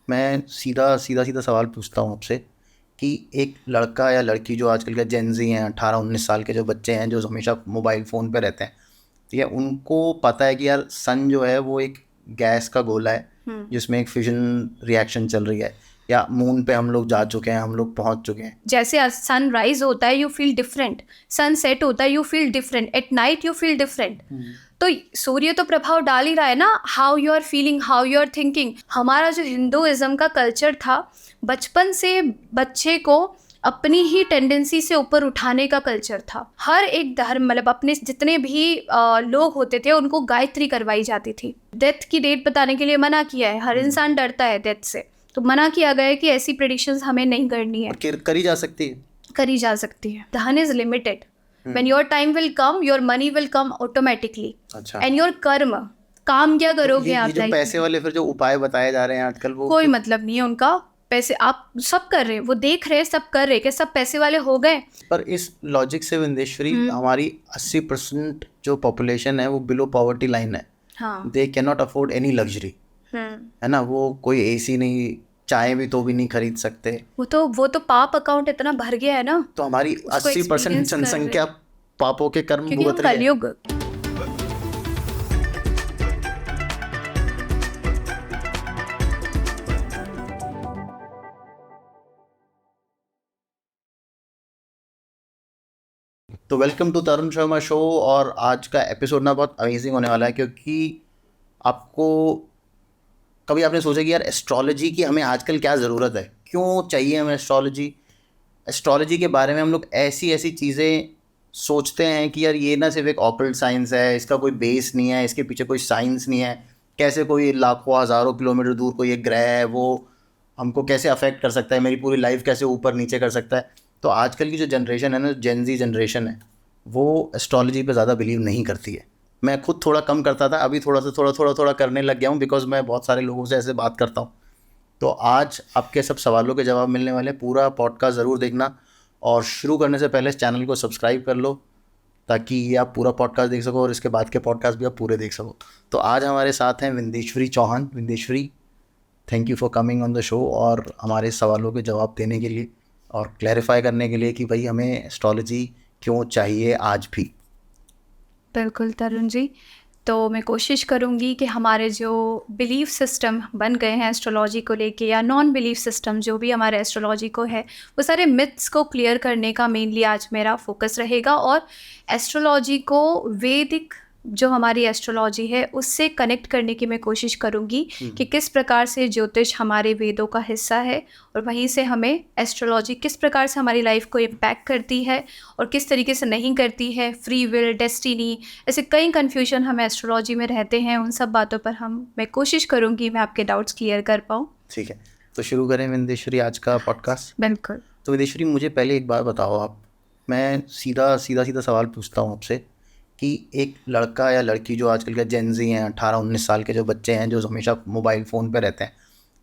मैं सीधा सीधा सीधा सवाल पूछता हूँ आपसे कि एक लड़का या लड़की जो आजकल के जेनजी हैं 18-19 साल के जो बच्चे हैं जो हमेशा मोबाइल फ़ोन पे रहते हैं, ठीक है, उनको पता है कि यार सन जो है वो एक गैस का गोला है जिसमें एक फिजन रिएक्शन चल रही है, या मून पे हम लोग जा चुके हैं, हम लोग पहुंच चुके हैं। जैसे सनराइज होता है यू फील डिफरेंट, सनसेट होता है you feel different, at night you feel different. तो सूर्य तो प्रभाव डाल ही रहा है ना, how you are feeling, how you are thinking. हमारा जो हिंदुइज्म का कल्चर था, बचपन से बच्चे को अपनी ही टेंडेंसी से ऊपर उठाने का कल्चर था। हर एक धर्म, मतलब अपने जितने भी लोग होते थे उनको गायत्री करवाई जाती थी। डेथ की डेट बताने के लिए मना किया है, हर इंसान डरता है डेथ से, तो मना किया गया है कि ऐसी प्रेडिक्शंस हमें नहीं करनी है। करी जा सकती है, करी जा सकती है। धन is limited, when your time will come your money will come automatically. अच्छा, एंड योर कर्म, काम क्या तो करोगे ये आप जो लाइफ पैसे में, वाले फिर जो उपाय बताए जा रहे हैं आजकल वो कोई मतलब नहीं है उनका। पैसे आप सब कर रहे हैं, वो देख रहे हैं सब कर रहे हैं, क्या सब पैसे वाले हो गए? पर इस लॉजिक से विंदेश्वरी, हमारी 80% जो पॉपुलेशन है वो बिलो पॉवर्टी लाइन है। हाँ। They can not afford any luxury, है ना, वो कोई एसी नहीं, चाय भी तो भी नहीं खरीद सकते। वो तो पाप अकाउंट इतना भर गया है ना, तो हमारी उसको 80% एक्सपीरियंस कर रहे जनसंख्या हैं, पापों के कर्म क्योंकि हम भुगत रही है। कलयुग। तो welcome to Tarun Sharma show. और आज का एपिसोड ना बहुत अमेजिंग होने वाला है, क्योंकि आपको कभी आपने सोचा कि यार एस्ट्रोलॉजी की हमें आजकल क्या ज़रूरत है, क्यों चाहिए हमें एस्ट्रोलॉजी। एस्ट्रोलॉजी के बारे में हम लोग ऐसी ऐसी चीज़ें सोचते हैं कि यार ये ना सिर्फ एक ऑकल्ट साइंस है, इसका कोई बेस नहीं है, इसके पीछे कोई साइंस नहीं है। कैसे कोई लाखों हज़ारों किलोमीटर दूर कोई एक ग्रह है, वो हमको कैसे अफेक्ट कर सकता है, मेरी पूरी लाइफ कैसे ऊपर नीचे कर सकता है। तो आजकल की जो जनरेशन है ना, जेनजी जनरेशन है, वो एस्ट्रोलॉजी पे ज़्यादा बिलीव नहीं करती है। मैं खुद थोड़ा कम करता था, अभी थोड़ा सा थोड़ा करने लग गया हूँ, बिकॉज मैं बहुत सारे लोगों से ऐसे बात करता हूँ। तो आज आपके सब सवालों के जवाब मिलने वाले हैं। पूरा पॉडकास्ट ज़रूर देखना, और शुरू करने से पहले इस चैनल को सब्सक्राइब कर लो ताकि ये आप पूरा पॉडकास्ट देख सको और इसके बाद के पॉडकास्ट भी आप पूरे देख सको। तो आज हमारे साथ हैं Vindeshwari Chauhan. Vindeshwari, thank you for coming on the show, और हमारे सवालों के जवाब देने के लिए और क्लैरिफाई करने के लिए कि भाई हमें एस्ट्रोलॉजी क्यों चाहिए आज भी। बिल्कुल तरुण जी, तो मैं कोशिश करूँगी कि हमारे जो बिलीफ सिस्टम बन गए हैं एस्ट्रोलॉजी को लेके, या नॉन बिलीफ सिस्टम जो भी हमारे एस्ट्रोलॉजी को है, वो सारे मिथ्स को क्लियर करने का मेनली आज मेरा फोकस रहेगा। और एस्ट्रोलॉजी को वैदिक जो हमारी एस्ट्रोलॉजी है उससे कनेक्ट करने की मैं कोशिश करूँगी कि किस प्रकार से ज्योतिष हमारे वेदों का हिस्सा है, और वहीं से हमें एस्ट्रोलॉजी किस प्रकार से हमारी लाइफ को इम्पैक्ट करती है और किस तरीके से नहीं करती है। फ्री विल, डेस्टिनी, ऐसे कई कन्फ्यूजन हम एस्ट्रोलॉजी में रहते हैं, उन सब बातों पर मैं कोशिश करूँगी मैं आपके डाउट्स क्लियर कर पाऊँ। ठीक है, तो शुरू करें विंदेश्वरी आज का पॉडकास्ट। बिल्कुल। तो विदेश्वरी, मुझे पहले एक बात बताओ आप, मैं सीधा सीधा सीधा सवाल पूछता हूँ आपसे कि एक लड़का या लड़की जो आजकल के जेनजी हैं 18-19 साल के जो बच्चे हैं जो हमेशा मोबाइल फ़ोन पे रहते हैं,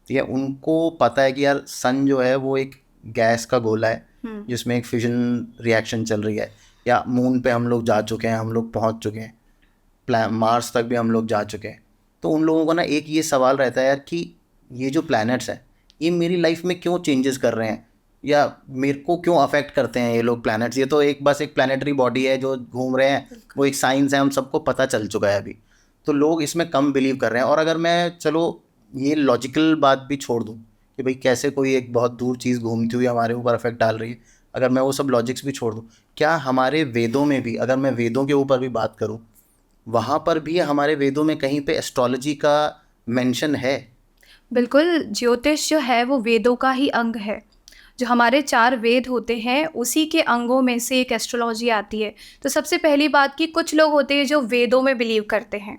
ठीक है, उनको पता है कि यार सन जो है वो एक गैस का गोला है जिसमें एक फिजन रिएक्शन चल रही है, या मून पे हम लोग जा चुके हैं, हम लोग पहुंच चुके हैं, मार्स तक भी हम लोग जा चुके हैं। तो उन लोगों को ना एक ये सवाल रहता है यार कि ये जो प्लैनेट्स हैं ये मेरी लाइफ में क्यों चेंजेस कर रहे हैं, या मेरे को क्यों अफेक्ट करते हैं ये लोग प्लैनेट्स। ये तो एक बस एक प्लैनेटरी बॉडी है जो घूम रहे हैं, वो एक साइंस है, हम सबको पता चल चुका है अभी। तो लोग इसमें कम बिलीव कर रहे हैं। और अगर मैं चलो ये लॉजिकल बात भी छोड़ दूँ कि भाई कैसे कोई एक बहुत दूर चीज़ घूमती हुई हमारे ऊपर अफेक्ट डाल रही है, अगर मैं वो सब लॉजिक्स भी छोड़ दूँ, क्या हमारे वेदों में भी, अगर मैं वेदों के ऊपर भी बात करूँ, वहाँ पर भी हमारे वेदों में कहीं पे एस्ट्रोलॉजी का मेंशन है? बिल्कुल, ज्योतिष जो है वो वेदों का ही अंग है। जो हमारे 4 वेद होते हैं उसी के अंगों में से एक एस्ट्रोलॉजी आती है। तो सबसे पहली बात कि कुछ लोग होते हैं जो वेदों में बिलीव करते हैं,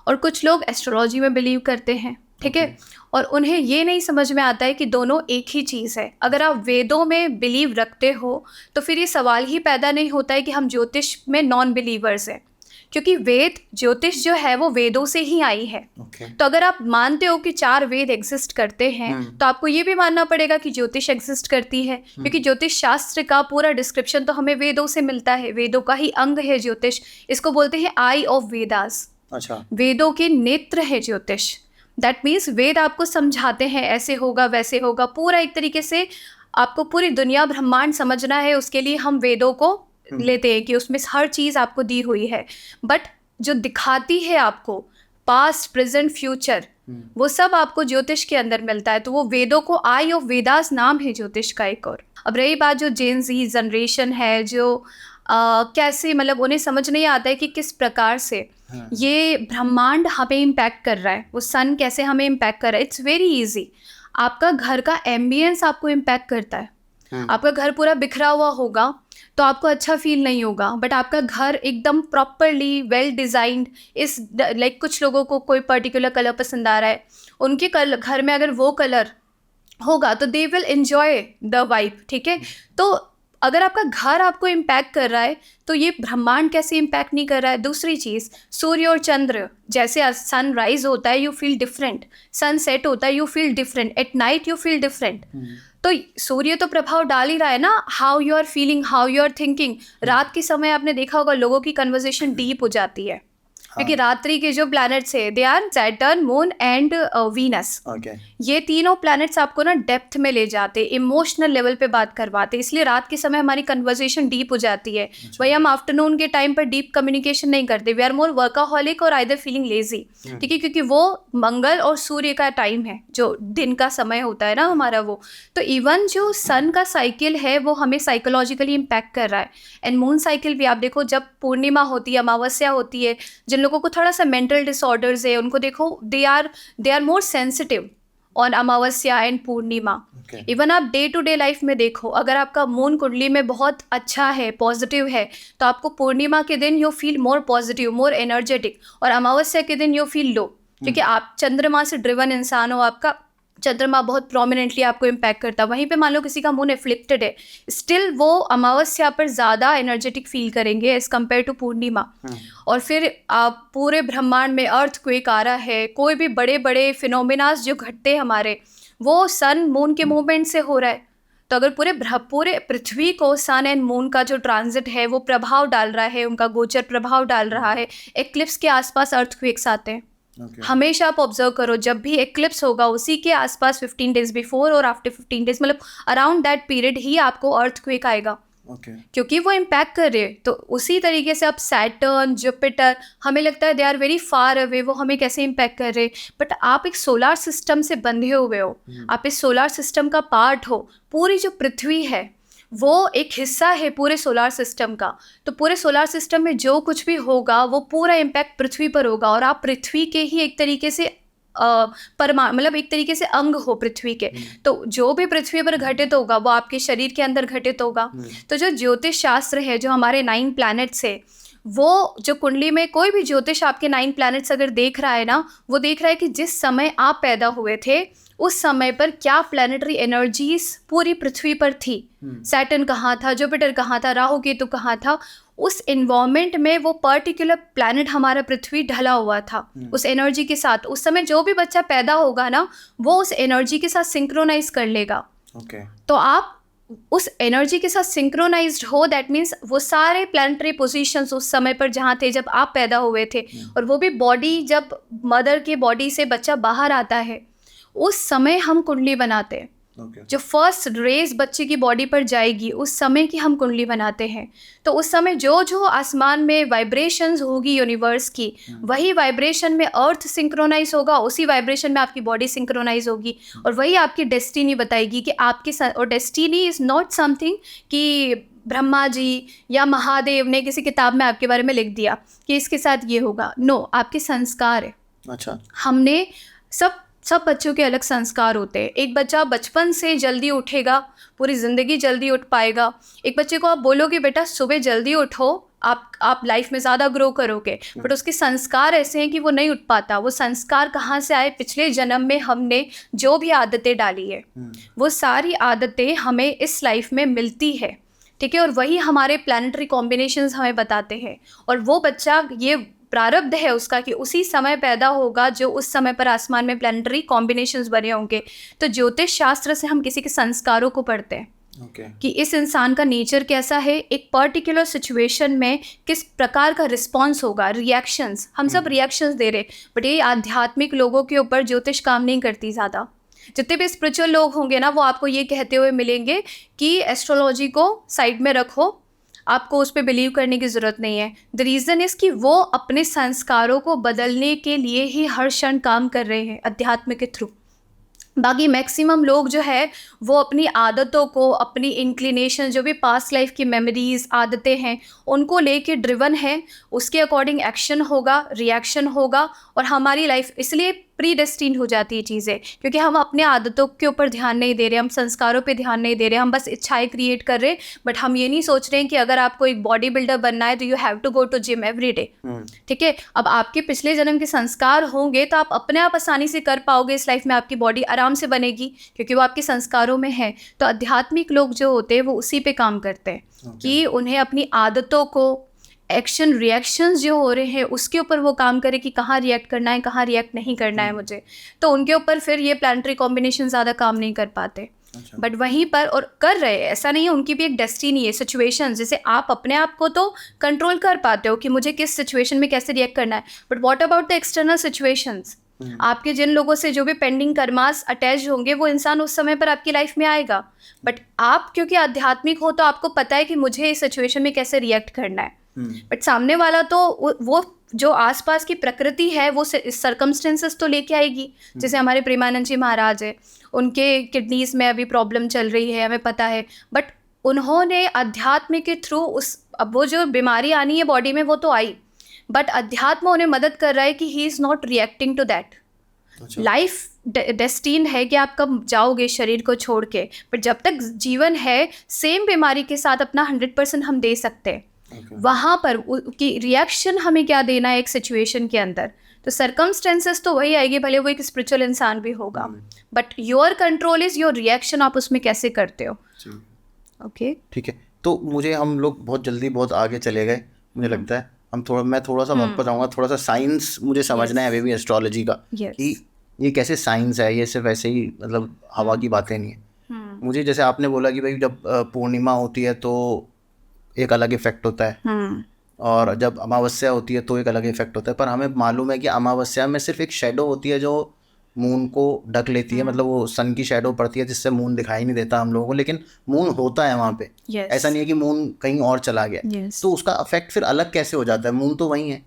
और कुछ लोग एस्ट्रोलॉजी में बिलीव करते हैं, ठीक है। और उन्हें ये नहीं समझ में आता है कि दोनों एक ही चीज़ है। अगर आप वेदों में बिलीव रखते हो तो फिर ये सवाल ही पैदा नहीं होता है कि हम ज्योतिष में नॉन बिलीवर्स हैं, क्योंकि वेद, ज्योतिष जो है वो वेदों से ही आई है। तो अगर आप मानते हो कि 4 वेद एग्जिस्ट करते हैं तो आपको ये भी मानना पड़ेगा कि ज्योतिष एग्जिस्ट करती है, क्योंकि ज्योतिष शास्त्र का पूरा डिस्क्रिप्शन तो हमें वेदों से मिलता है। वेदों का ही अंग है ज्योतिष, इसको बोलते हैं आई ऑफ वेदास। अच्छा, वेदों के नेत्र है ज्योतिष। दैट मीन्स वेद आपको समझाते हैं ऐसे होगा वैसे होगा, पूरा एक तरीके से आपको पूरी दुनिया ब्रह्मांड समझना है, उसके लिए हम वेदों को लेते हैं कि उसमें हर चीज़ आपको दी हुई है। बट जो दिखाती है आपको पास्ट प्रेजेंट फ्यूचर, वो सब आपको ज्योतिष के अंदर मिलता है। तो वो वेदों को, आई ऑफ वेदास नाम है ज्योतिष का एक और। अब रही बात जो जेन जी जनरेशन है, जो कैसे मतलब उन्हें समझ नहीं आता है कि किस प्रकार से ये ब्रह्मांड हमें इम्पैक्ट कर रहा है, वो सन कैसे हमें इम्पैक्ट कर रहा है। It's very easy. आपका घर का एम्बियंस आपको इम्पैक्ट करता है। आपका घर पूरा बिखरा हुआ होगा तो आपको अच्छा फील नहीं होगा, बट आपका घर एकदम प्रॉपरली वेल डिज़ाइंड इस लाइक कुछ लोगों को कोई पर्टिकुलर कलर पसंद आ रहा है, उनके घर में अगर वो कलर होगा तो they will enjoy the vibe, ठीक है। तो अगर आपका घर आपको इम्पैक्ट कर रहा है तो ये ब्रह्मांड कैसे इम्पैक्ट नहीं कर रहा है। दूसरी चीज़, सूर्य और चंद्र, जैसे सन राइज होता है you feel different, sunset होता है you feel different, at night you feel different. तो सूर्य तो प्रभाव डाल ही रहा है ना, how you are feeling, how you are thinking. रात के समय आपने देखा होगा लोगों की कन्वर्सेशन डीप हो जाती है, क्योंकि रात्रि के जो प्लैनेट्स है they are Saturn, moon and Venus. ये तीनों प्लैनेट्स आपको ना डेप्थ में ले जाते, इमोशनल लेवल पे बात करवाते, इसलिए रात के समय हमारी कन्वर्सेशन डीप हो जाती है। वही हम आफ्टरनून के टाइम पर डीप कम्युनिकेशन नहीं करते, वी आर मोर वर्काहॉलिक और आइदर फीलिंग लेजी, ठीक है, क्योंकि वो मंगल और सूर्य का टाइम है, जो दिन का समय होता है ना हमारा वो। तो इवन जो सन का साइकिल है वो हमें साइकोलॉजिकली इम्पैक्ट कर रहा है। एंड मून साइकिल भी आप देखो, जब पूर्णिमा होती है, अमावस्या होती है, जिन लोगों को थोड़ा सा मेंटल डिसऑर्डर्स है उनको देखो they are more sensitive on Amavasya and Purnima. Even आप डे टू डे लाइफ में देखो, अगर आपका मून कुंडली में बहुत अच्छा है, पॉजिटिव है, तो आपको पूर्णिमा के दिन you feel more positive, more energetic, और अमावस्या के दिन यू फील लो, क्योंकि आप चंद्रमा से ड्रिवन इंसान हो, आपका चंद्रमा बहुत प्रोमिनेंटली आपको इम्पैक्ट करता है। वहीं पे मान लो किसी का मून एफ्लिक्टेड है, स्टिल वो अमावस्या पर ज़्यादा एनर्जेटिक फील करेंगे एज़ कम्पेयर टू पूर्णिमा। और फिर आप पूरे ब्रह्मांड में अर्थक्वेक आ रहा है, कोई भी बड़े बड़े फिनोमिनास जो घटते हैं हमारे, वो सन मून के मूवमेंट से हो रहा है। तो अगर पूरे पृथ्वी को सन एंड मून का जो ट्रांजिट है वो प्रभाव डाल रहा है, उनका गोचर प्रभाव डाल रहा है। एक्लिप्स के आसपास अर्थक्वेक्स आते हैं। हमेशा आप ऑब्जर्व करो, जब भी एक्लिप्स होगा उसी के आसपास 15 डेज बिफोर और आफ्टर 15 डेज, मतलब अराउंड दैट पीरियड ही आपको अर्थक्वेक आएगा, क्योंकि वो इम्पैक्ट कर रहे हैं। तो उसी तरीके से अब सैटर्न, जुपिटर, हमें लगता है they are very far away, वो हमें कैसे इम्पैक्ट कर रहे हैं, बट आप एक सोलार सिस्टम से बंधे हुए हो, आप इस सोलार सिस्टम का पार्ट हो। पूरी जो पृथ्वी है वो एक हिस्सा है पूरे सोलार सिस्टम का, तो पूरे सोलार सिस्टम में जो कुछ भी होगा वो पूरा इम्पैक्ट पृथ्वी पर होगा, और आप पृथ्वी के ही एक तरीके से मतलब एक तरीके से अंग हो पृथ्वी के। तो जो भी पृथ्वी पर घटित होगा वो आपके शरीर के अंदर घटित होगा। तो जो ज्योतिष शास्त्र है, जो हमारे 9 प्लैनेट्स है, वो जो कुंडली में कोई भी ज्योतिष आपके 9 प्लैनेट्स अगर देख रहा है ना, वो देख रहा है कि जिस समय आप पैदा हुए थे उस समय पर क्या प्लैनेटरी एनर्जीज पूरी पृथ्वी पर थी। सैटर्न कहाँ था, जुपिटर कहाँ था, राहु केतु कहाँ था, उस इन्वायरमेंट में वो पर्टिकुलर प्लैनेट हमारा पृथ्वी ढला हुआ था उस एनर्जी के साथ। उस समय जो भी बच्चा पैदा होगा ना, वो उस एनर्जी के साथ सिंक्रोनाइज कर लेगा। तो आप उस एनर्जी के साथ सिंक्रोनाइज्ड हो, दैट मीन्स वो सारे प्लैनेटरी पोजीशंस उस समय पर जहाँ थे जब आप पैदा हुए थे, और वो भी बॉडी, जब मदर के बॉडी से बच्चा बाहर आता है उस समय हम कुंडली बनाते हैं। जो फर्स्ट रेज बच्चे की बॉडी पर जाएगी उस समय की हम कुंडली बनाते हैं। तो उस समय जो जो आसमान में वाइब्रेशंस होगी यूनिवर्स की, वही वाइब्रेशन में अर्थ सिंक्रोनाइज होगा, उसी वाइब्रेशन में आपकी बॉडी सिंक्रोनाइज होगी, और वही आपकी डेस्टिनी बताएगी कि आपके। और डेस्टिनी इज़ नॉट समथिंग कि ब्रह्मा जी या महादेव ने किसी किताब में आपके बारे में लिख दिया कि इसके साथ ये होगा। नो, आपके संस्कार है। अच्छा, हमने सब बच्चों के अलग संस्कार होते हैं। एक बच्चा बचपन से जल्दी उठेगा, पूरी ज़िंदगी जल्दी उठ पाएगा। एक बच्चे को आप बोलोगे बेटा सुबह जल्दी उठो, आप लाइफ में ज़्यादा ग्रो करोगे, बट उसके संस्कार ऐसे हैं कि वो नहीं उठ पाता। वो संस्कार कहाँ से आए? पिछले जन्म में हमने जो भी आदतें डाली है वो सारी आदतें हमें इस लाइफ में मिलती है, ठीक है, और वही हमारे प्लैनेटरी कॉम्बिनेशंस हमें बताते हैं। और वो बच्चा, ये प्रारब्ध है उसका कि उसी समय पैदा होगा जो उस समय पर आसमान में प्लैनेटरी कॉम्बिनेशंस बने होंगे। तो ज्योतिष शास्त्र से हम किसी के संस्कारों को पढ़ते हैं। ओके कि इस इंसान का नेचर कैसा है, एक पर्टिकुलर सिचुएशन में किस प्रकार का रिस्पॉन्स होगा, रिएक्शंस, हम सब रिएक्शंस दे रहे। बट ये आध्यात्मिक लोगों के ऊपर ज्योतिष काम नहीं करती ज़्यादा। जितने भी स्पिरिचुअल लोग होंगे ना, वो आपको ये कहते हुए मिलेंगे कि एस्ट्रोलॉजी को साइड में रखो, आपको उस पर बिलीव करने की ज़रूरत नहीं है। द रीज़न इज़ कि वो अपने संस्कारों को बदलने के लिए ही हर क्षण काम कर रहे हैं अध्यात्म के थ्रू। बाकी मैक्सिमम लोग जो है वो अपनी आदतों को, अपनी इंक्लिनेशन, जो भी पास्ट लाइफ की मेमोरीज, आदतें हैं, उनको लेके ड्रिवन है, उसके अकॉर्डिंग एक्शन होगा, रिएक्शन होगा, और हमारी लाइफ इसलिए प्री डेस्टिन्ड हो जाती है चीज़ें, क्योंकि हम अपने आदतों के ऊपर ध्यान नहीं दे रहे, हम संस्कारों पे ध्यान नहीं दे रहे, हम बस इच्छाएं क्रिएट कर रहे हैं। बट हम ये नहीं सोच रहे हैं कि अगर आपको एक बॉडी बिल्डर बनना है तो you have to go to gym every day. ठीक है, अब आपके पिछले जन्म के संस्कार होंगे तो आप अपने आप आसानी से कर पाओगे इस लाइफ में, आपकी बॉडी आराम से बनेगी क्योंकि वो आपके संस्कारों में है। तो आध्यात्मिक लोग जो होते हैं वो उसी पे काम करते हैं कि उन्हें अपनी आदतों को, एक्शन रिएक्शंस जो हो रहे हैं उसके ऊपर वो काम करे कि कहाँ रिएक्ट करना है, कहाँ रिएक्ट नहीं करना है मुझे। तो उनके ऊपर फिर ये प्लानिटरी कॉम्बिनेशन ज़्यादा काम नहीं कर पाते। बट वहीं पर और कर रहे हैं, ऐसा नहीं है, उनकी भी एक डेस्टिनी है, सिचुएशन। जैसे आप अपने आप को तो कंट्रोल कर पाते हो कि मुझे किस सिचुएशन में कैसे रिएक्ट करना है, but what about the external situations? आपके जिन लोगों से जो भी पेंडिंग कर्मास अटैच होंगे वो इंसान उस समय पर आपकी लाइफ में आएगा। बट आप क्योंकि आध्यात्मिक हो तो आपको पता है कि मुझे इस सिचुएशन में कैसे रिएक्ट करना है। बट सामने वाला तो वो जो आसपास की प्रकृति है वो सर्कमस्टेंसेस तो लेके आएगी। जैसे हमारे प्रेमानंद जी महाराज है, उनके किडनीज में अभी प्रॉब्लम चल रही है, हमें पता है, बट उन्होंने अध्यात्म के थ्रू अब वो जो बीमारी आनी है बॉडी में वो तो आई, बट अध्यात्म उन्हें मदद कर रहा है कि he is not reacting to that. Life destined है कि आप कब जाओगे शरीर को छोड़ के, बट जब तक जीवन है सेम बीमारी के साथ अपना 100% हम दे सकते हैं। वहाँ पर कि रिएक्शन हमें क्या देना है एक सिचुएशन के अंदर। तो सर्कमस्टेंसेस तो वही आएगी, भले वो एक स्पिरिचुअल इंसान भी होगा, but your control is your reaction, आप उसमें कैसे करते हो। ओके ठीक है, तो मुझे हम लोग बहुत जल्दी बहुत आगे चले गए, मुझे लगता है मैं थोड़ा सा वापस आऊँगा, थोड़ा सा साइंस मुझे समझना है अभी भी एस्ट्रोलॉजी का, कि ये कैसे साइंस है, ये सिर्फ ऐसे ही मतलब हवा की बातें नहीं है। मुझे जैसे आपने बोला कि भाई जब पूर्णिमा होती है तो एक अलग इफेक्ट होता है, और जब अमावस्या होती है तो एक अलग इफेक्ट होता है, पर हमें मालूम है कि अमावस्या में सिर्फ एक शेडो होती है जो मून को ढक लेती है, मतलब वो सन की शेडो पड़ती है जिससे मून दिखाई नहीं देता हम लोगों को, लेकिन मून होता है वहाँ पे। ऐसा नहीं है कि मून कहीं और चला गया। तो उसका इफेक्ट फिर अलग कैसे हो जाता है? मून तो वही है,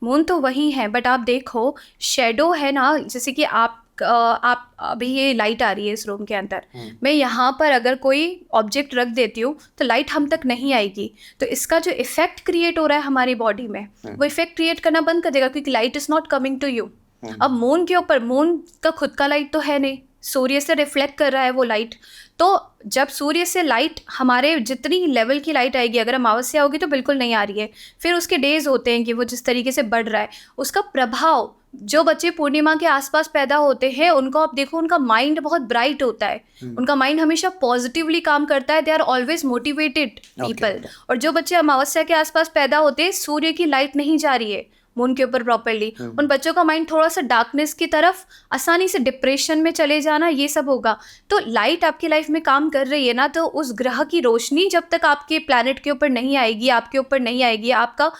मून तो वही है, बट आप देखो शेडो है ना, जैसे कि आप अभी ये लाइट आ रही है इस रूम के अंदर, मैं यहाँ पर अगर कोई ऑब्जेक्ट रख देती हूँ तो लाइट हम तक नहीं आएगी, तो इसका जो इफेक्ट क्रिएट हो रहा है हमारी बॉडी में वो इफेक्ट क्रिएट करना बंद कर देगा, क्योंकि light is not coming to you. अब मून के ऊपर, मून का खुद का लाइट तो है नहीं, सूर्य से रिफ्लेक्ट कर रहा है वो लाइट। तो जब सूर्य से लाइट, हमारे जितनी लेवल की लाइट आएगी, अगर अमावस्या होगी तो बिल्कुल नहीं आ रही है, फिर उसके डेज होते हैं कि वो जिस तरीके से बढ़ रहा है, उसका प्रभाव, जो बच्चे पूर्णिमा के आसपास पैदा होते हैं उनको आप देखो, उनका माइंड बहुत ब्राइट होता है, उनका माइंड हमेशा पॉजिटिवली काम करता है, they are always motivated people. और जो बच्चे अमावस्या के आसपास पैदा होते हैं, सूर्य की लाइट नहीं जा रही है मून के ऊपर प्रॉपरली, उन बच्चों का माइंड थोड़ा सा डार्कनेस की तरफ, आसानी से डिप्रेशन में चले जाना, ये सब होगा। तो लाइट आपकी लाइफ में काम कर रही है ना, तो उस ग्रह की रोशनी जब तक आपके प्लैनेट के ऊपर नहीं आएगी, आपके ऊपर नहीं आएगी, आपका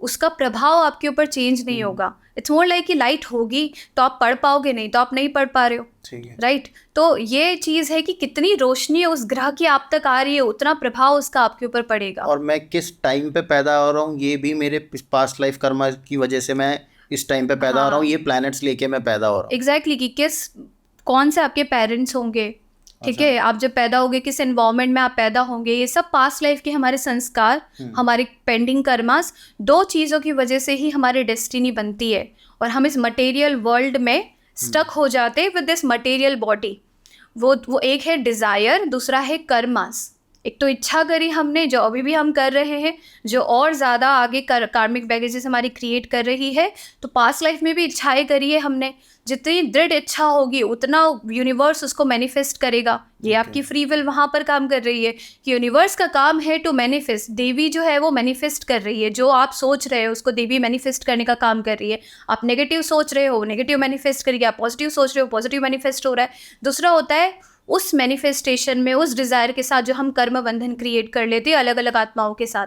उसका प्रभाव आपके ऊपर चेंज नहीं होगा। इट्स मोर लाइक कि लाइट होगी तो आप पढ़ पाओगे, नहीं तो आप नहीं पढ़ पा रहे हो, राइट। तो ये चीज़ है कि कितनी रोशनी उस ग्रह की आप तक आ रही है, उतना प्रभाव उसका आपके ऊपर पड़ेगा। और मैं किस टाइम पे पैदा हो रहा हूँ, ये भी मेरे पास्ट लाइफ कर्मा की वजह से मैं इस टाइम पे पैदा हो रहा हूँ, ये प्लैनेट्स लेके मैं पैदा हो रहा हूँ। एग्जैक्टली कि कौन से आपके पेरेंट्स होंगे, ठीक है, आप जब पैदा होगे किस एनवायरनमेंट में आप पैदा होंगे, ये सब पास्ट लाइफ के हमारे संस्कार, हमारे पेंडिंग कर्मास, दो चीज़ों की वजह से ही हमारी डेस्टिनी बनती है, और हम इस मटेरियल वर्ल्ड में स्टक हो जाते हैं विद दिस मटेरियल बॉडी। वो एक है डिज़ायर, दूसरा है कर्मास। एक तो इच्छा करी हमने, जो अभी भी हम कर रहे हैं, जो और ज़्यादा आगे कार्मिक बैगेजेस हमारी क्रिएट कर रही है। तो पास्ट लाइफ में भी इच्छाएं करी है हमने, जितनी दृढ़ इच्छा होगी उतना यूनिवर्स उसको मैनिफेस्ट करेगा। ये आपकी फ्री विल वहाँ पर काम कर रही है कि यूनिवर्स का काम है टू मैनिफेस्ट। देवी जो है वो मैनिफेस्ट कर रही है, जो आप सोच रहे हो उसको देवी मैनिफेस्ट करने का काम कर रही है। आप नेगेटिव सोच रहे हो, नेगेटिव मैनिफेस्ट करिए, आप पॉजिटिव सोच रहे हो, पॉजिटिव मैनिफेस्ट हो रहा है। दूसरा होता है उस मैनिफेस्टेशन में, उस डिज़ायर के साथ जो हम कर्म बंधन क्रिएट कर लेते हैं अलग अलग आत्माओं के साथ,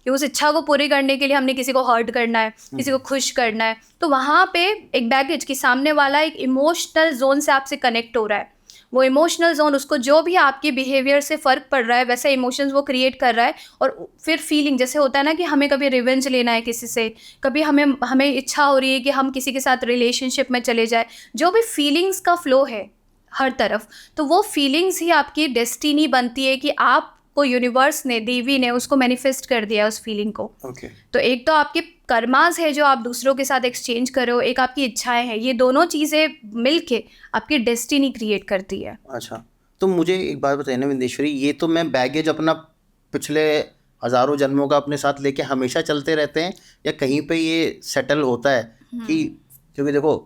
कि उस इच्छा को पूरी करने के लिए हमने किसी को हर्ट करना है, किसी को खुश करना है, तो वहाँ पे एक बैगेज कि सामने वाला एक इमोशनल जोन से आपसे कनेक्ट हो रहा है, वो इमोशनल जोन उसको जो भी आपके बिहेवियर से फ़र्क पड़ रहा है वैसा इमोशंस वो क्रिएट कर रहा है। और फिर फीलिंग जैसे होता है ना कि हमें कभी रिवेंज लेना है किसी से, कभी हमें इच्छा हो रही है कि हम किसी के साथ रिलेशनशिप में चले जाए, जो भी फीलिंग्स का फ्लो है हर तरफ, तो वो फीलिंग्स ही आपकी डेस्टिनी बनती है कि आपको यूनिवर्स ने, देवी ने उसको मैनिफेस्ट कर दिया उस फीलिंग को। ओके। तो एक तो आपके कर्मास है जो आप दूसरों के साथ एक्सचेंज करो, एक आपकी इच्छाएं हैं, ये दोनों चीज़ें मिलके आपकी डेस्टिनी क्रिएट करती है। अच्छा, तो मुझे एक बात बताइए ना विंदेश्वरी, ये तो मैं बैगेज अपना पिछले हज़ारों जन्मों का अपने साथ लेके हमेशा चलते रहते हैं, या कहीं पे ये सेटल होता है कि, क्योंकि देखो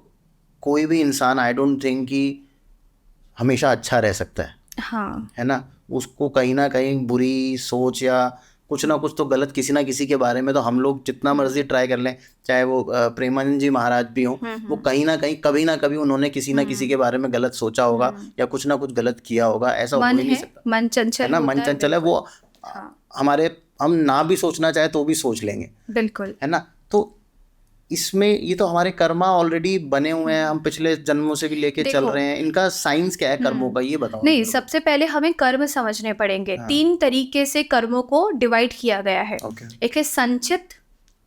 कोई भी इंसान आई डोंट थिंक कि हमेशा अच्छा रह सकता है, हाँ, है ना, उसको कहीं ना कहीं बुरी सोच या कुछ ना कुछ तो गलत किसी ना किसी के बारे में, तो हम लोग जितना मर्जी ट्राई कर लें, चाहे वो प्रेमानंद जी महाराज भी हों, वो कहीं ना कहीं कभी ना कभी उन्होंने किसी ना किसी के बारे में गलत सोचा होगा या कुछ ना कुछ गलत किया होगा, ऐसा हो मन ही नहीं है, सकता, मन है चंचल ना, मन होता है, चंचल है वो, हाँ, हमारे, हम ना भी सोचना चाहे तो भी सोच लेंगे, बिल्कुल। है ना। तो इसमें ये तो हमारे कर्मा ऑलरेडी बने हुए हैं, हम पिछले जन्मों से भी लेके चल देखो, रहे हैं, इनका साइंस क्या है कर्मों का, ये बताओ नहीं, मेरे को। सबसे पहले हमें कर्म समझने पड़ेंगे। हाँ। 3 तरीके से कर्मों को डिवाइड किया गया है। ओके। एक है संचित,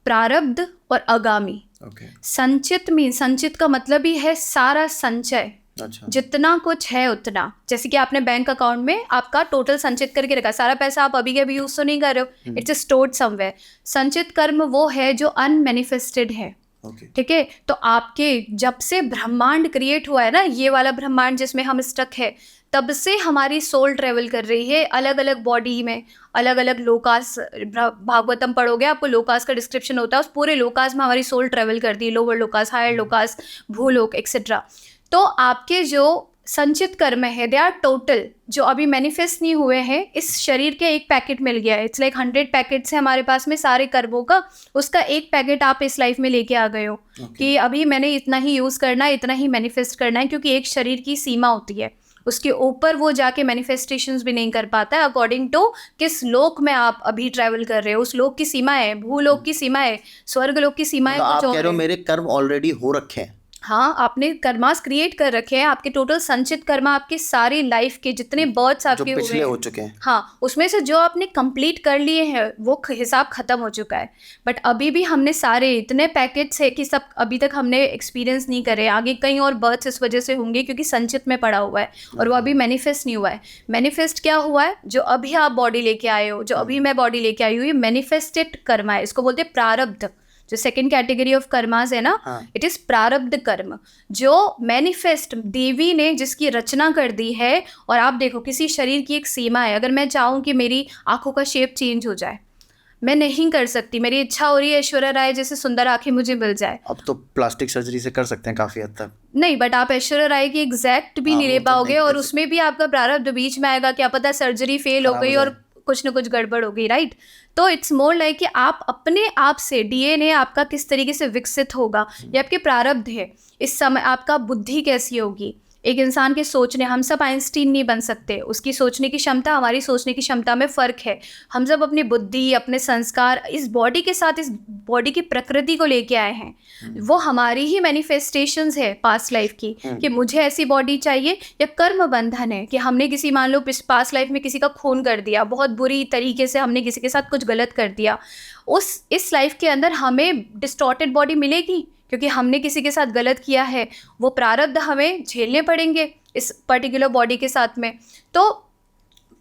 प्रारब्ध और आगामी। ओके। संचित का मतलब ही है सारा संचय, अच्छा। जितना कुछ है उतना। जैसे कि आपने बैंक अकाउंट में आपका टोटल संचित करके रखा, सारा पैसा आप अभी के अभी यूज तो नहीं कर रहे हो, इट्स स्टोर्ड समवेयर। संचित कर्म वो है जो अनमैनिफेस्टेड है, ओके। ठीक है। तो आपके जब से ब्रह्मांड क्रिएट हुआ है ना, ये वाला ब्रह्मांड जिसमें हम स्टक है, तब से हमारी सोल ट्रेवल कर रही है अलग अलग बॉडी में, अलग अलग लोकास। भागवतम पढ़ोगे आपको लोकास का डिस्क्रिप्शन होता है, उस पूरे लोकास में हमारी सोल ट्रेवल करती है, लोअर लोकास, हायर लोकास, भूलोक एक्सेट्रा। तो आपके जो संचित कर्म है, दे आर टोटल, जो अभी मैनिफेस्ट नहीं हुए हैं, इस शरीर के एक पैकेट मिल गया है। इट्स लाइक 100 पैकेट्स है हमारे पास में सारे कर्मों का, उसका एक पैकेट आप इस लाइफ में लेके आ गए हो कि अभी मैंने इतना ही यूज़ करना है, इतना ही मैनिफेस्ट करना है, क्योंकि एक शरीर की सीमा होती है, उसके ऊपर वो जाके मैनिफेस्टेशंस भी नहीं कर पाता है, अकॉर्डिंग टू किस लोक में आप अभी ट्रैवल कर रहे हो। उस लोक की सीमा है, भूलोक की सीमा है, स्वर्ग लोक की सीमा है, मतलब आप कुछ कह और रहे हो है। मेरे कर्म ऑलरेडी हो रखे हैं। हाँ, आपने कर्मास क्रिएट कर रखे हैं, आपके टोटल संचित कर्मा आपकी सारी लाइफ के जितने बर्थ्स जो आपके हुए पिछले हैं, हो चुके हैं। हाँ, उसमें से जो आपने कंप्लीट कर लिए हैं वो हिसाब खत्म हो चुका है। बट अभी भी हमने सारे इतने पैकेट्स है कि सब अभी तक हमने एक्सपीरियंस नहीं करे। आगे कई और बर्थ्स इस वजह से होंगे क्योंकि संचित में पड़ा हुआ है और वो अभी मैनिफेस्ट नहीं हुआ है। मैनिफेस्ट क्या हुआ है? जो अभी आप बॉडी लेके आए हो, जो अभी मैं बॉडी लेके आई हूँ, ये मैनिफेस्टेड कर्मा है, इसको बोलते हैं प्रारब्ध। जो सेकंड कैटेगरी ऑफ कर्मास है ना, इट इज प्रारब्ध कर्म, जो मैनिफेस्ट देवी ने जिसकी रचना कर दी है। और आप देखो, किसी शरीर की एक सीमा है। अगर मैं चाहूँ कि मेरी आंखों का शेप चेंज हो जाए, मैं नहीं कर सकती। मेरी इच्छा हो रही है ऐश्वर्या राय जैसे सुंदर आंखें मुझे मिल जाए। अब तो प्लास्टिक सर्जरी से कर सकते हैं काफी हद तक। नहीं, बट आप ऐश्वर्या राय की एग्जैक्ट भी नहीं ले वो तो पाओगे, नहीं और कर उसमें भी आपका प्रारब्ध बीच में आएगा, क्या पता सर्जरी फेल हो खराब हो गई और जाए। कुछ न कुछ गड़बड़ हो गई, राइट। तो इट्स मोर लाइक कि आप अपने आप से, डीएनए आपका किस तरीके से विकसित होगा, ये आपके प्रारब्ध है। इस समय आपका बुद्धि कैसी होगी, एक इंसान के सोचने, हम सब आइंस्टीन नहीं बन सकते, उसकी सोचने की क्षमता हमारी सोचने की क्षमता में फ़र्क है। हम सब अपनी बुद्धि, अपने संस्कार इस बॉडी के साथ, इस बॉडी की प्रकृति को लेके आए हैं। वो हमारी ही मैनिफेस्टेशंस है पास्ट लाइफ की, कि मुझे ऐसी बॉडी चाहिए, या कर्म बंधन है कि हमने किसी, मान लो पास्ट लाइफ में किसी का खून कर दिया, बहुत बुरी तरीके से हमने किसी के साथ कुछ गलत कर दिया, इस लाइफ के अंदर हमें डिस्टॉर्टेड बॉडी मिलेगी क्योंकि हमने किसी के साथ गलत किया है। वो प्रारब्ध हमें झेलने पड़ेंगे इस पर्टिकुलर बॉडी के साथ में। तो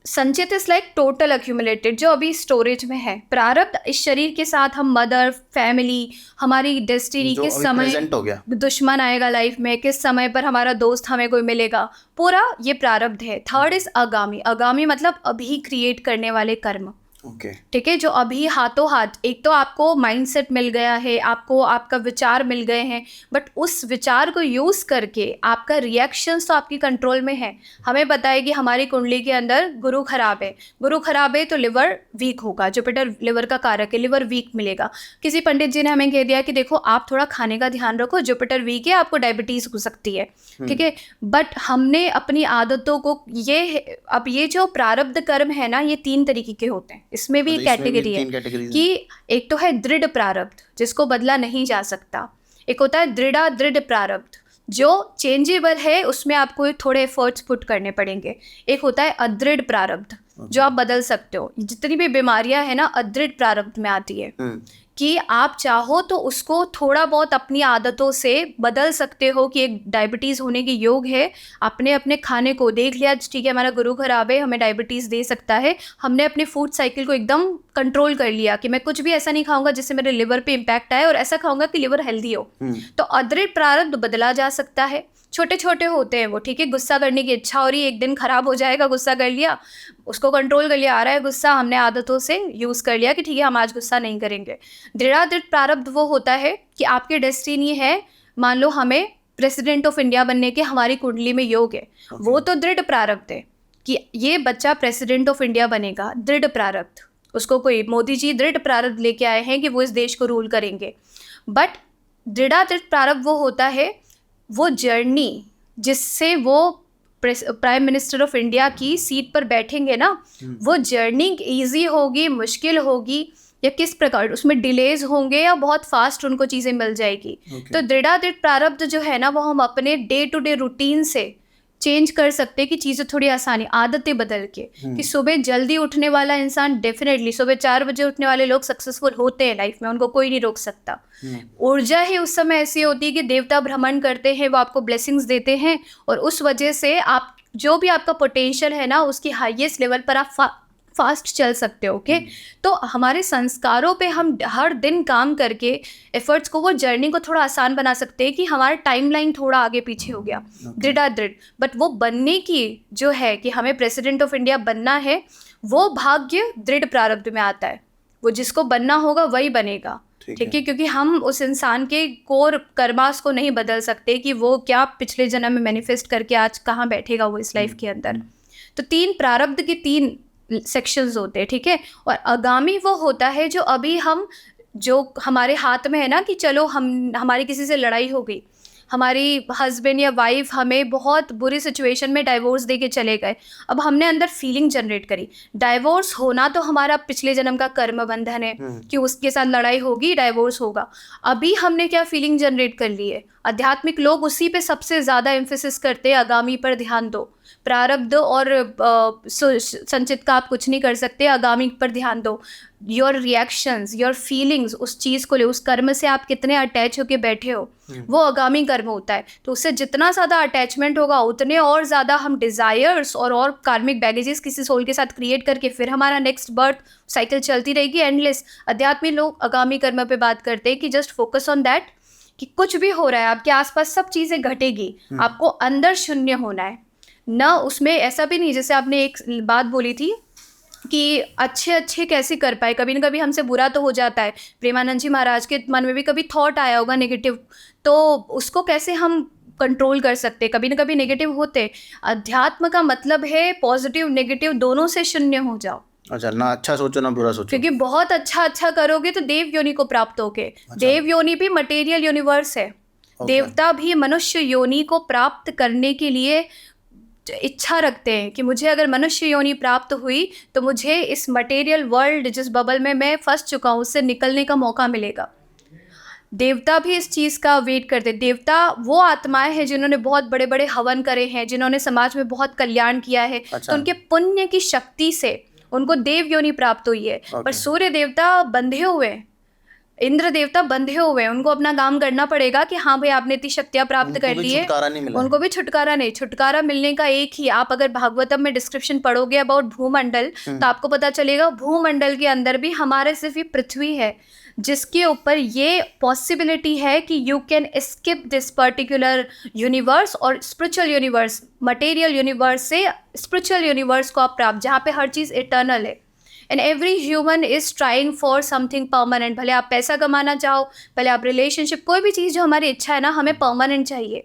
संचित इज लाइक टोटल अक्यूमुलेटेड, जो अभी स्टोरेज में है। प्रारब्ध इस शरीर के साथ हम मदर, फैमिली, हमारी डेस्टिनी, किस समय प्रेजेंट हो गया, दुश्मन आएगा लाइफ में, किस समय पर हमारा दोस्त हमें कोई मिलेगा, पूरा ये प्रारब्ध है। थर्ड इज आगामी। आगामी मतलब अभी क्रिएट करने वाले कर्म। ओके। ठीक है, जो अभी हाथों हाथ एक तो आपको माइंडसेट मिल गया है, आपको आपका विचार मिल गए हैं, बट उस विचार को यूज़ करके आपका रिएक्शंस तो आपकी कंट्रोल में है। हमें पता है कि हमारी कुंडली के अंदर गुरु खराब है, गुरु खराब है तो लिवर वीक होगा, जुपिटर लिवर का कारक है, लिवर वीक मिलेगा। किसी पंडित जी ने हमें कह दिया कि देखो आप थोड़ा खाने का ध्यान रखो, जुपिटर वीक है, आपको डायबिटीज़ हो सकती है। ठीक है, बट हमने अपनी आदतों को अब ये जो प्रारब्ध कर्म है ना, ये 3 तरीके के होते हैं। इसमें भी अच्छा, इसमें भी कैटेगरी है 3 कैटेगरीज हैं। कि एक तो है दृढ़ प्रारब्ध, जिसको बदला नहीं जा सकता। एक होता है दृढ़ प्रारब्ध, जो चेंजेबल है, उसमें आपको थोड़े एफर्ट्स पुट करने पड़ेंगे। एक होता है अदृढ़ प्रारब्ध, जो आप बदल सकते हो। जितनी भी बीमारियां हैं ना, अदृढ़ प्रारब्ध में आती है कि आप चाहो तो उसको थोड़ा बहुत अपनी आदतों से बदल सकते हो। कि एक डायबिटीज़ होने के योग है, आपने अपने खाने को देख लिया, ठीक है हमारा गुरु खराब है, हमें डायबिटीज़ दे सकता है, हमने अपने फूड साइकिल को एकदम कंट्रोल कर लिया कि मैं कुछ भी ऐसा नहीं खाऊंगा जिससे मेरे लिवर पे इम्पैक्ट आए, और ऐसा खाऊंगा कि लिवर हेल्दी हो। तो अदृढ़ प्रारब्ध बदला जा सकता है। छोटे छोटे होते हैं वो, ठीक है, गुस्सा करने की इच्छा हो रही है, एक दिन खराब हो जाएगा, गुस्सा कर लिया, उसको कंट्रोल कर लिया, आ रहा है गुस्सा, हमने आदतों से यूज़ कर लिया कि ठीक है हम आज गुस्सा नहीं करेंगे। दृढ़ प्रारब्ध वो होता है कि आपकी डेस्टिनी है, मान लो हमें प्रेसिडेंट ऑफ इंडिया बनने के हमारी कुंडली में योग है, वो तो दृढ़ प्रारब्ध है कि ये बच्चा प्रेसिडेंट ऑफ इंडिया बनेगा, दृढ़ प्रारब्ध। उसको कोई मोदी जी दृढ़ प्रारब्ध लेके आए हैं कि वो इस देश को रूल करेंगे। बट दृढ़ प्रारब्ध वो होता है, वो जर्नी जिससे वो प्राइम मिनिस्टर ऑफ इंडिया की सीट पर बैठेंगे ना, वो जर्नी इजी होगी, मुश्किल होगी, या किस प्रकार उसमें डिलेज होंगे, या बहुत फास्ट उनको चीज़ें मिल जाएगी। तो दृढ़ प्रारब्ध जो है ना, वो हम अपने डे टू डे रूटीन से चेंज कर सकते हैं कि चीज़ें थोड़ी आसानी, आदतें बदल के। कि सुबह जल्दी उठने वाला इंसान, डेफिनेटली सुबह 4 बजे उठने वाले लोग सक्सेसफुल होते हैं लाइफ में, उनको कोई नहीं रोक सकता। ऊर्जा ही उस समय ऐसी होती है कि देवता भ्रमण करते हैं, वो आपको ब्लेसिंग्स देते हैं, और उस वजह से आप जो भी आपका पोटेंशियल है ना, उसकी हाईएस्ट लेवल पर आप फास्ट चल सकते हो। ओके, तो हमारे संस्कारों पे हम हर दिन काम करके एफर्ट्स को, वो जर्नी को थोड़ा आसान बना सकते हैं कि हमारा टाइमलाइन थोड़ा आगे पीछे हो गया। दृढ़ बट वो बनने की जो है कि हमें प्रेसिडेंट ऑफ इंडिया बनना है, वो भाग्य दृढ़ प्रारब्ध में आता है। वो जिसको बनना होगा वही बनेगा। ठीक है, क्योंकि हम उस इंसान के कोर कर्मास को नहीं बदल सकते कि वो क्या पिछले जन्म में मैनिफेस्ट करके आज कहाँ बैठेगा वो इस लाइफ के अंदर। तो 3 प्रारब्ध के 3 सेक्शंस होते हैं। ठीक है, और आगामी वो होता है जो अभी हम, जो हमारे हाथ में है ना, कि चलो हमारी किसी से लड़ाई हो गई, हमारी हस्बैंड या वाइफ हमें बहुत बुरी सिचुएशन में डाइवोर्स दे के चले गए, अब हमने अंदर फीलिंग जनरेट करी। डाइवोर्स होना तो हमारा पिछले जन्म का कर्म बंधन है कि उसके साथ लड़ाई होगी, डाइवोर्स होगा। अभी हमने क्या फीलिंग जनरेट कर ली है, आध्यात्मिक लोग उसी पे सबसे ज़्यादा एम्फेसिस करते हैं, आगामी पर ध्यान दो। प्रारब्ध और संचित का आप कुछ नहीं कर सकते, आगामी पर ध्यान दो। योर रिएक्शंस, योर फीलिंग्स, उस चीज़ को ले, उस कर्म से आप कितने अटैच होके बैठे हो, वो आगामी कर्म होता है। तो उससे जितना ज़्यादा अटैचमेंट होगा, उतने और ज़्यादा हम डिज़ायर्स और कार्मिक बैगेजेस किसी सोल के साथ क्रिएट करके फिर हमारा नेक्स्ट बर्थ साइकिल चलती रहेगी एंडलेस। अध्यात्मिक लोग आगामी कर्म पे बात करते हैं कि जस्ट फोकस ऑन दैट, कि कुछ भी हो रहा है आपके आसपास सब चीज़ें घटेगी, आपको अंदर शून्य होना है ना। उसमें ऐसा भी नहीं, जैसे आपने एक बात बोली थी कि अच्छे कैसे कर पाए, कभी ना कभी हमसे बुरा तो हो जाता है। प्रेमानंद जी महाराज के मन में भी कभी थॉट आया होगा नेगेटिव, तो उसको कैसे हम कंट्रोल कर सकते, कभी ना कभी नेगेटिव होते। अध्यात्म का मतलब है पॉजिटिव नेगेटिव दोनों से शून्य हो जाओ। अच्छा, ना अच्छा सोचो ना बुरा सोचो, क्योंकि बहुत अच्छा करोगे तो देव योनि को प्राप्त होगे। अच्छा। देव योनि भी मटेरियल यूनिवर्स है। देवता भी मनुष्य योनि को प्राप्त करने के लिए इच्छा रखते हैं कि मुझे अगर मनुष्य योनि प्राप्त हुई तो मुझे इस मटेरियल वर्ल्ड, जिस बबल में मैं फंस चुका हूँ, उससे निकलने का मौका मिलेगा। देवता भी इस चीज़ का वेट करते। देवता वो आत्माएं हैं जिन्होंने बहुत बड़े बड़े हवन करे हैं, जिन्होंने समाज में बहुत कल्याण किया है। अच्छा। तो उनके पुण्य की शक्ति से उनको देव योनि प्राप्त हुई है। पर सूर्य देवता बंधे हुए, इंद्र देवता बंधे हुए, उनको अपना काम करना पड़ेगा कि हाँ भाई आपने इतनी शक्तियाँ प्राप्त कर ली है। उनको भी छुटकारा नहीं, छुटकारा मिलने का एक ही, आप अगर भागवतम में डिस्क्रिप्शन पढ़ोगे अबाउट भूमंडल, तो आपको पता चलेगा भूमंडल के अंदर भी हमारे सिर्फ ये पृथ्वी है जिसके ऊपर ये पॉसिबिलिटी है कि you can escape this particular universe और स्पिरिचुअल यूनिवर्स, मटेरियल यूनिवर्स से स्पिरिचुअल यूनिवर्स को आप प्राप्त, जहाँ पे हर चीज़ इटर्नल है। And every human is trying for something permanent. भले आप पैसा कमाना चाहो, भले आप रिलेशनशिप, कोई भी चीज़ जो हमारी इच्छा है ना, हमें परमानेंट चाहिए।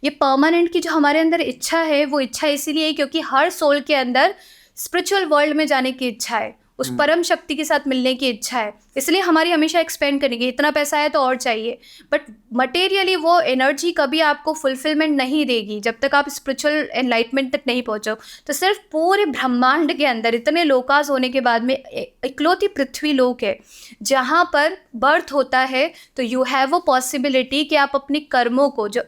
ये परमानेंट की जो हमारे अंदर इच्छा है, वो इच्छा इसीलिए है क्योंकि हर सोल के अंदर स्पिरिचुअल वर्ल्ड में जाने की इच्छा है, उस परम शक्ति के साथ मिलने की इच्छा है, इसलिए हमारी हमेशा एक्सपेंड करने की, इतना पैसा है तो और चाहिए। बट मटेरियली वो एनर्जी कभी आपको फुलफिलमेंट नहीं देगी जब तक आप स्पिरिचुअल एनलाइटमेंट तक नहीं पहुंचो। तो सिर्फ पूरे ब्रह्मांड के अंदर इतने लोकास होने के बाद में इकलौती पृथ्वी लोक है जहाँ पर बर्थ होता है। तो यू हैव अ पॉसिबिलिटी कि आप अपनी कर्मों को, जो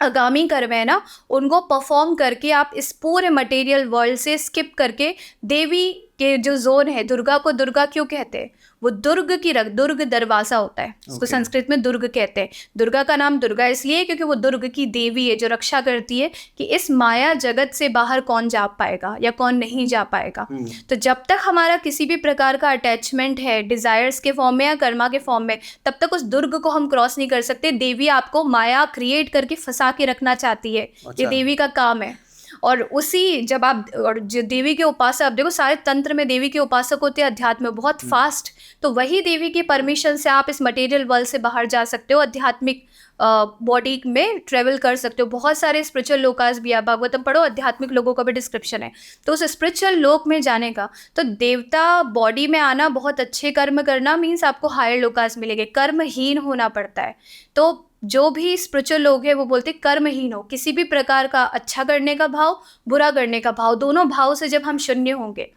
आगामी कर्म है ना, उनको परफॉर्म करके आप इस पूरे मटेरियल वर्ल्ड से स्किप करके देवी के जो जोन है, दुर्गा को दुर्गा क्यों कहते हैं? वो दुर्ग की दुर्ग दरवाज़ा होता है, उसको संस्कृत में दुर्ग कहते हैं। दुर्गा का नाम दुर्गा इसलिए क्योंकि वो दुर्ग की देवी है जो रक्षा करती है कि इस माया जगत से बाहर कौन जा पाएगा या कौन नहीं जा पाएगा। तो जब तक हमारा किसी भी प्रकार का अटैचमेंट है डिज़ायर्स के फॉर्म में या कर्मा के फॉर्म में, तब तक उस दुर्ग को हम क्रॉस नहीं कर सकते। देवी आपको माया क्रिएट करके फंसा के रखना चाहती है, ये देवी का काम है। और उसी जब आप, और जो देवी के उपासक, आप देखो सारे तंत्र में देवी के उपासक होते हैं, अध्यात्म में बहुत फास्ट, तो वही देवी की परमिशन से आप इस मटेरियल वर्ल्ड से बाहर जा सकते हो, आध्यात्मिक बॉडी में ट्रेवल कर सकते हो। बहुत सारे स्पिरिचुअल लोकास भी, आप भागवतम पढ़ो, आध्यात्मिक लोगों का भी डिस्क्रिप्शन है। तो उस स्पिरिचुअल लोक में जाने का, तो देवता बॉडी में आना, बहुत अच्छे कर्म करना मीन्स आपको हायर लोकास मिलेंगे। कर्महीन होना पड़ता है। तो जो भी स्पिरिचुअल लोग हैं वो बोलते कर्महीन हो, किसी भी प्रकार का अच्छा करने का भाव, बुरा करने का भाव, दोनों भाव से जब हम शून्य होंगे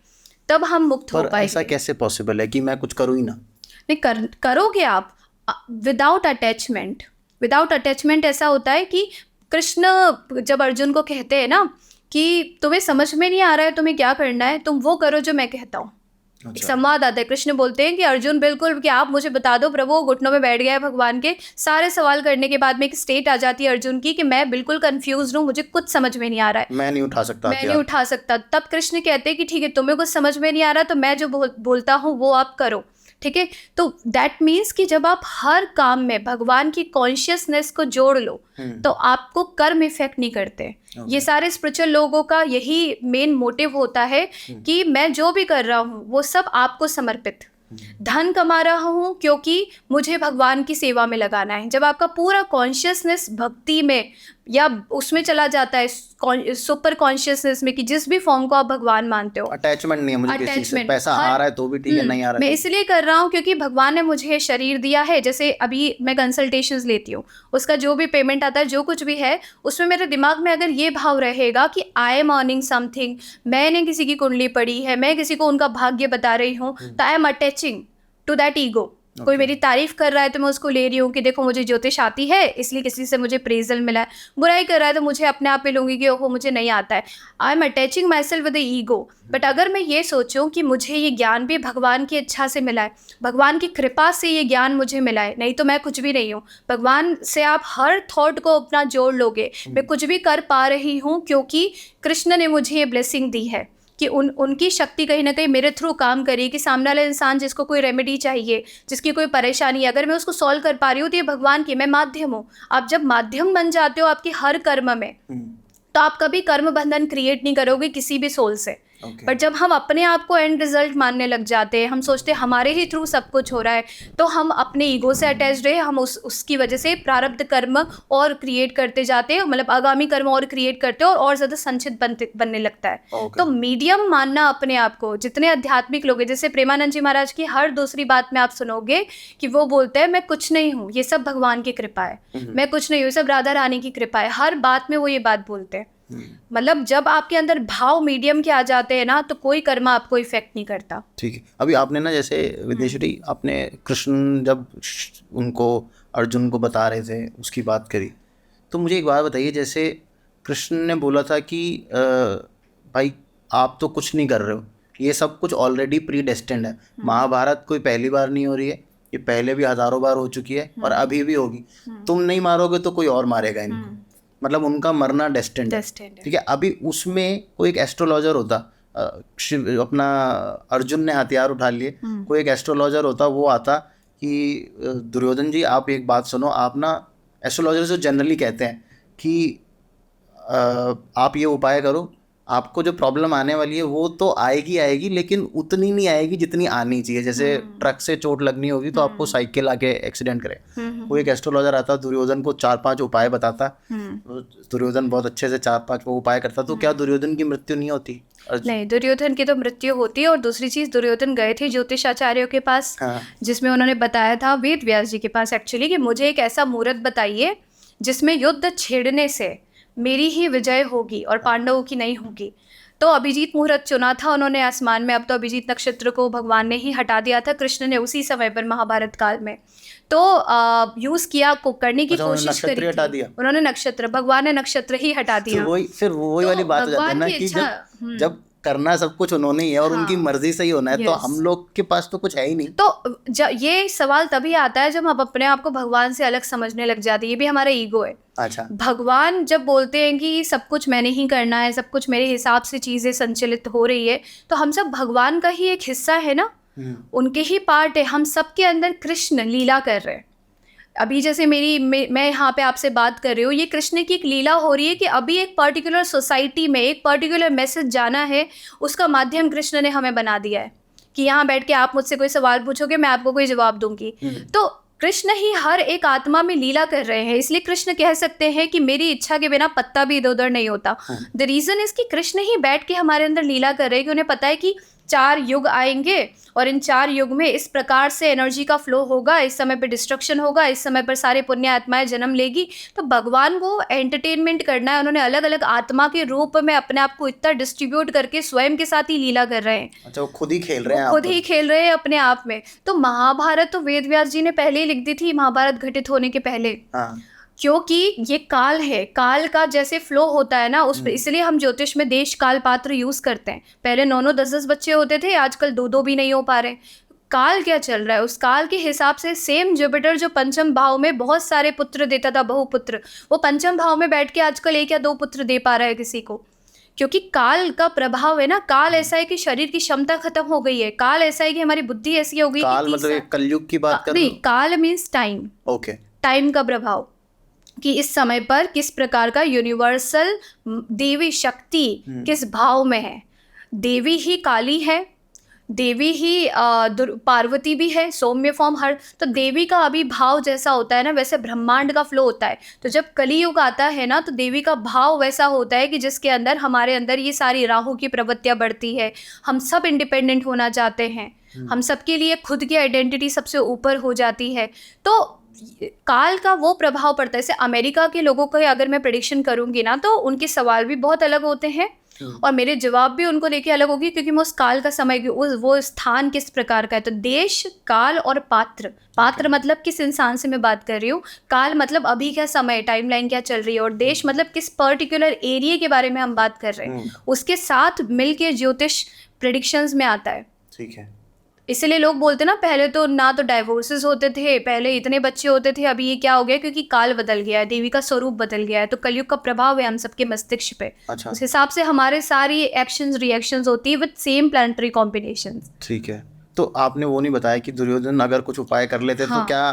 तब हम मुक्त हो पाएंगे। ऐसा कैसे पॉसिबल है कि मैं कुछ करूँ ही ना? नहीं, करोगे आप विदाउट अटैचमेंट। विदाउट अटैचमेंट ऐसा होता है कि कृष्ण जब अर्जुन को कहते हैं ना कि तुम्हें समझ में नहीं आ रहा है तुम्हें क्या करना है, तुम वो करो जो मैं कहता हूँ। एक संवाद आता है, कृष्ण बोलते हैं कि अर्जुन बिल्कुल, कि आप मुझे बता दो प्रभु, घुटनों में बैठ गया है भगवान के। सारे सवाल करने के बाद में एक स्टेट आ जाती है अर्जुन की कि मैं बिल्कुल कंफ्यूज हूँ, मुझे कुछ समझ में नहीं आ रहा है, मैं नहीं उठा सकता। तब कृष्ण कहते हैं कि ठीक है, तुम्हें कुछ समझ में नहीं आ रहा तो मैं जो बोलता हूँ वो आप करो, ठीक है। तो दैट मीन्स कि जब आप हर काम में भगवान की कॉन्शियसनेस को जोड़ लो तो आपको कर्म इफेक्ट नहीं करते। ये सारे स्पिरिचुअल लोगों का यही मेन मोटिव होता है कि मैं जो भी कर रहा हूँ वो सब आपको समर्पित। धन कमा रहा हूँ क्योंकि मुझे भगवान की सेवा में लगाना है। जब आपका पूरा कॉन्शियसनेस भक्ति में या उसमें चला जाता है, सुपर कॉन्शियसनेस में, कि जिस भी फॉर्म को आप भगवान मानते हो, अटैचमेंट नहीं है मुझे किसी से। पैसा आ रहा है तो भी ठीक है, नहीं आ रहा है मैं इसलिए कर रहा हूँ क्योंकि भगवान ने मुझे शरीर दिया है। जैसे अभी मैं कंसल्टेशंस लेती हूँ, उसका जो भी पेमेंट आता है, जो कुछ भी है, उसमें मेरे दिमाग में अगर ये भाव रहेगा कि आई एम अर्निंग समथिंग, मैंने किसी की कुंडली पढ़ी है, मैं किसी को उनका भाग्य बता रही हूँ, तो I am attaching to that ego. कोई मेरी तारीफ कर रहा है तो मैं उसको ले रही हूँ कि देखो मुझे ज्योतिष आती है इसलिए किसी से मुझे प्रेजल मिला है। बुराई कर रहा है तो मुझे अपने आप में लूँगी कि ओहो मुझे नहीं आता है। आई am attaching my self with the ego. But अगर मैं ये सोचूं कि मुझे ये ज्ञान भी भगवान की इच्छा से मिला है, भगवान की कृपा से ये ज्ञान मुझे मिला है, नहीं तो मैं कुछ भी नहीं हूँ। भगवान से आप हर थॉट को अपना जोड़ लोगे, मैं कुछ भी कर पा रही हूँ क्योंकि कृष्ण ने मुझे ये ब्लेसिंग दी है कि उनकी शक्ति कहीं ना कहीं मेरे थ्रू काम करी, कि सामने वाला इंसान जिसको कोई रेमेडी चाहिए, जिसकी कोई परेशानी है, अगर मैं उसको सॉल्व कर पा रही हूँ तो ये भगवान की, मैं माध्यम हूँ। आप जब माध्यम बन जाते हो आपकी हर कर्म में, तो आप कभी कर्म बंधन क्रिएट नहीं करोगे किसी भी सोल से। बट जब हम अपने आप को एंड रिजल्ट मानने लग जाते हैं, हम सोचते हैं हमारे ही थ्रू सब कुछ हो रहा है, तो हम अपने ईगो से अटैच रहे, हम उसकी वजह से प्रारब्ध कर्म और क्रिएट करते जाते हैं, मतलब आगामी कर्म और क्रिएट करते हैं और ज़्यादा संचित बनने लगता है। तो मीडियम मानना अपने आप को, जितने आध्यात्मिक लोग हैं, जैसे प्रेमानंद जी महाराज की हर दूसरी बात में आप सुनोगे कि वो बोलते हैं मैं कुछ नहीं हूँ, ये सब भगवान की कृपा है, मैं कुछ नहीं हूँ, सब राधा रानी की कृपा है। हर बात में वो ये बात बोलते हैं। मतलब जब आपके अंदर भाव मीडियम के आ जाते हैं ना, तो कोई कर्म आपको इफेक्ट नहीं करता। ठीक है। अभी आपने ना, जैसे विदेशी, आपने कृष्ण जब उनको अर्जुन को बता रहे थे उसकी बात करी, तो मुझे एक बात बताइए, जैसे कृष्ण ने बोला था कि भाई आप तो कुछ नहीं कर रहे हो, ये सब कुछ ऑलरेडी प्री डेस्टिन्ड है। महाभारत कोई पहली बार नहीं हो रही है, ये पहले भी हजारों बार हो चुकी है और अभी भी होगी। तुम नहीं मारोगे तो कोई और मारेगा इनको, मतलब उनका मरना डेस्टिन्ड है। ठीक है। अभी उसमें कोई एक एस्ट्रोलॉजर होता, अपना अर्जुन ने हथियार उठा लिए, कोई एक एस्ट्रोलॉजर होता, वो आता कि दुर्योधन जी आप एक बात सुनो, आप ना, एस्ट्रोलॉजर जो जनरली कहते हैं कि आप ये उपाय करो आपको जो प्रॉब्लम आने वाली है वो तो आएगी आएगी, लेकिन उतनी नहीं आएगी जितनी आनी चाहिए। जैसे ट्रक से चोट लगनी होगी तो आपको साइकिल आके एक्सीडेंट करे। कोई एक एस्ट्रोलॉजर आता, दुर्योधन को 4-5 उपाय बताता, दुर्योधन बहुत अच्छे से 4-5 वो उपाय करता, तो क्या दुर्योधन की मृत्यु नहीं होती? नहीं, दुर्योधन की तो मृत्यु होती है। और दूसरी चीज, दुर्योधन गए थे ज्योतिषाचार्यों के पास, हाँ। जिसमें उन्होंने बताया था वेद व्यास जी के पास एक्चुअली कि मुझे एक ऐसा मुहूर्त बताइए जिसमें युद्ध छेड़ने से मेरी ही विजय होगी और पांडवों की नहीं होगी। तो अभिजीत मुहूर्त चुना था उन्होंने आसमान में। अब तो अभिजीत नक्षत्र को भगवान ने ही हटा दिया था, कृष्ण ने उसी समय पर महाभारत काल में तो यूज किया को करने की कोशिश करी थी। उन्होंने नक्षत्र, भगवान ने नक्षत्र ही हटा दिया। फिर वही वाली बात हो जाती है ना कि जब करना सब कुछ उन्होंने ही है और उनकी मर्जी से ही होना है, तो हम लोग के पास तो कुछ है ही नहीं। तो ये सवाल तभी आता है जब हम अपने आप को भगवान से अलग समझने लग जाते हैं। ये भी हमारा ईगो है। अच्छा, भगवान जब बोलते हैं कि सब कुछ मैंने ही करना है, सब कुछ मेरे हिसाब से चीजें संचालित हो रही है, तो हम सब भगवान का ही एक हिस्सा है ना, उनके ही पार्ट है। हम सबके अंदर कृष्ण लीला कर रहे हैं। अभी जैसे मैं यहाँ पे आपसे बात कर रही हूँ, ये कृष्ण की एक लीला हो रही है कि अभी एक पर्टिकुलर सोसाइटी में एक पर्टिकुलर मैसेज जाना है, उसका माध्यम कृष्ण ने हमें बना दिया है कि यहाँ बैठ के आप मुझसे कोई सवाल पूछोगे, मैं आपको कोई जवाब दूंगी। तो कृष्ण ही हर एक आत्मा में लीला कर रहे हैं। इसलिए कृष्ण कह सकते हैं कि मेरी इच्छा के बिना पत्ता भी इधर उधर नहीं होता। द रीजन इज कि कृष्ण ही बैठ के हमारे अंदर लीला कर रहे हैं कि उन्हें पता है कि 4 युग आएंगे और इन 4 युग में इस प्रकार से एनर्जी का फ्लो होगा, इस समय पर डिस्ट्रक्शन होगा, इस समय पर सारे पुण्य आत्माएं जन्म लेगी। तो भगवान को एंटरटेनमेंट करना है, उन्होंने अलग अलग आत्मा के रूप में अपने आप को इतना डिस्ट्रीब्यूट करके स्वयं के साथ ही लीला कर रहे हैं। अच्छा, वो खुद ही खेल रहे हैं, खुद ही खेल रहे हैं अपने आप में। तो महाभारत तो वेद व्यास जी ने पहले ही लिख दी थी, महाभारत घटित होने के पहले। क्योंकि ये काल है, काल का जैसे फ्लो होता है ना उस पर, इसलिए हम ज्योतिष में देश काल पात्र यूज करते हैं। पहले 9-9 10-10 बच्चे होते थे, आजकल 2-2 भी नहीं हो पा रहे। काल क्या चल रहा है, उस काल के हिसाब से सेम जुपिटर जो पंचम भाव में बहुत सारे पुत्र देता था, बहुपुत्र, वो पंचम भाव में बैठ के आजकल 1 या 2 पुत्र दे पा रहा है किसी को। क्योंकि काल का प्रभाव है ना। काल ऐसा है कि शरीर की क्षमता खत्म हो गई है। काल ऐसा है कि हमारी बुद्धि ऐसी हो गई। काल मतलब एक कलयुग की बात कर रहे हो? नहीं, काल मीन्स टाइम। ओके, टाइम का प्रभाव कि इस समय पर किस प्रकार का यूनिवर्सल देवी शक्ति किस भाव में है। देवी ही काली है, देवी ही पार्वती भी है, सौम्य फॉर्म हर। तो देवी का अभी भाव जैसा होता है ना, वैसे ब्रह्मांड का फ्लो होता है। तो जब कलियुग आता है ना, तो देवी का भाव वैसा होता है कि जिसके अंदर हमारे अंदर ये सारी राहु की प्रवृत्तियाँ बढ़ती है। हम सब इंडिपेंडेंट होना चाहते हैं, हम सबके लिए खुद की आइडेंटिटी सबसे ऊपर हो जाती है। तो काल का वो प्रभाव पड़ता है। जैसे अमेरिका के लोगों का अगर मैं प्रेडिक्शन करूंगी ना, तो उनके सवाल भी बहुत अलग होते हैं और मेरे जवाब भी उनको लेके अलग होगी, क्योंकि मैं उस काल का समय की वो स्थान किस प्रकार का है। तो देश, काल और पात्र मतलब किस इंसान से मैं बात कर रही हूँ, काल मतलब अभी क्या समय, टाइमलाइन क्या चल रही है, और देश मतलब किस पर्टिकुलर एरिया के बारे में हम बात कर रहे हैं। उसके साथ मिलके ज्योतिष प्रेडिक्शंस में आता है। ठीक है। इसलिए लोग बोलते ना, पहले तो ना तो डाइवोर्सेस होते थे, पहले इतने बच्चे होते थे, अभी ये क्या हो गया, क्योंकि काल बदल गया है, देवी का स्वरूप बदल गया है। तो कलयुग का प्रभाव है हम सबके मस्तिष्क पे। अच्छा। उस हिसाब से हमारे सारी एक्शंस रिएक्शंस होती है विद सेम प्लैनेटरी कॉम्बिनेशंस। ठीक है। तो आपने वो नहीं बताया कि दुर्योधन अगर कुछ उपाय कर लेते तो क्या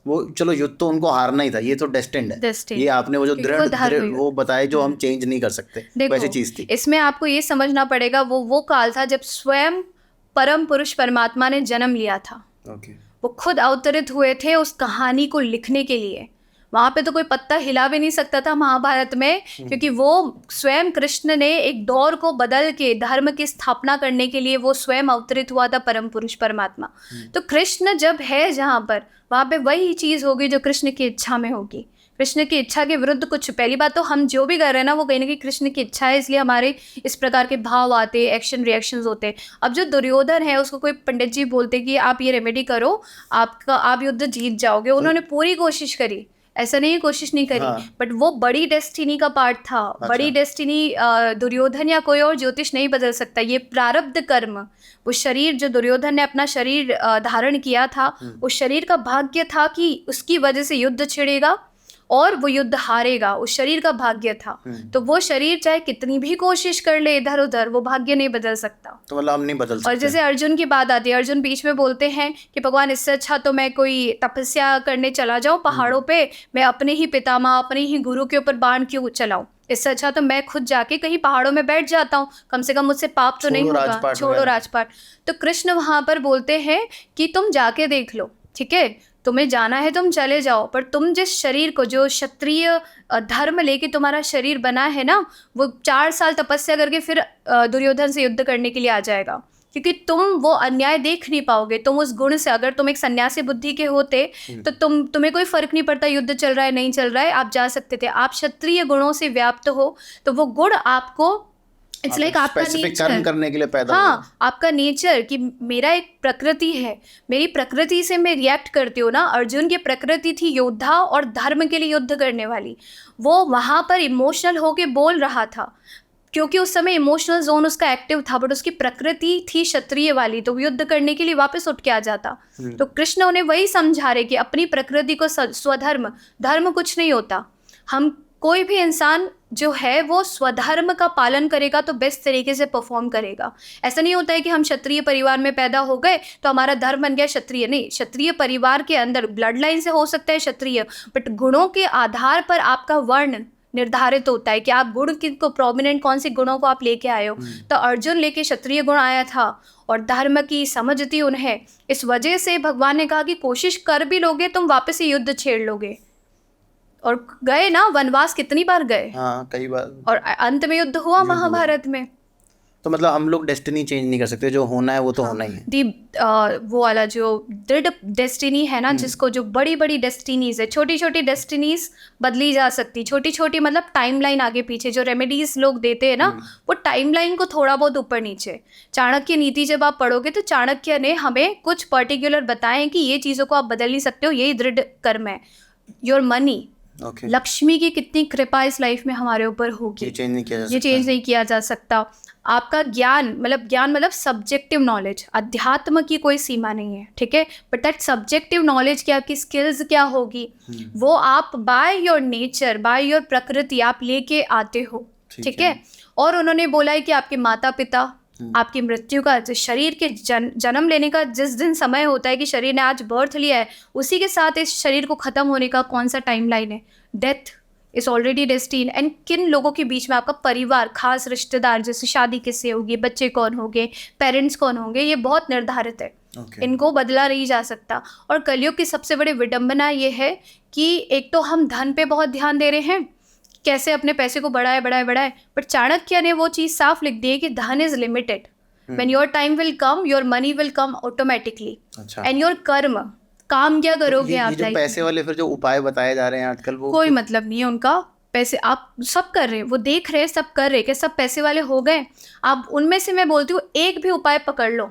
वो, चलो युद्ध तो उनको हारना ही था, ये तो डेस्टिन्ड है। ये आपने वो जो दृढ़ वो बताए जो हम चेंज नहीं कर सकते, वैसी चीज थी। इसमें आपको ये समझना पड़ेगा, वो काल था जब स्वयं परम पुरुष परमात्मा ने जन्म लिया था। वो खुद अवतरित हुए थे उस कहानी को लिखने के लिए। वहाँ पे तो कोई पत्ता हिला भी नहीं सकता था महाभारत में, क्योंकि वो स्वयं कृष्ण ने एक दौर को बदल के धर्म की स्थापना करने के लिए वो स्वयं अवतरित हुआ था, परम पुरुष परमात्मा। तो कृष्ण जब है जहाँ पर, वहाँ पे वही चीज़ होगी जो कृष्ण की इच्छा में होगी। कृष्ण की इच्छा के विरुद्ध कुछ, पहली बात तो हम जो भी कर रहे हैं ना, वो कहीं ना कहीं कृष्ण की इच्छा है, इसलिए हमारे इस प्रकार के भाव आते, एक्शन रिएक्शंस होते हैं। अब जो दुर्योधन है, उसको कोई पंडित जी बोलते कि आप ये रेमेडी करो, आप युद्ध जीत जाओगे। उन्होंने पूरी कोशिश करी, ऐसा नहीं कोशिश नहीं करी, बट वो बड़ी डेस्टिनी का पार्ट था। बड़ी डेस्टिनी दुर्योधन या कोई और ज्योतिष नहीं बदल सकता। ये प्रारब्ध कर्म, वो शरीर जो दुर्योधन ने अपना शरीर धारण किया था, उस शरीर का भाग्य था कि उसकी वजह से युद्ध छिड़ेगा और वो युद्ध हारेगा, उस शरीर का भाग्य था। तो वो शरीर चाहे कितनी भी कोशिश कर ले इधर उधर, वो भाग्य नहीं बदल सकता। तो मतलब हम नहीं बदल और सकते। जैसे अर्जुन की बात आती है, अर्जुन बीच में बोलते हैं कि भगवान इससे अच्छा तो मैं कोई तपस्या करने चला जाऊं पहाड़ों पे, मैं अपने ही पितामह अपने ही गुरु के ऊपर बाण क्यों चलाऊं, इससे अच्छा तो मैं खुद जाके कहीं पहाड़ों में बैठ जाता हूँ, कम से कम मुझसे पाप तो नहीं छोड़ो होगा, राजपाट छोड़ो वगैरह। राजपाट। तो कृष्ण वहां पर बोलते हैं कि तुम जाके देख लो, ठीक है, तुम्हें जाना है तुम चले जाओ, पर तुम जिस शरीर को, जो क्षत्रिय धर्म लेके तुम्हारा शरीर बना है ना, वो 4 साल तपस्या करके फिर दुर्योधन से युद्ध करने के लिए आ जाएगा, क्योंकि तुम वो अन्याय देख नहीं पाओगे। तुम उस गुण से, अगर तुम एक सन्यासी बुद्धि के होते तो तुम्हें कोई फर्क नहीं पड़ता युद्ध चल रहा है नहीं चल रहा है, आप जा सकते थे। आप क्षत्रिय गुणों से व्याप्त हो, तो वो गुण आपको, इट्स लाइक आपका स्पेसिफिक कर्म नेचर, करने के लिए पैदा हुए। हाँ, आपका नेचर कि मेरा एक प्रकृति है, मेरी प्रकृति से मैं रिएक्ट करती हूँ ना। अर्जुन की प्रकृति थी योद्धा और धर्म के लिए युद्ध करने वाली, वो वहाँ पर इमोशनल होके बोल रहा था, क्योंकि उस समय इमोशनल जोन उसका एक्टिव था, बट उसकी प्रकृति थी क्षत्रिय वाली, तो वो युद्ध करने के लिए वापस उठ के आ जाता। तो कृष्ण उन्हें वही समझा रहे कि अपनी प्रकृति को, स्वधर्म, धर्म कुछ नहीं होता। हम, कोई भी इंसान जो है वो स्वधर्म का पालन करेगा तो बेस्ट तरीके से परफॉर्म करेगा। ऐसा नहीं होता है कि हम क्षत्रिय परिवार में पैदा हो गए तो हमारा धर्म बन गया क्षत्रिय, नहीं। क्षत्रिय परिवार के अंदर ब्लड लाइन से हो सकता है क्षत्रिय, बट गुणों के आधार पर आपका वर्ण निर्धारित होता है कि आप गुण को, प्रोमिनेंट कौन से गुणों को आप लेके आए हो। तो अर्जुन लेके क्षत्रिय गुण आया था और धर्म की समझ थी उन्हें, इस वजह से भगवान ने कहा कि कोशिश कर भी लोगे तुम वापस से युद्ध छेड़ लोगे। और गए ना वनवास, कितनी बार गए, हाँ, कई बार। और अंत में युद्ध हुआ महाभारत में। तो मतलब हम लोग डेस्टिनी चेंज नहीं कर सकते, जो होना है वो तो होना ही है। दी वो वाला जो दृढ़ डेस्टिनी है ना, जिसको, जो बड़ी बड़ी डेस्टिनीज है, छोटी छोटी डेस्टिनीज बदली जा सकती, छोटी छोटी मतलब टाइमलाइन आगे पीछे, जो रेमेडीज लोग देते हैं ना, वो टाइमलाइन को थोड़ा बहुत ऊपर नीचे। चाणक्य नीति जब आप पढ़ोगे तो चाणक्य ने हमें कुछ पर्टिकुलर बताए कि ये चीज़ों को आप बदल नहीं सकते हो, यही दृढ़ कर्म है। योर मनी, लक्ष्मी की कितनी कृपा इस लाइफ में हमारे ऊपर होगी, ये चेंज नहीं किया जा सकता। ये चेंज नहीं किया जा सकता। आपका ज्ञान मतलब सब्जेक्टिव नॉलेज, अध्यात्म की कोई सीमा नहीं है, ठीक है, बट दैट सब्जेक्टिव नॉलेज की आपकी स्किल्स क्या होगी, वो आप by your nature, by your प्रकृति आप लेके आते हो, ठीक है। और उन्होंने बोला है कि आपके माता पिता, आपकी मृत्यु का, शरीर के जन्म लेने का जिस दिन समय होता है कि शरीर ने आज बर्थ लिया है, उसी के साथ इस शरीर को ख़त्म होने का कौन सा टाइमलाइन है, death is already destine. And किन लोगों के बीच में आपका परिवार, खास रिश्तेदार, जैसे शादी किससे होगी, बच्चे कौन होंगे, पेरेंट्स कौन होंगे, ये बहुत निर्धारित है। इनको बदला नहीं जा सकता। और कलयुग की सबसे बड़ी विडंबना ये है कि एक तो हम धन पे बहुत ध्यान दे रहे हैं, कैसे अपने पैसे को बढ़ाए, बट चाणक्य ने वो चीज़ साफ लिख दी है कि धन is limited. When your time will come, your money will come automatically, and your कर्म, काम क्या करोगे आप। जो पैसे वाले फिर जो उपाय बताए जा रहे हैं आजकल, वो कोई मतलब नहीं है उनका। पैसे आप सब कर रहे हैं, वो देख रहे हैं, सब कर रहे हैं, क्या सब पैसे वाले हो गए? आप उनमें से, मैं बोलती हूँ, एक भी उपाय पकड़ लो,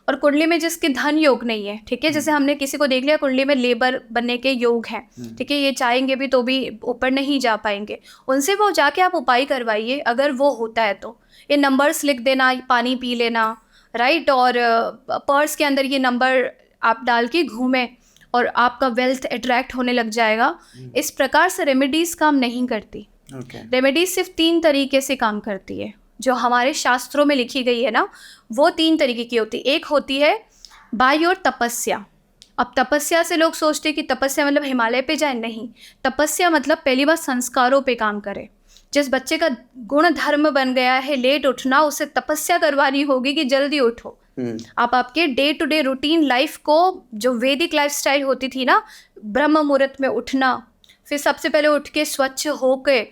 और कुंडली में जिसके धन योग नहीं है, ठीक है, जैसे हमने किसी को देख लिया कुंडली में लेबर बनने के योग हैं, ठीक है, ये चाहेंगे भी तो भी ऊपर नहीं जा पाएंगे, उनसे वो जाके आप उपाय करवाइए, अगर वो होता है तो। ये नंबर्स लिख देना, पानी पी लेना, राइट, और पर्स के अंदर ये नंबर आप डाल के घूमें और आपका वेल्थ अट्रैक्ट होने लग जाएगा। इस प्रकार से रेमेडीज़ काम नहीं करती। रेमेडीज सिर्फ 3 तरीके से काम करती है, जो हमारे शास्त्रों में लिखी गई है ना, वो 3 तरीके की होती है। एक होती है बाय योर तपस्या। अब तपस्या से लोग सोचते हैं कि तपस्या मतलब हिमालय पे जाए, नहीं। तपस्या मतलब पहली बार संस्कारों पे काम करे। जिस बच्चे का गुण धर्म बन गया है लेट उठना, उससे तपस्या करवानी होगी कि जल्दी उठो। आप आपके day to day routine life को, जो वैदिक लाइफस्टाइल होती थी ना, ब्रह्म मुहूर्त में उठना, फिर सबसे पहले उठ के स्वच्छ होके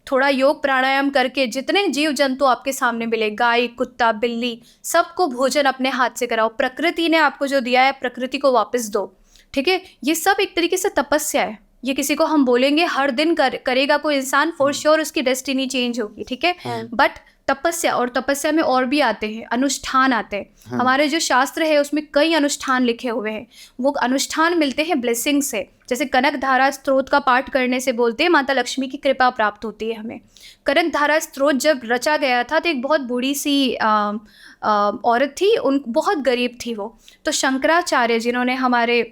थोड़ा योग प्राणायाम करके, जितने जीव जंतु आपके सामने मिले, गाय, कुत्ता, बिल्ली, सबको भोजन अपने हाथ से कराओ। प्रकृति ने आपको जो दिया है, प्रकृति को वापस दो, ठीक है। ये सब एक तरीके से तपस्या है। ये किसी को हम बोलेंगे हर दिन करेगा कोई इंसान, फॉर श्योर उसकी डेस्टिनी चेंज होगी, ठीक है। बट तपस्या, और तपस्या में और भी आते हैं, अनुष्ठान आते हैं। हमारे जो शास्त्र है उसमें कई अनुष्ठान लिखे हुए हैं। वो अनुष्ठान मिलते हैं ब्लेसिंग से। जैसे कनक धारा स्त्रोत का पाठ करने से बोलते हैं माता लक्ष्मी की कृपा प्राप्त होती है हमें। कनक धारा स्त्रोत जब रचा गया था तो एक बहुत बूढ़ी सी औरत थी, बहुत गरीब थी वो। तो शंकराचार्य, जिन्होंने हमारे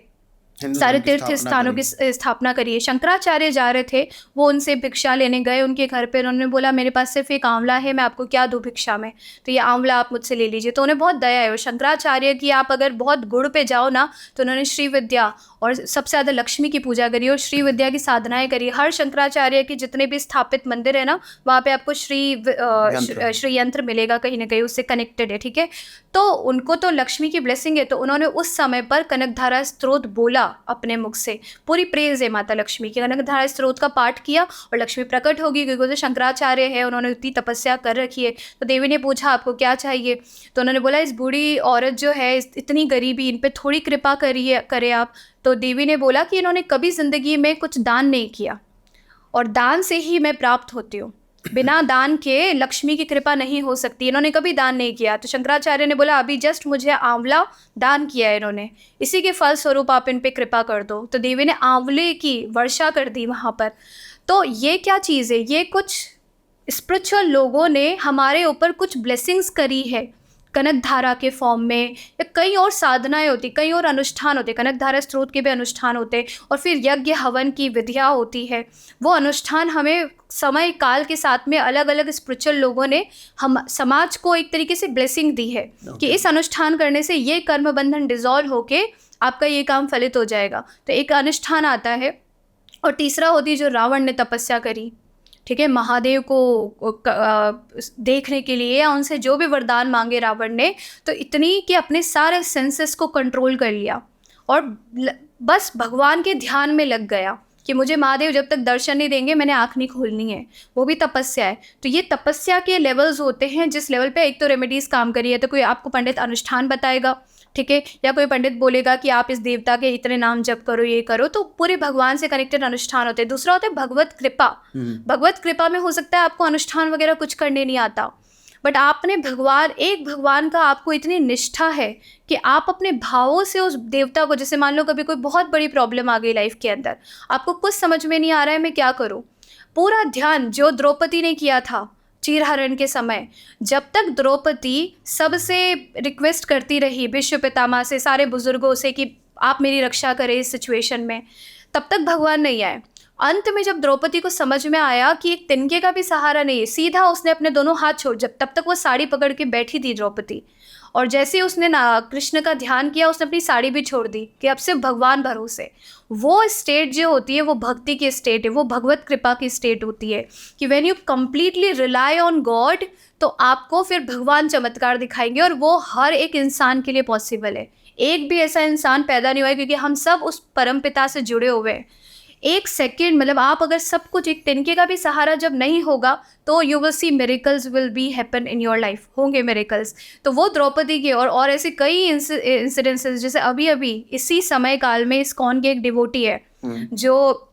सारे हिंदुज़म की तीर्थ स्थापना स्थानों करी। की स्थापना करी है। शंकराचार्य जा रहे थे, वो उनसे भिक्षा लेने गए उनके घर पे, उन्होंने बोला मेरे पास सिर्फ एक आंवला है, मैं आपको क्या दूँ भिक्षा में, तो ये आंवला आप मुझसे ले लीजिए। तो उन्हें बहुत दया है, और शंकराचार्य की आप अगर बहुत गुण पे जाओ ना, तो उन्होंने श्री विद्या और सबसे ज़्यादा लक्ष्मी की पूजा करी और श्री विद्या की साधनाएं करी। हर शंकराचार्य के जितने भी स्थापित मंदिर है ना, वहाँ पे आपको यंत्र। श्री यंत्र मिलेगा, कहीं ना कहीं उससे कनेक्टेड है, ठीक है। तो उनको तो लक्ष्मी की ब्लेसिंग है, तो उन्होंने उस समय पर कनकधारा स्तोत्र बोला अपने मुख से। पूरी प्रेज है माता लक्ष्मी की, कनकधारा स्तोत्र का पाठ किया और लक्ष्मी प्रकट होगी, क्योंकि वो जो शंकराचार्य है उन्होंने इतनी तपस्या कर रखी है। तो देवी ने पूछा आपको क्या चाहिए, तो उन्होंने बोला इस बूढ़ी औरत जो है, इतनी गरीबी, इन पे थोड़ी कृपा करिए, करें आप। तो देवी ने बोला कि इन्होंने कभी ज़िंदगी में कुछ दान नहीं किया, और दान से ही मैं प्राप्त होती हूँ, बिना दान के लक्ष्मी की कृपा नहीं हो सकती, इन्होंने कभी दान नहीं किया। तो शंकराचार्य ने बोला अभी जस्ट मुझे आंवला दान किया है इन्होंने, इसी के फल स्वरूप आप इन पे कृपा कर दो। तो देवी ने आंवले की वर्षा कर दी वहाँ पर। तो ये क्या चीज़ है, ये कुछ स्पिरिचुअल लोगों ने हमारे ऊपर कुछ ब्लेसिंग्स करी है कनकधारा के फॉर्म में, या कई और साधनाएं होती, कई और अनुष्ठान होते, कनकधारा स्रोत के भी अनुष्ठान होते, और फिर यज्ञ हवन की विधियाँ होती है। वो अनुष्ठान हमें समय काल के साथ में अलग अलग स्पिरिचुअल लोगों ने हम समाज को एक तरीके से ब्लेसिंग दी है कि इस अनुष्ठान करने से ये कर्म बंधन डिजॉल्व होके आपका ये काम फलित हो जाएगा। तो एक अनुष्ठान आता है। और तीसरा होती है जो रावण ने तपस्या करी, ठीक है, महादेव को देखने के लिए, या उनसे जो भी वरदान मांगे रावण ने, तो इतनी कि अपने सारे सेंसेस को कंट्रोल कर लिया और बस भगवान के ध्यान में लग गया कि मुझे महादेव जब तक दर्शन नहीं देंगे मैंने आँख नहीं खोलनी है। वो भी तपस्या है। तो ये तपस्या के लेवल्स होते हैं, जिस लेवल पे एक तो रेमेडीज़ काम करी है, तो कोई आपको पंडित अनुष्ठान बताएगा, ठीक है, या कोई पंडित बोलेगा कि आप इस देवता के इतने नाम जप करो, ये करो, तो पूरे भगवान से कनेक्टेड अनुष्ठान होते हैं। दूसरा होता है भगवत कृपा। भगवत कृपा में हो सकता है आपको अनुष्ठान वगैरह कुछ करने नहीं आता, बट आपने एक भगवान का आपको इतनी निष्ठा है कि आप अपने भावों से उस देवता को, जैसे मान लो कभी कोई बहुत बड़ी प्रॉब्लम आ गई लाइफ के अंदर, आपको कुछ समझ में नहीं आ रहा है मैं क्या करूँ, पूरा ध्यान जो द्रौपदी ने किया था चीरहरण के समय, जब तक द्रौपदी सबसे रिक्वेस्ट करती रही, विश्व पितामह से, सारे बुजुर्गों से कि आप मेरी रक्षा करें इस सिचुएशन में, तब तक भगवान नहीं आए। अंत में जब द्रौपदी को समझ में आया कि एक तिनके का भी सहारा नहीं है, सीधा उसने अपने दोनों हाथ छोड़, जब तब तक वो साड़ी पकड़ के बैठी थी द्रौपदी, और जैसे ही उसने कृष्ण का ध्यान किया, उसने अपनी साड़ी भी छोड़ दी कि अब सिर्फ भगवान भरोसे। वो स्टेट जो होती है वो भक्ति की स्टेट है, वो भगवत कृपा की स्टेट होती है कि when you completely rely on God, तो आपको फिर भगवान चमत्कार दिखाएंगे, और वो हर एक इंसान के लिए पॉसिबल है। एक भी ऐसा इंसान पैदा नहीं हुआ है, क्योंकि हम सब उस परमपिता से जुड़े हुए हैं। एक सेकेंड, मतलब आप अगर सब कुछ, एक तिनके का भी सहारा जब नहीं होगा, तो you will see miracles will be happen in your life, होंगे मिरेकल्स। तो वो द्रौपदी के और ऐसे कई इंसिडेंसेस, जैसे अभी अभी इसी समय काल में इस्कॉन के एक डिवोटी है जो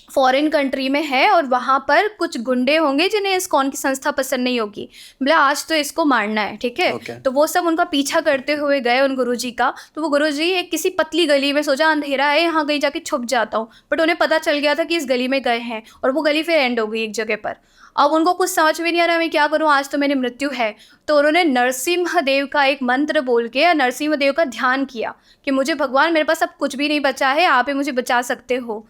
फॉरेन कंट्री में है, और वहाँ पर कुछ गुंडे होंगे जिन्हें इस्कॉन की संस्था पसंद नहीं होगी, बोला आज तो इसको मारना है, ठीक है। तो वो सब उनका पीछा करते हुए गए उन गुरुजी का। तो वो गुरुजी एक किसी पतली गली में, सोचा अंधेरा है यहाँ कहीं जाके छुप जाता हूँ, बट उन्हें पता चल गया था कि इस गली में गए हैं, और वो गली फिर एंड हो गई एक जगह पर। अब उनको कुछ समझ में नहीं आ रहा मैं क्या करूँ, आज तो मेरी मृत्यु है। तो उन्होंने नरसिम्हा देव का एक मंत्र बोल के, या नरसिम्हा देव का ध्यान किया कि मुझे भगवान, मेरे पास अब कुछ भी नहीं बचा है, आप ही मुझे बचा सकते हो।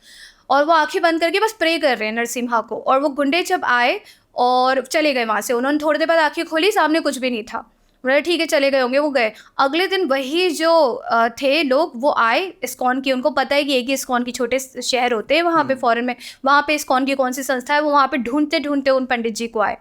और वो आंखें बंद करके बस प्रे कर रहे हैं नरसिम्हा को। और वो गुंडे जब आए और चले गए वहाँ से, उन्होंने थोड़ी देर बाद आंखें खोली, सामने कुछ भी नहीं था। बोले ठीक है चले गए होंगे, वो गए। अगले दिन वही जो थे लोग, वो आए इस्कॉन की, उनको पता है कि एक ही इस्कॉन की छोटे शहर होते हैं वहाँ पे फॉरेन में, वहाँ पे इस्कॉन की कौन सी संस्था है, वो वहाँ पे ढूंढते ढूंढते उन पंडित जी को आए।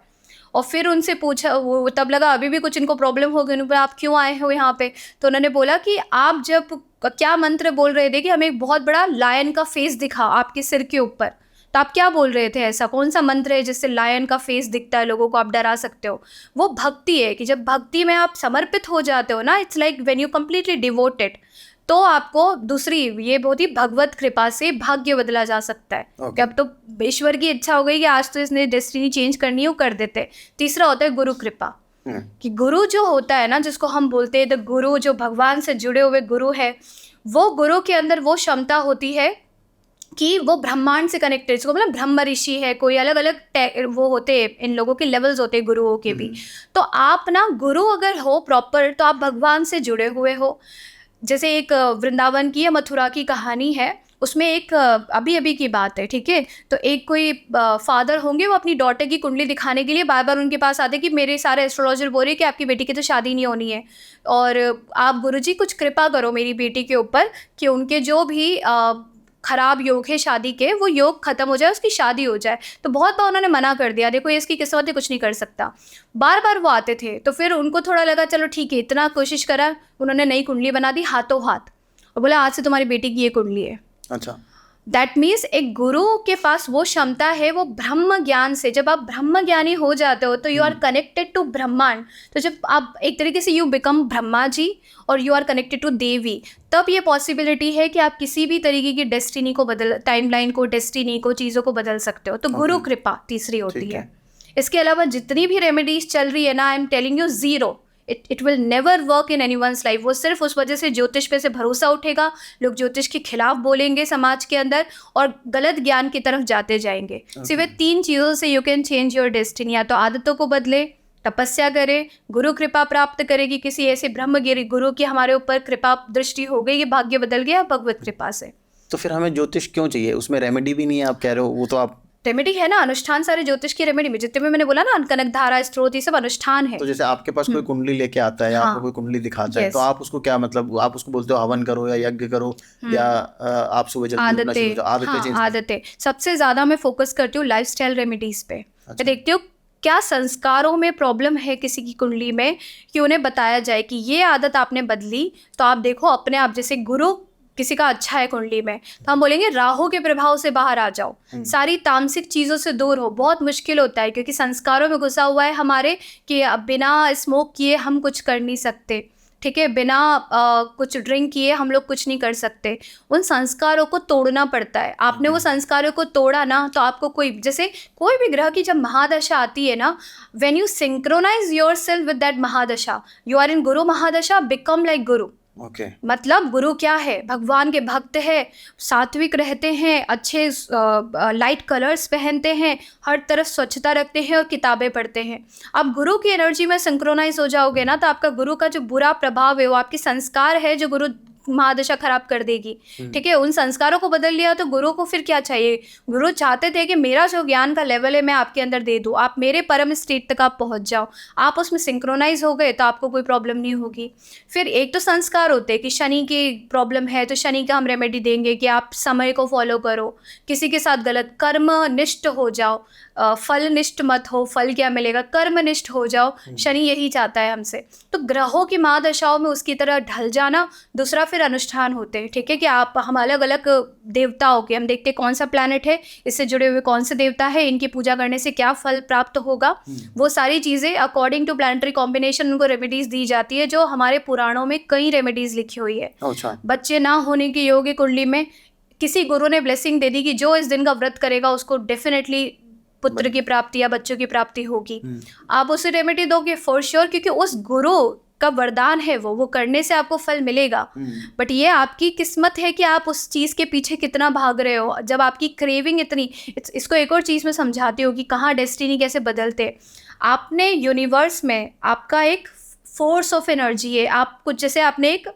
और फिर उनसे पूछा, वो तब लगा अभी भी कुछ इनको प्रॉब्लम हो गई, उन्होंने बोला आप क्यों आए हो यहाँ पे। तो उन्होंने बोला कि आप जब क्या मंत्र बोल रहे थे कि हमें एक बहुत बड़ा लायन का फेस दिखा आपके सिर के ऊपर, तो आप क्या बोल रहे थे, ऐसा कौन सा मंत्र है जिससे लायन का फेस दिखता है, लोगों को आप डरा सकते हो। वो भक्ति है कि जब भक्ति में आप समर्पित हो जाते हो ना, it's like when you completely devoted, तो आपको दूसरी ये बहुत ही भगवत कृपा से भाग्य बदला जा सकता है। कि अब तो ईश्वर की इच्छा हो गई कि आज तो इसने डेस्टिनी चेंज करनी है, वो कर देते। तीसरा होता है गुरु कृपा, कि गुरु जो होता है ना, जिसको हम बोलते हैं द गुरु, जो भगवान से जुड़े हुए गुरु है, वो गुरु के अंदर वो क्षमता होती है कि वो ब्रह्मांड से कनेक्टेड, इसको मतलब ब्रह्म ऋषि है, कोई अलग अलग वो होते हैं, इन लोगों के लेवल्स होते हैं गुरुओं के भी। तो आप ना गुरु अगर हो प्रॉपर, तो आप भगवान से जुड़े हुए हो। जैसे एक वृंदावन की या मथुरा की कहानी है, उसमें एक अभी अभी की बात है, ठीक है। तो एक कोई फादर होंगे, वो अपनी डॉटर की कुंडली दिखाने के लिए बार बार उनके पास आते कि मेरे सारे एस्ट्रोलॉजर बोल रहे हैं कि आपकी बेटी की तो शादी नहीं होनी है, और आप गुरुजी कुछ कृपा करो मेरी बेटी के ऊपर कि उनके जो भी खराब योग है शादी के, वो योग खत्म हो जाए, उसकी शादी हो जाए। तो बहुत बार उन्होंने मना कर दिया, देखो ये इसकी किस्मत है, कुछ नहीं कर सकता। बार बार वो आते थे, तो फिर उनको थोड़ा लगा चलो ठीक है, इतना कोशिश करा, उन्होंने नई कुंडली बना दी हाथों हाथ, और बोला आज से तुम्हारी बेटी की ये कुंडली है। अच्छा, दैट मीन्स एक गुरु के पास वो क्षमता है, वो ब्रह्म ज्ञान से, जब आप ब्रह्म ज्ञानी हो जाते हो तो यू आर कनेक्टेड टू ब्रह्मांड। तो जब आप एक तरीके से यू बिकम ब्रह्मा जी और यू आर कनेक्टेड टू देवी, तब ये पॉसिबिलिटी है कि आप किसी भी तरीके की डेस्टिनी को बदल, टाइमलाइन को, डेस्टिनी को, चीज़ों को बदल सकते हो। तो गुरु कृपा तीसरी होती है। इसके अलावा जितनी भी रेमेडीज चल रही है ना, I am telling you, zero, it will never work in any one's life. वो सिर्फ उस वजह से ज्योतिष पे से भरोसा उठेगा, लोग ज्योतिष के खिलाफ बोलेंगे समाज के अंदर और गलत ज्ञान की तरफ जाते जाएंगे। सिर्फ 3 चीज़ों से you can change your destiny. या तो आदतों को बदले, तपस्या करें, गुरु कृपा प्राप्त करेगी, किसी ऐसे ब्रह्मगिरी गुरु की हमारे ऊपर कृपा दृष्टि हो गई, ये भाग्य बदल गया भगवत कृपा से। तो फिर हमें ज्योतिष क्यों चाहिए? उसमें रेमेडी भी नहीं है आप कह रहे हो, वो तो आप रेमेडी है ना, अनुष्ठान सारे ज्योतिष की रेमेडी में, जितने में मैंने बोला ना, कनक धारा, स्त्रोत, ये सब अनुष्ठान है। तो जैसे आपके पास कोई कुंडली लेके आता है या आपको कोई कुंडली दिखाता है, तो आप उसको क्या मतलब, आप उसको बोलते हो हवन करो या यज्ञ करो, या आप सुबह जल्दी उठना शुरू करो? आदतें सबसे ज्यादा मैं फोकस करती हूँ लाइफस्टाइल रेमेडीज पे। मैं देखती हूँ क्या संस्कारों में प्रॉब्लम है किसी की कुंडली में, कि उन्हें बताया जाए कि ये आदत आपने बदली तो आप देखो अपने आप, जैसे गुरु किसी का अच्छा है कुंडली में, तो हम बोलेंगे राहु के प्रभाव से बाहर आ जाओ, सारी तामसिक चीज़ों से दूर हो। बहुत मुश्किल होता है क्योंकि संस्कारों में घुसा हुआ है हमारे कि बिना स्मोक किए हम कुछ कर नहीं सकते, ठीक है, बिना कुछ ड्रिंक किए हम लोग कुछ नहीं कर सकते। उन संस्कारों को तोड़ना पड़ता है। आपने वो संस्कारों को तोड़ा ना, तो आपको कोई, जैसे कोई भी ग्रह की जब महादशा आती है ना, when you synchronize your self with that mahadasha, you are in Guru mahadasha, become like गुरु। मतलब गुरु क्या है? भगवान के भक्त है, सात्विक रहते हैं, अच्छे लाइट कलर्स पहनते हैं, हर तरफ स्वच्छता रखते हैं और किताबें पढ़ते हैं। आप गुरु की एनर्जी में सिंक्रोनाइज हो जाओगे ना, तो आपका गुरु का जो बुरा प्रभाव है, वो आपके संस्कार है जो गुरु महादशा खराब कर देगी, ठीक है। उन संस्कारों को बदल लिया तो गुरु को फिर क्या चाहिए? गुरु चाहते थे कि मेरा जो ज्ञान का लेवल है मैं आपके अंदर दे दूँ, आप मेरे परम स्टेट तक आप पहुंच जाओ। आप उसमें सिंक्रोनाइज हो गए तो आपको कोई प्रॉब्लम नहीं होगी। फिर एक तो संस्कार होते हैं कि शनि की प्रॉब्लम है तो शनि का हम रेमेडी देंगे कि आप समय को फॉलो करो, किसी के साथ गलत कर्म निष्ठ हो जाओ, फल निष्ठ मत हो, फल क्या मिलेगा, कर्मनिष्ठ हो जाओ, शनि यही चाहता है हमसे। तो ग्रहों की महादशाओं में उसकी तरह ढल जाना। दूसरा फिर अनुष्ठान होते हैं, ठीक है, कि आप हम अलग अलग देवताओं के, हम देखते हैं कौन सा प्लैनेट है, इससे जुड़े हुए कौन से देवता है, इनकी पूजा करने से क्या फल प्राप्त होगा, वो सारी चीज़ें अकॉर्डिंग टू प्लैनेटरी कॉम्बिनेशन उनको रेमेडीज दी जाती है, जो हमारे पुराणों में कई रेमेडीज लिखी हुई है। बच्चे ना होने की योग कुंडली में किसी गुरु ने ब्लेसिंग दे दी कि जो इस दिन का व्रत करेगा उसको डेफिनेटली पुत्र की प्राप्ति या बच्चों की प्राप्ति होगी। आप उसे रेमेडी दोगे फॉर श्योर, क्योंकि उस गुरु का वरदान है वो करने से आपको फल मिलेगा। बट ये आपकी किस्मत है कि आप उस चीज़ के पीछे कितना भाग रहे हो। जब आपकी क्रेविंग इतनी, इसको एक और चीज़ में समझाती हूँ कि कहाँ डेस्टिनी कैसे बदलते। आपने यूनिवर्स में आपका एक फोर्स ऑफ एनर्जी है, आप कुछ, जैसे आपने एक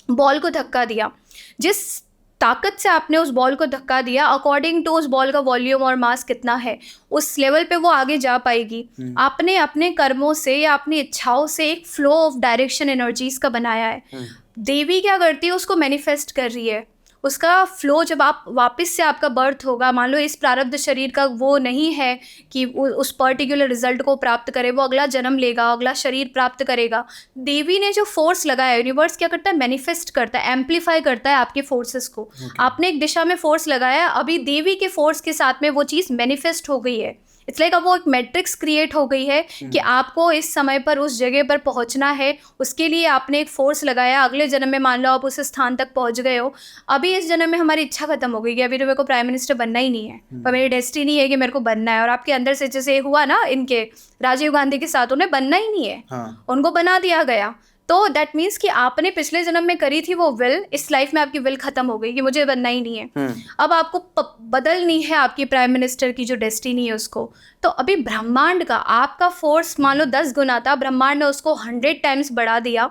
बॉल को धक्का दिया, जिस ताकत से आपने उस बॉल को धक्का दिया, अकॉर्डिंग टू उस बॉल का वॉल्यूम और मास कितना है, उस लेवल पे वो आगे जा पाएगी। आपने अपने कर्मों से या अपनी इच्छाओं से एक फ्लो ऑफ डायरेक्शन एनर्जीज का बनाया है। देवी क्या करती है? उसको मैनिफेस्ट कर रही है। उसका फ्लो जब आप वापस से आपका बर्थ होगा, मान लो इस प्रारब्ध शरीर का वो नहीं है कि उस पर्टिकुलर रिजल्ट को प्राप्त करे, वो अगला जन्म लेगा, अगला शरीर प्राप्त करेगा। देवी ने जो फोर्स लगाया, यूनिवर्स क्या करता है? मैनिफेस्ट करता है, एम्पलीफाई करता है आपके फोर्सेस को। आपने एक दिशा में फोर्स लगाया, अभी देवी के फोर्स के साथ में वो चीज़ मैनिफेस्ट हो गई है। इट्स लाइक अब वो एक मैट्रिक्स क्रिएट हो गई है कि आपको इस समय पर उस जगह पर पहुंचना है। उसके लिए आपने एक फोर्स लगाया, अगले जन्म में मान लो आप उस स्थान तक पहुंच गए हो। अभी इस जन्म में हमारी इच्छा खत्म हो गई कि अभी तो मेरे को प्राइम मिनिस्टर बनना ही नहीं है, पर मेरी डेस्टिनी है कि मेरे को बनना है। और आपके अंदर से जैसे हुआ ना इनके राजीव गांधी के साथ, उन्हें बनना ही नहीं है, उनको बना दिया गया। तो दैट मीन्स कि आपने पिछले जन्म में करी थी वो विल, इस लाइफ में आपकी विल खत्म हो गई कि मुझे बनना ही नहीं है। अब आपको बदलनी है आपकी प्राइम मिनिस्टर की जो डेस्टिनी है उसको। तो अभी ब्रह्मांड का आपका फोर्स मान लो 10 गुना था, ब्रह्मांड ने उसको 100 टाइम्स बढ़ा दिया।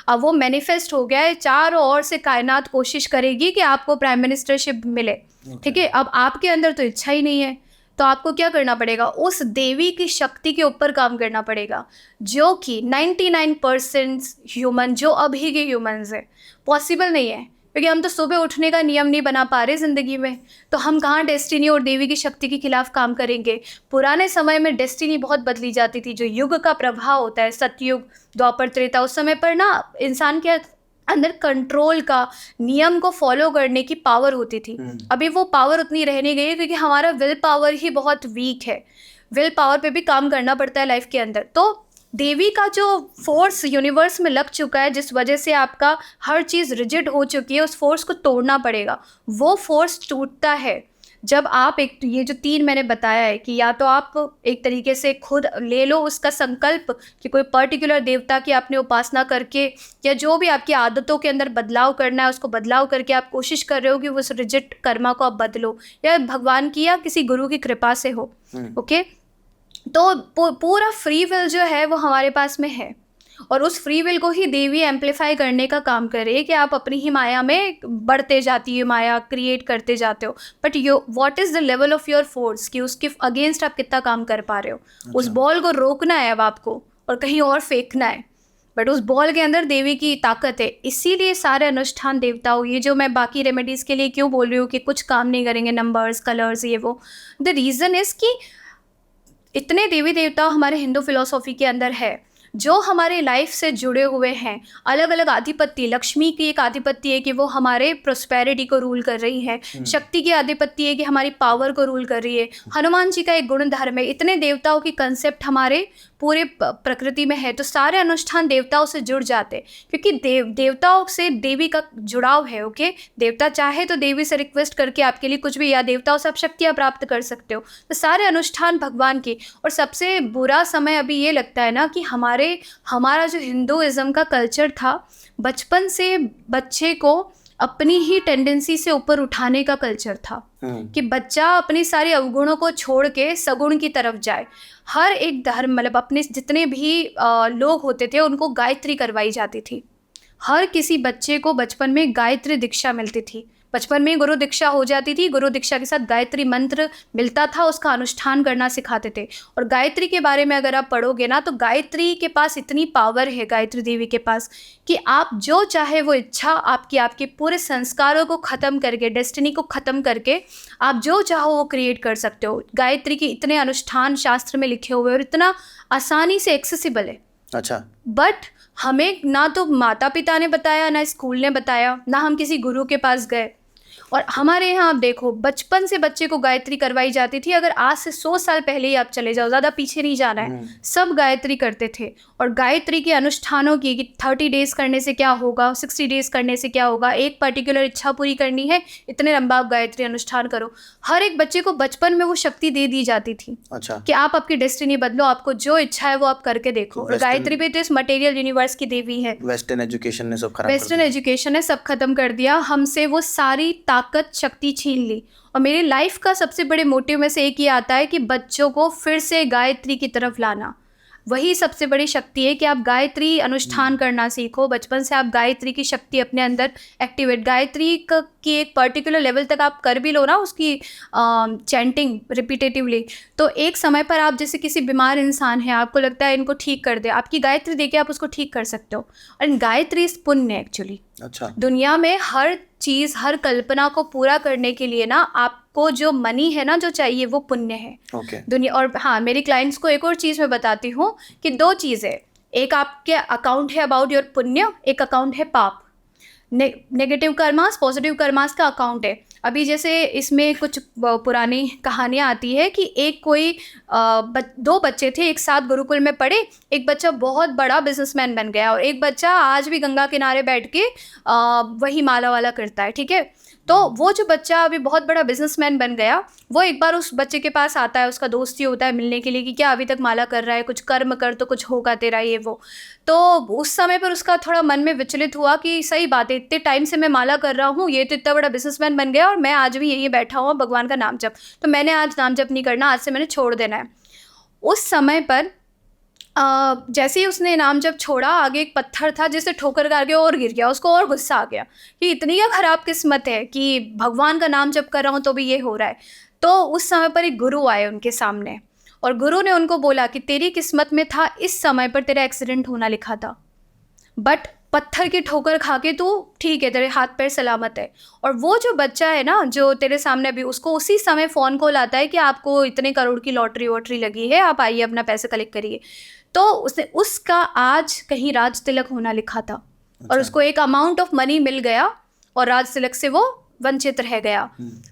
अब वो मैनिफेस्ट हो गया है, चारों ओर से कायनात कोशिश करेगी कि आपको प्राइम मिनिस्टरशिप मिले, ठीक है। अब आपके अंदर तो इच्छा ही नहीं है, तो आपको क्या करना पड़ेगा, उस देवी की शक्ति के ऊपर काम करना पड़ेगा, जो कि 99% ह्यूमन, जो अभी के ह्यूमंस है, पॉसिबल नहीं है, क्योंकि हम तो सुबह उठने का नियम नहीं बना पा रहे ज़िंदगी में, तो हम कहाँ डेस्टिनी और देवी की शक्ति के खिलाफ काम करेंगे। पुराने समय में डेस्टिनी बहुत बदली जाती थी, जो युग का प्रभाव होता है, सतयुग, द्वापर, त्रेता, उस समय पर ना इंसान के अंदर कंट्रोल का, नियम को फॉलो करने की पावर होती थी। अभी वो पावर उतनी रह नहीं गई है, क्योंकि हमारा विल पावर ही बहुत वीक है। विल पावर पे भी काम करना पड़ता है लाइफ के अंदर। तो देवी का जो फोर्स यूनिवर्स में लग चुका है, जिस वजह से आपका हर चीज़ रिजिड हो चुकी है, उस फोर्स को तोड़ना पड़ेगा। वो फोर्स टूटता है जब आप एक, ये जो 3 मैंने बताया है, कि या तो आप एक तरीके से खुद ले लो उसका संकल्प कि कोई पर्टिकुलर देवता की आपने उपासना करके, या जो भी आपकी आदतों के अंदर बदलाव करना है, उसको बदलाव करके आप कोशिश कर रहे हो कि उस रिजिड कर्मा को आप बदलो, या भगवान की या किसी गुरु की कृपा से हो। ओके, तो पूरा फ्री विल जो है वो हमारे पास में है, और उस फ्री विल को ही देवी एम्पलीफाई करने का काम करे कि आप अपनी ही माया में बढ़ते जाती है, माया क्रिएट करते जाते हो। But you, what is the level of your force, कि उसके अगेंस्ट आप कितना काम कर पा रहे हो। उस बॉल को रोकना है अब आपको, और कहीं और फेंकना है, बट उस बॉल के अंदर देवी की ताकत है। इसीलिए सारे अनुष्ठान देवताओं, ये जो मैं बाकी रेमेडीज़ के लिए क्यों बोल रही हूँ कि कुछ काम नहीं करेंगे, नंबर्स, कलर्स, ये वो, द रीज़न इज़ कि इतने देवी देवता हमारे हिंदू फिलॉसफी के अंदर है, जो हमारे लाइफ से जुड़े हुए हैं। अलग अलग आधिपत्य, लक्ष्मी की एक आधिपत्य है कि वो हमारे प्रोस्पेरिटी को रूल कर रही है, शक्ति की आधिपत्य है कि हमारी पावर को रूल कर रही है, हनुमान जी का एक गुण धर्म है। इतने देवताओं की कंसेप्ट हमारे पूरे प्रकृति में है, तो सारे अनुष्ठान देवताओं से जुड़ जाते, क्योंकि देवताओं से देवी का जुड़ाव है। ओके, देवता चाहे तो देवी से रिक्वेस्ट करके आपके लिए कुछ भी, या देवताओं से आप शक्तियाँ प्राप्त कर सकते हो। तो सारे अनुष्ठान भगवान की। और सबसे बुरा समय अभी ये लगता है ना कि हमारा जो हिंदुइज्म का कल्चर था, बचपन से बच्चे को अपनी ही टेंडेंसी से ऊपर उठाने का कल्चर था, कि बच्चा अपनी सारी अवगुणों को छोड़ के सगुण की तरफ जाए। हर एक धर्म, मतलब अपने जितने भी लोग होते थे, उनको गायत्री करवाई जाती थी। हर किसी बच्चे को बचपन में गायत्री दीक्षा मिलती थी, बचपन में गुरु दीक्षा हो जाती थी, गुरु दीक्षा के साथ गायत्री मंत्र मिलता था, उसका अनुष्ठान करना सिखाते थे। और गायत्री के बारे में अगर आप पढ़ोगे ना, तो गायत्री के पास इतनी पावर है, गायत्री देवी के पास, कि आप जो चाहे वो इच्छा आपके पूरे संस्कारों को ख़त्म करके, डेस्टिनी को ख़त्म करके, आप जो चाहो वो क्रिएट कर सकते हो। गायत्री के इतने अनुष्ठान शास्त्र में लिखे हुए, और इतना आसानी से एक्सेसिबल है। अच्छा, बट हमें ना तो माता पिता ने बताया, ना स्कूल ने बताया, ना हम किसी गुरु के पास गए। और हमारे यहाँ आप देखो, बचपन से बच्चे को गायत्री करवाई जाती थी। अगर आज से 100 साल पहले ही आप चले जाओ, ज़्यादा पीछे नहीं जाना है, सब गायत्री करते थे। और गायत्री के अनुष्ठानों की, कि 30 डेज़ करने से क्या होगा, 60 डेज़ करने से क्या होगा, एक पर्टिकुलर इच्छा पूरी करनी है, इतने लंबा आप गायत्री अनुष्ठान करो। हर एक बच्चे को बचपन में वो शक्ति दे दी जाती थी। अच्छा, कि आप आपकी डेस्टिनी बदलो, आपको जो इच्छा है वो आप करके देखो। और गायत्री भी तो इस मटेरियल यूनिवर्स की देवी है। वेस्टर्न एजुकेशन ने सब खराब वेस्टर्न एजुकेशन ने सब खत्म कर दिया, हमसे वो सारी ताकत, शक्ति छीन ली। और मेरी लाइफ का सबसे बड़े मोटिव में से एक ये आता है कि बच्चों को फिर से गायत्री की तरफ लाना। वही सबसे बड़ी शक्ति है कि आप गायत्री अनुष्ठान करना सीखो। बचपन से आप गायत्री की शक्ति अपने अंदर एक्टिवेट, गायत्री की एक पर्टिकुलर लेवल तक आप कर भी लो ना उसकी चैंटिंग रिपीटेटिवली, तो एक समय पर आप, जैसे किसी बीमार इंसान है, आपको लगता है इनको ठीक कर दे, आपकी गायत्री देके आप उसको ठीक कर सकते हो। और गायत्री इस पुण्य एक्चुअली। अच्छा, दुनिया में हर चीज़, हर कल्पना को पूरा करने के लिए ना, आपको जो मनी है ना, जो चाहिए, वो पुण्य है। ओके, दुनिया। और हाँ, मेरी क्लाइंट्स को एक और चीज़ मैं बताती हूँ कि 2 चीज़ है, एक आपके अकाउंट है अबाउट योर पुण्य, एक अकाउंट है पाप। नेगेटिव कर्मास, पॉजिटिव कर्मास का अकाउंट है। अभी जैसे इसमें कुछ पुरानी कहानियाँ आती है कि एक कोई 2 बच्चे थे, एक साथ गुरुकुल में पढ़े। एक बच्चा बहुत बड़ा बिजनेसमैन बन गया, और एक बच्चा आज भी गंगा किनारे बैठ के वही माला वाला करता है, ठीक है। तो वो जो बच्चा अभी बहुत बड़ा बिजनेसमैन बन गया, वो एक बार उस बच्चे के पास आता है, उसका दोस्त ही होता है, मिलने के लिए, कि क्या अभी तक माला कर रहा है, कुछ कर्म कर तो कुछ होगा तेरा, ये वो। तो उस समय पर उसका थोड़ा मन में विचलित हुआ कि सही बात है, इतने टाइम से मैं माला कर रहा हूँ, ये तो इतना बड़ा बिजनेसमैन बन गया, और मैं आज भी यहीं बैठा हुआ भगवान का नाम जप, तो मैंने आज नाम जप नहीं करना, आज से मैंने छोड़ देना है। उस समय पर जैसे ही उसने नाम जब छोड़ा, आगे एक पत्थर था जिसे ठोकर खा के और गिर गया। उसको और गुस्सा आ गया कि इतनी क्या खराब किस्मत है कि भगवान का नाम जप कर रहा हूँ तो भी ये हो रहा है। तो उस समय पर एक गुरु आए उनके सामने, और गुरु ने उनको बोला कि तेरी किस्मत में था, इस समय पर तेरा एक्सीडेंट होना लिखा था, बट पत्थर की ठोकर खा के तू ठीक है, तेरे हाथ पैर सलामत है। और वो जो बच्चा है ना जो तेरे सामने अभी, उसको उसी समय फ़ोन कॉल आता है कि आपको इतने करोड़ की लॉटरी वॉटरी लगी है, आप आइए अपना पैसा कलेक्ट करिए। तो उसने, उसका आज कहीं राज तिलक होना लिखा था, और उसको एक अमाउंट ऑफ मनी मिल गया और राज तिलक से वो वंचित रह गया।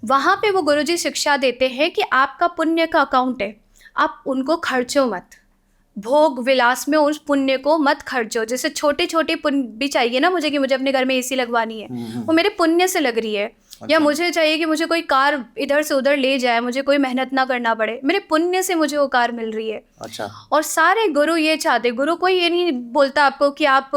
वहाँ पे वो गुरुजी शिक्षा देते हैं कि आपका पुण्य का अकाउंट है, आप उनको खर्चो मत, भोग विलास में उस पुण्य को मत खर्चो। जैसे छोटे छोटे पुण्य भी चाहिए ना मुझे, कि मुझे अपने घर में एसी लगवानी है, वो मेरे पुण्य से लग रही है। या मुझे चाहिए कि मुझे कोई कार इधर से उधर ले जाए, मुझे कोई मेहनत ना करना पड़े, मेरे पुण्य से मुझे वो कार मिल रही है। अच्छा। और सारे गुरु ये चाहते, गुरु कोई ये नहीं बोलता आपको कि आप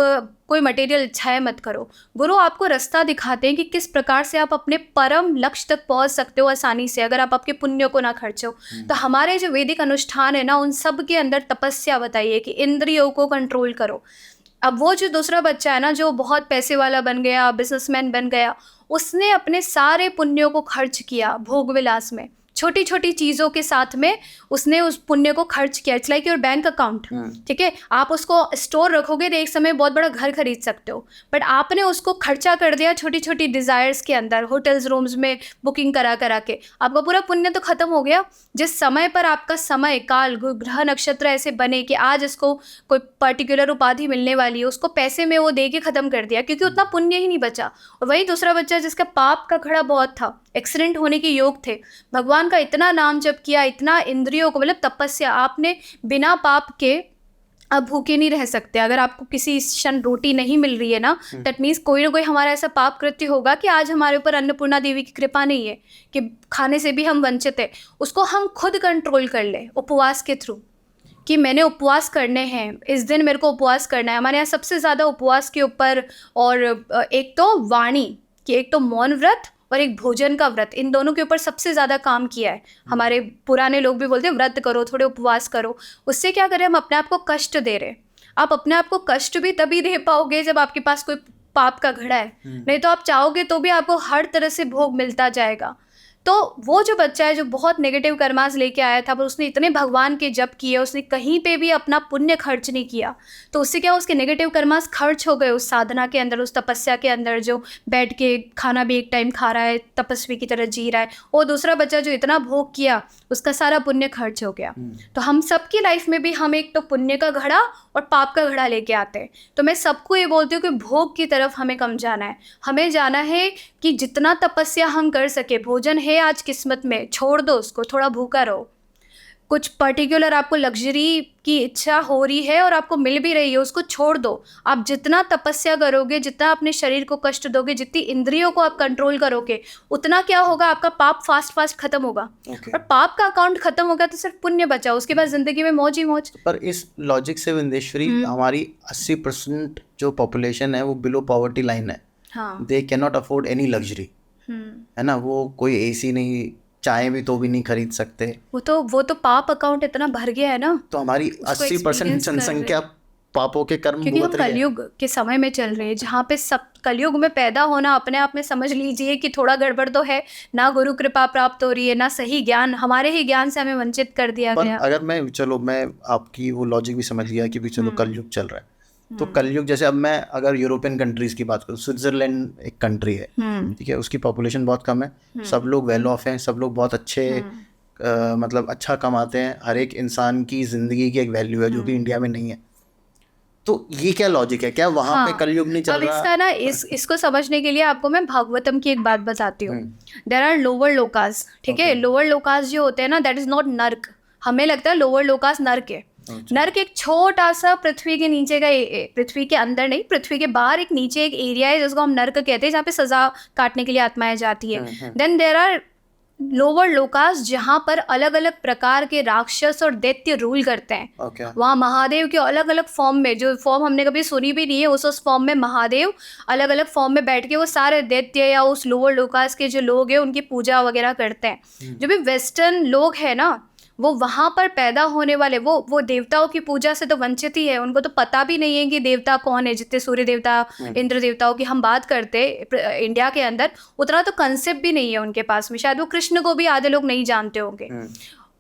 कोई मटेरियल इच्छाएं मत करो। गुरु आपको रास्ता दिखाते हैं कि किस प्रकार से आप अपने परम लक्ष्य तक पहुंच सकते हो आसानी से, अगर आप आपके पुण्यों को ना खर्चो। तो हमारे जो वैदिक अनुष्ठान है ना, उन सब के अंदर तपस्या बताइए कि इंद्रियों को कंट्रोल करो। अब वो जो दूसरा बच्चा है ना, जो बहुत पैसे वाला बन गया, बिजनेसमैन बन गया, उसने अपने सारे पुण्यों को खर्च किया भोग विलास में, छोटी छोटी चीज़ों के साथ में उसने उस पुण्य को खर्च किया। It's like your bank account, ठीक है। आप उसको स्टोर रखोगे तो एक समय बहुत बड़ा घर खरीद सकते हो, बट आपने उसको खर्चा कर दिया छोटी छोटी डिज़ायर्स के अंदर, होटल्स रूम्स में बुकिंग करा करा के, आपका पूरा पुण्य तो खत्म हो गया। जिस समय पर आपका समय काल ग्रह नक्षत्र ऐसे बने कि आज इसको कोई पर्टिकुलर उपाधि मिलने वाली है, उसको पैसे में वो दे के ख़त्म कर दिया, क्योंकि उतना पुण्य ही नहीं बचा। और वही दूसरा बच्चा जिसका पाप का खड़ा बहुत था, एक्सीडेंट होने के योग थे, भगवान का इतना नाम जप किया, इतना इंद्रियों को, मतलब तपस्या, आपने बिना पाप के अब भूखे नहीं रह सकते। अगर आपको किसी क्षण रोटी नहीं मिल रही है ना, दैट मीन्स कोई ना कोई हमारा ऐसा पाप कृत्य होगा कि आज हमारे ऊपर अन्नपूर्णा देवी की कृपा नहीं है कि खाने से भी हम वंचित है। उसको हम खुद कंट्रोल कर ले उपवास के थ्रू, कि मैंने उपवास करने हैं, इस दिन मेरे को उपवास करना है। हमारे यहाँ सबसे ज़्यादा उपवास के ऊपर, और एक तो वाणी कि एक तो मौन व्रत और एक भोजन का व्रत, इन दोनों के ऊपर सबसे ज़्यादा काम किया है। हमारे पुराने लोग भी बोलते हैं व्रत करो, थोड़े उपवास करो। उससे क्या करें, हम अपने आप को कष्ट दे रहे। आप अपने आप को कष्ट भी तभी दे पाओगे जब आपके पास कोई पाप का घड़ा है, नहीं तो आप चाहोगे तो भी आपको हर तरह से भोग मिलता जाएगा। तो वो जो बच्चा है जो बहुत नेगेटिव कर्मास लेके आया था, पर उसने इतने भगवान के जप किए, उसने कहीं पे भी अपना पुण्य खर्च नहीं किया, तो उससे क्या, उसके नेगेटिव कर्मास खर्च हो गए उस साधना के अंदर, उस तपस्या के अंदर। जो बैठ के खाना भी एक टाइम खा रहा है, तपस्वी की तरह जी रहा है, वो दूसरा बच्चा जो इतना भोग किया, उसका सारा पुण्य खर्च हो गया। तो हम सबकी लाइफ में भी हम एक तो पुण्य का घड़ा और पाप का घड़ा लेके आते हैं। तो मैं सबको ये बोलती हूँ कि भोग की तरफ हमें कम जाना है। हमें जाना है कि जितना तपस्या हम कर सके, भोजन है आज किस्मत में, छोड़ दो उसको, थोड़ा भूखा रहो। कुछ पर्टिकुलर आपको लग्जरी की इच्छा हो रही है और आपको मिल भी रही है, उसको छोड़ दो। आप जितना तपस्या करोगे, जितना अपने शरीर को कष्ट दोगे, जितनी इंद्रियों को आप कंट्रोल करोगे, उतना क्या होगा, आपका पाप फास्ट फास्ट खत्म होगा। और पाप का अकाउंट खत्म होगा तो सिर्फ पुण्य बचा, उसके बाद जिंदगी में मौज ही मौज। पर इस लॉजिक से विंदेश्वरी, हमारी 80% जो पॉपुलेशन है वो बिलो पॉवर्टी लाइन है। हाँ, they can not afford any luxury, है ना। वो कोई एसी नहीं, चाय भी तो भी नहीं खरीद सकते। वो तो पाप अकाउंट इतना भर गया है ना, तो हमारी 80% जनसंख्या पापों के कर्म क्योंकि हम भुगत रही है। कलयुग के समय में चल रहे हैं, जहाँ पे सब कलयुग में पैदा होना अपने आप में समझ लीजिए कि थोड़ा गड़बड़ तो है। ना गुरु कृपा प्राप्त हो रही है, ना सही ज्ञान, हमारे ही ज्ञान से हमें वंचित कर दिया पर गया। अगर मैं आपकी वो लॉजिक भी समझ गया कि भी चलो कलयुग चल रहा है, तो कलयुग जैसे अब मैं अगर यूरोपियन कंट्रीज की बात करूँ, स्विट्जरलैंड एक कंट्री है, ठीक है, उसकी पॉपुलेशन बहुत कम है, सब लोग वेल ऑफ हैं, सब लोग बहुत अच्छे मतलब अच्छा कमाते हैं, हर एक इंसान की ज़िंदगी की एक वैल्यू है जो कि इंडिया में नहीं है। तो ये क्या लॉजिक है, क्या वहाँ पे कलयुग नहीं चल अब रहा? इसका ना इसको समझने के लिए आपको मैं भागवतम की एक बात बताती हूँ। देयर आर लोअर लोकास, ठीक है। लोअर लोकास जो होते हैं ना, दैट इज नॉट नर्क। हमें लगता है लोअर लोकास नर्क है। नर्क एक छोटा सा पृथ्वी के नीचे का, पृथ्वी के अंदर नहीं, पृथ्वी के बाहर एक नीचे एक एरिया है जिसको हम नर्क कहते हैं, जहाँ पे सजा काटने के लिए आत्माएं जाती है। Then there are lower lokas, जहाँ पर अलग अलग प्रकार के राक्षस और दैत्य रूल करते हैं। वहाँ महादेव के अलग अलग फॉर्म में, जो फॉर्म हमने कभी सुनी भी नहीं है, उस फॉर्म में महादेव अलग अलग फॉर्म में बैठ के वो सारे दैत्य या उस लोअर लोकास के जो लोग हैं उनकी पूजा वगैरह करते हैं। जो भी वेस्टर्न लोग हैं ना, वो वहाँ पर पैदा होने वाले वो देवताओं की पूजा से तो वंचित ही है, उनको तो पता भी नहीं है कि देवता कौन है। जितने सूर्य देवता, इंद्र देवताओं की हम बात करते इंडिया के अंदर, उतना तो कंसेप्ट भी नहीं है उनके पास में। शायद वो कृष्ण को भी आधे लोग नहीं जानते होंगे।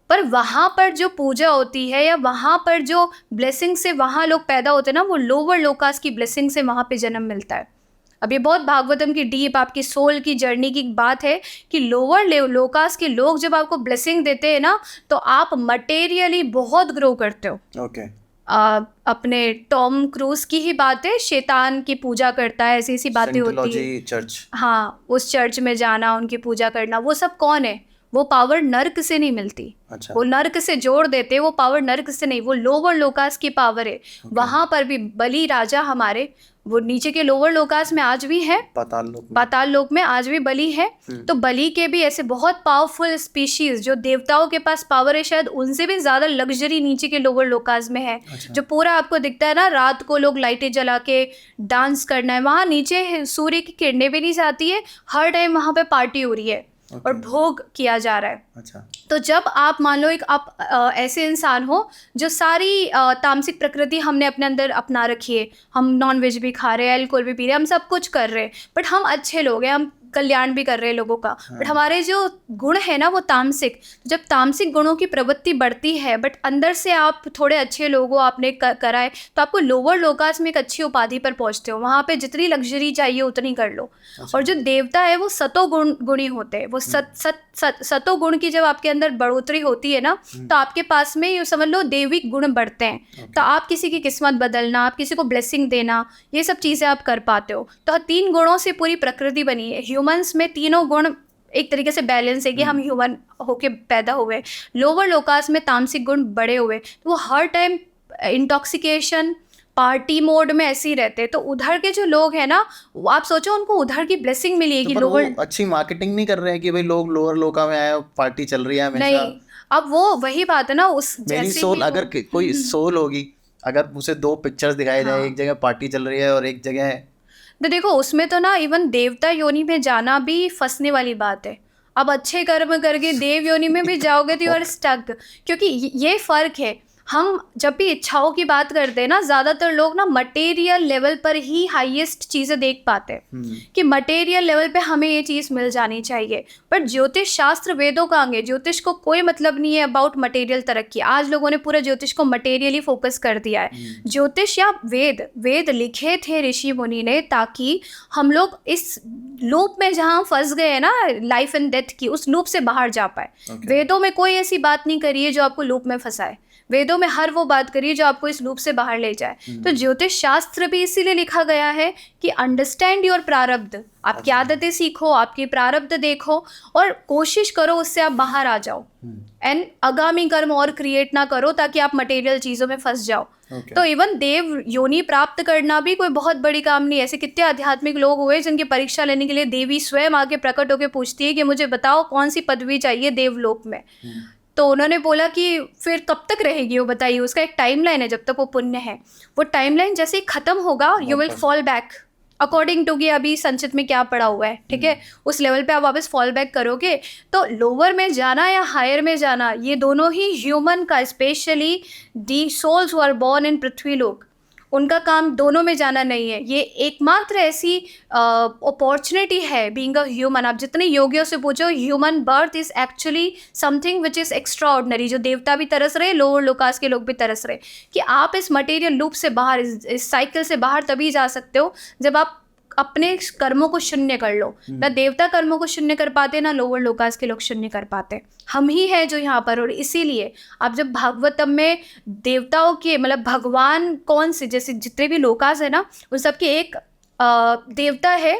पर वहाँ पर जो पूजा होती है या वहाँ पर जो ब्लेसिंग से वहाँ लोग पैदा होते हैं ना, वो लोअर लोकास की ब्लेसिंग से वहाँ पे जन्म मिलता है। अब ये बहुत भागवतम की डीप आपकी सोल की जर्नी की बात है कि लोअर लोकास के लोग जब आपको ब्लेसिंग देते हैं ना, तो आप मटेरियली बहुत ग्रो करते हो। ओके। अपने टॉम क्रूज की ही बात है, शैतान की पूजा करता है, ऐसी ऐसी बातें होती है। साइंटोलॉजी चर्च, हाँ, उस चर्च में जाना, उनकी पूजा करना, वो सब कौन है? वो पावर नर्क से नहीं मिलती। अच्छा। वो नर्क से जोड़ देते, वो पावर नर्क से नहीं, वो लोअर लोकास की पावर है। वहां पर भी बलि राजा हमारे, वो नीचे के लोअर लोकास में आज भी है, पाताल लोक में आज भी बलि है। तो बलि के भी ऐसे बहुत पावरफुल स्पीशीज जो देवताओं के पास पावर है, शायद उनसे भी ज्यादा लग्जरी नीचे के लोअर लोकास में है। अच्छा। जो पूरा आपको दिखता है ना, रात को लोग लाइटें जला के डांस करना है, वहाँ नीचे सूर्य की किरणें भी नहीं जाती है, हर टाइम वहाँ पे पार्टी हो रही है और भोग किया जा रहा है। अच्छा। तो जब आप मान लो एक आप ऐसे इंसान हो जो सारी तामसिक प्रकृति हमने अपने अंदर अपना रखी है, हम नॉन वेज भी खा रहे हैं, अल्कोहल भी पी रहे हैं, हम सब कुछ कर रहे हैं, बट हम अच्छे लोग हैं, हम कल्याण भी कर रहे हैं लोगों का, बट हमारे जो गुण है ना वो तामसिक। जब तामसिक गुणों की प्रवृत्ति बढ़ती है, बट अंदर से आप थोड़े अच्छे लोग हो, आपने कराए, तो आपको लोअर लोकास में एक अच्छी उपाधि पर पहुंचते हो। वहाँ पे जितनी लग्जरी चाहिए उतनी कर लो। और जो देवता है वो गुणी होते हैं। वो सतो गुण की जब आपके अंदर बढ़ोतरी होती है ना, तो आपके पास में ये समझ लो देविक गुण बढ़ते हैं। तो आप किसी की किस्मत बदलना, आप किसी को ब्लेसिंग देना, ये सब चीज़ें आप कर पाते हो। तो 3 गुणों से पूरी प्रकृति बनी है। ह्यूमंस में तीनों गुण एक तरीके से बैलेंस है कि हम ह्यूमन होके पैदा हुए। लोअर लोकास में तामसिक गुण बड़े हुए, तो वो हर टाइम इंटॉक्सिकेशन, पार्टी मोड में ऐसे ही रहते हैं। तो उधर के जो लोग हैं ना, आप सोचो उनको उधर की ब्लेसिंग मिली है कि लोअर, अच्छी मार्केटिंग नहीं कर रहे हैं कि भाई लोग लोअर लोका में आए, पार्टी चल रही है हमेशा। नहीं, अब वो वही बात है ना, उस मेरी सोल, अगर कोई सोल होगी, अगर उसे 2 पिक्चर्स दिखाई जाए, एक जगह पार्टी चल रही है और एक जगह, तो देखो उसमें तो ना इवन देवता योनि में जाना भी फंसने वाली बात है। अब अच्छे कर्म करके देव योनि में भी जाओगे तो यू आर स्टक, क्योंकि ये फर्क है। हम जब भी इच्छाओं की बात करते हैं ना, ज़्यादातर लोग ना मटेरियल लेवल पर ही हाईएस्ट चीज़ें देख पाते हैं कि मटेरियल लेवल पे हमें ये चीज़ मिल जानी चाहिए। बट ज्योतिष शास्त्र वेदों का अंग है। ज्योतिष को कोई मतलब नहीं है अबाउट मटेरियल तरक्की। आज लोगों ने पूरा ज्योतिष को मटेरियली फोकस कर दिया है। ज्योतिष या वेद लिखे थे ऋषि मुनि ने, ताकि हम लोग इस लूप में जहाँ फंस गए हैं ना, लाइफ एंड डेथ की, उस लूप से बाहर जा पाए। वेदों में कोई ऐसी बात नहीं करी है जो आपको लूप में फंसाए। वेदों में हर वो बात करिए जो आपको इस लूप से बाहर ले जाए। तो ज्योतिष शास्त्र भी इसीलिए लिखा गया है कि अंडरस्टैंड योर प्रारब्ध। आपकी आदतें सीखो, आपकी प्रारब्ध देखो और कोशिश करो उससे आप बाहर आ जाओ। एंड आगामी कर्म और क्रिएट ना करो ताकि आप मटेरियल चीज़ों में फंस जाओ। तो इवन देव योनि प्राप्त करना भी कोई बहुत बड़ी काम नहीं है। ऐसे कितने आध्यात्मिक लोग हुए जिनकी परीक्षा लेने के लिए देवी स्वयं आके प्रकट होकर पूछती है कि मुझे बताओ कौन सी पदवी चाहिए देवलोक में। तो उन्होंने बोला कि फिर कब तक रहेगी वो बताइए। उसका एक टाइमलाइन है, जब तक वो पुण्य है। वो टाइमलाइन जैसे ही खत्म होगा you will fall back according to कि अभी संचित में क्या पड़ा हुआ है, ठीक है, उस लेवल पे आप वापस फॉल बैक करोगे। तो लोअर में जाना या हायर में जाना, ये दोनों ही ह्यूमन का, specially the souls who are born in Prithvi lok, उनका काम दोनों में जाना नहीं है। ये एकमात्र ऐसी अपॉर्चुनिटी है बीइंग अ ह्यूमन। आप जितने योगियों से पूछो, human birth is actually something which is extra ordinary. जो देवता भी तरस रहे, लोअर लोकास के लोग भी तरस रहे कि आप इस मटेरियल लूप से बाहर, इस साइकिल से बाहर तभी जा सकते हो जब आप अपने कर्मों को शून्य कर लो। ना देवता कर्मों को शून्य कर पाते, ना लोअर लोकास के लोग शून्य कर पाते। हम ही हैं जो यहाँ पर। और इसीलिए आप जब भागवतम में देवताओं के, मतलब भगवान कौन से, जैसे जितने भी लोकास है ना, उन सबके एक देवता है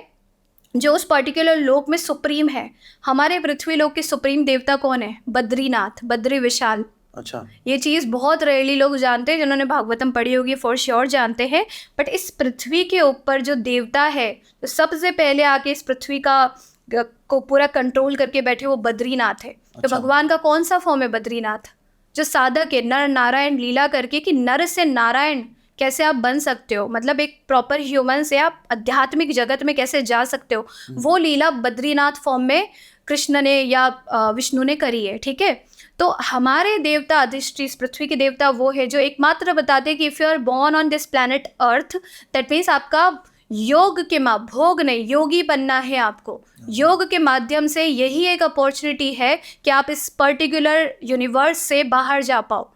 जो उस पर्टिकुलर लोक में सुप्रीम है। हमारे पृथ्वी लोक के सुप्रीम देवता कौन है? बद्रीनाथ, बद्री विशाल। अच्छा, ये चीज़ बहुत रेयरली लोग जानते हैं। जिन्होंने भागवतम पढ़ी होगी फॉर श्योर जानते हैं। बट इस पृथ्वी के ऊपर जो देवता है, तो सबसे पहले आके इस पृथ्वी को पूरा कंट्रोल करके बैठे वो बद्रीनाथ है। तो भगवान का कौन सा फॉर्म है? बद्रीनाथ। जो साधक है, नर नारायण लीला करके कि नर से नारायण कैसे आप बन सकते हो, मतलब एक प्रॉपर ह्यूमन से आप आध्यात्मिक जगत में कैसे जा सकते हो, वो लीला बद्रीनाथ फॉर्म में कृष्ण ने या विष्णु ने करी है, ठीक है। तो हमारे देवता अधिष्ठि इस पृथ्वी के देवता वो है जो एकमात्र बताते हैं कि if you are born on this planet earth, that means आपका योग के भोग नहीं, योगी बनना है आपको। योग के माध्यम से यही एक अपॉर्चुनिटी है कि आप इस पर्टिकुलर यूनिवर्स से बाहर जा पाओ।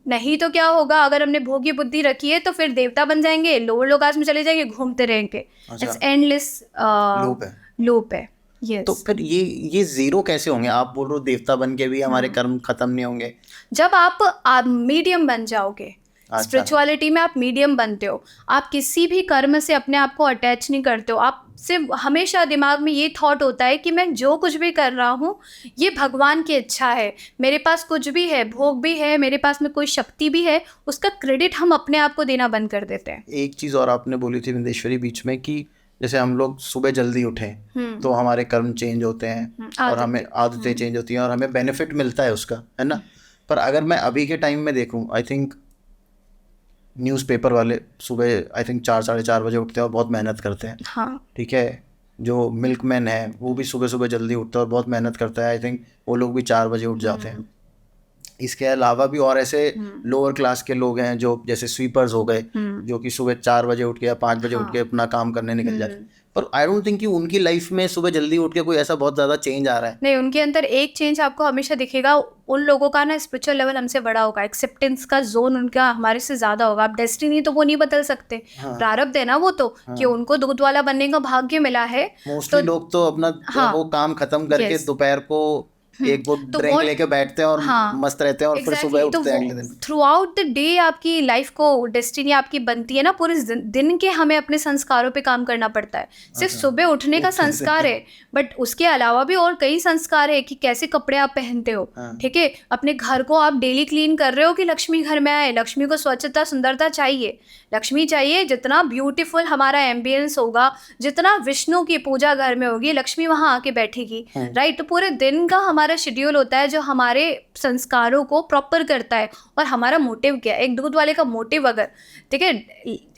नहीं तो क्या होगा, अगर हमने भोगी बुद्धि रखी है तो फिर देवता बन जाएंगे, लोअर लोकास में चले जाएंगे, घूमते रहेंगे। इट्स एंडलेस लूप है। यस। तो फिर ये जीरो कैसे होंगे? आप बोल रहे हो देवता बन के भी हमारे कर्म खत्म नहीं होंगे? जब आप मीडियम बन जाओगे, स्पिरिचुअलिटी में आप मीडियम बनते हो, आप किसी भी कर्म से अपने आप को अटैच नहीं करते हो। आप सिर्फ हमेशा दिमाग में ये थॉट होता है कि मैं जो कुछ भी कर रहा हूँ ये भगवान की इच्छा है, मेरे पास कुछ भी है, भोग भी है, मेरे पास में कोई शक्ति भी है, उसका क्रेडिट हम अपने आप को देना बंद कर देते हैं। एक चीज़ और आपने बोली थी विंदेश्वरी बीच में कि जैसे हम लोग सुबह जल्दी उठें तो हमारे कर्म चेंज होते हैं और हमें आदतें चेंज होती हैं और हमें बेनिफिट मिलता है उसका, है ना। पर अगर मैं अभी के टाइम में देखूं, आई थिंक न्यूज़पेपर वाले सुबह आई थिंक 4 साढ़े 4 बजे उठते हैं और बहुत मेहनत करते हैं। हाँ। ठीक है। जो मिल्कमैन है वो भी सुबह सुबह जल्दी उठता है और बहुत मेहनत करता है। आई थिंक वो लोग भी 4 बजे उठ जाते हैं। इसके अलावा भी और ऐसे लोअर क्लास के लोग हैं जो जैसे स्वीपर्स हो गए, जो कि सुबह 4 बजे उठ के या 5 बजे उठ के अपना काम करने निकल जाते हैं। पर आई डोंट थिंक कि उनकी लाइफ में सुबह जल्दी उठ के कोई ऐसा बहुत ज़्यादा चेंज आ रहा है। नहीं, उनके अंदर एक चेंज आपको हमेशा दिखेगा, उन लोगों का ना स्पिरिचुअल लेवल हमसे बड़ा होगा, एक्सेप्टेंस का जोन उनका हमारे से ज़्यादा होगा। आप डेस्टिनी तो वो नहीं बदल सकते, प्रारब्ध है ना वो तो, कि उनको दूध वाला बनने का भाग्य मिला है। मोस्टली लोग तो अपना वो काम खत्म करके दोपहर को एक वो ड्रिंक लेके बैठते हैं और मस्त रहते हैं और फिर सुबह उठते हैं अगले दिन। थ्रू आउट द डे आपकी लाइफ को डेस्टिनी आपकी बनती है ना, पूरे दिन के हमें अपने संस्कारों पे काम करना पड़ता है। सिर्फ सुबह उठने का संस्कार है, बट उसके अलावा भी और कई संस्कार है कि कैसे कपड़े आप पहनते हो। ठीक है, अपने घर को आप डेली क्लीन कर रहे हो कि लक्ष्मी घर में आए। लक्ष्मी को स्वच्छता सुंदरता चाहिए, लक्ष्मी चाहिए। जितना ब्यूटीफुल हमारा एम्बियंस होगा, जितना विष्णु की पूजा घर में होगी, लक्ष्मी वहाँ आके बैठेगी, राइट। तो पूरे दिन का हमारा शेड्यूल होता है जो हमारे संस्कारों को प्रॉपर करता है। और हमारा मोटिव क्या है, एक दूध वाले का मोटिव अगर, ठीक है,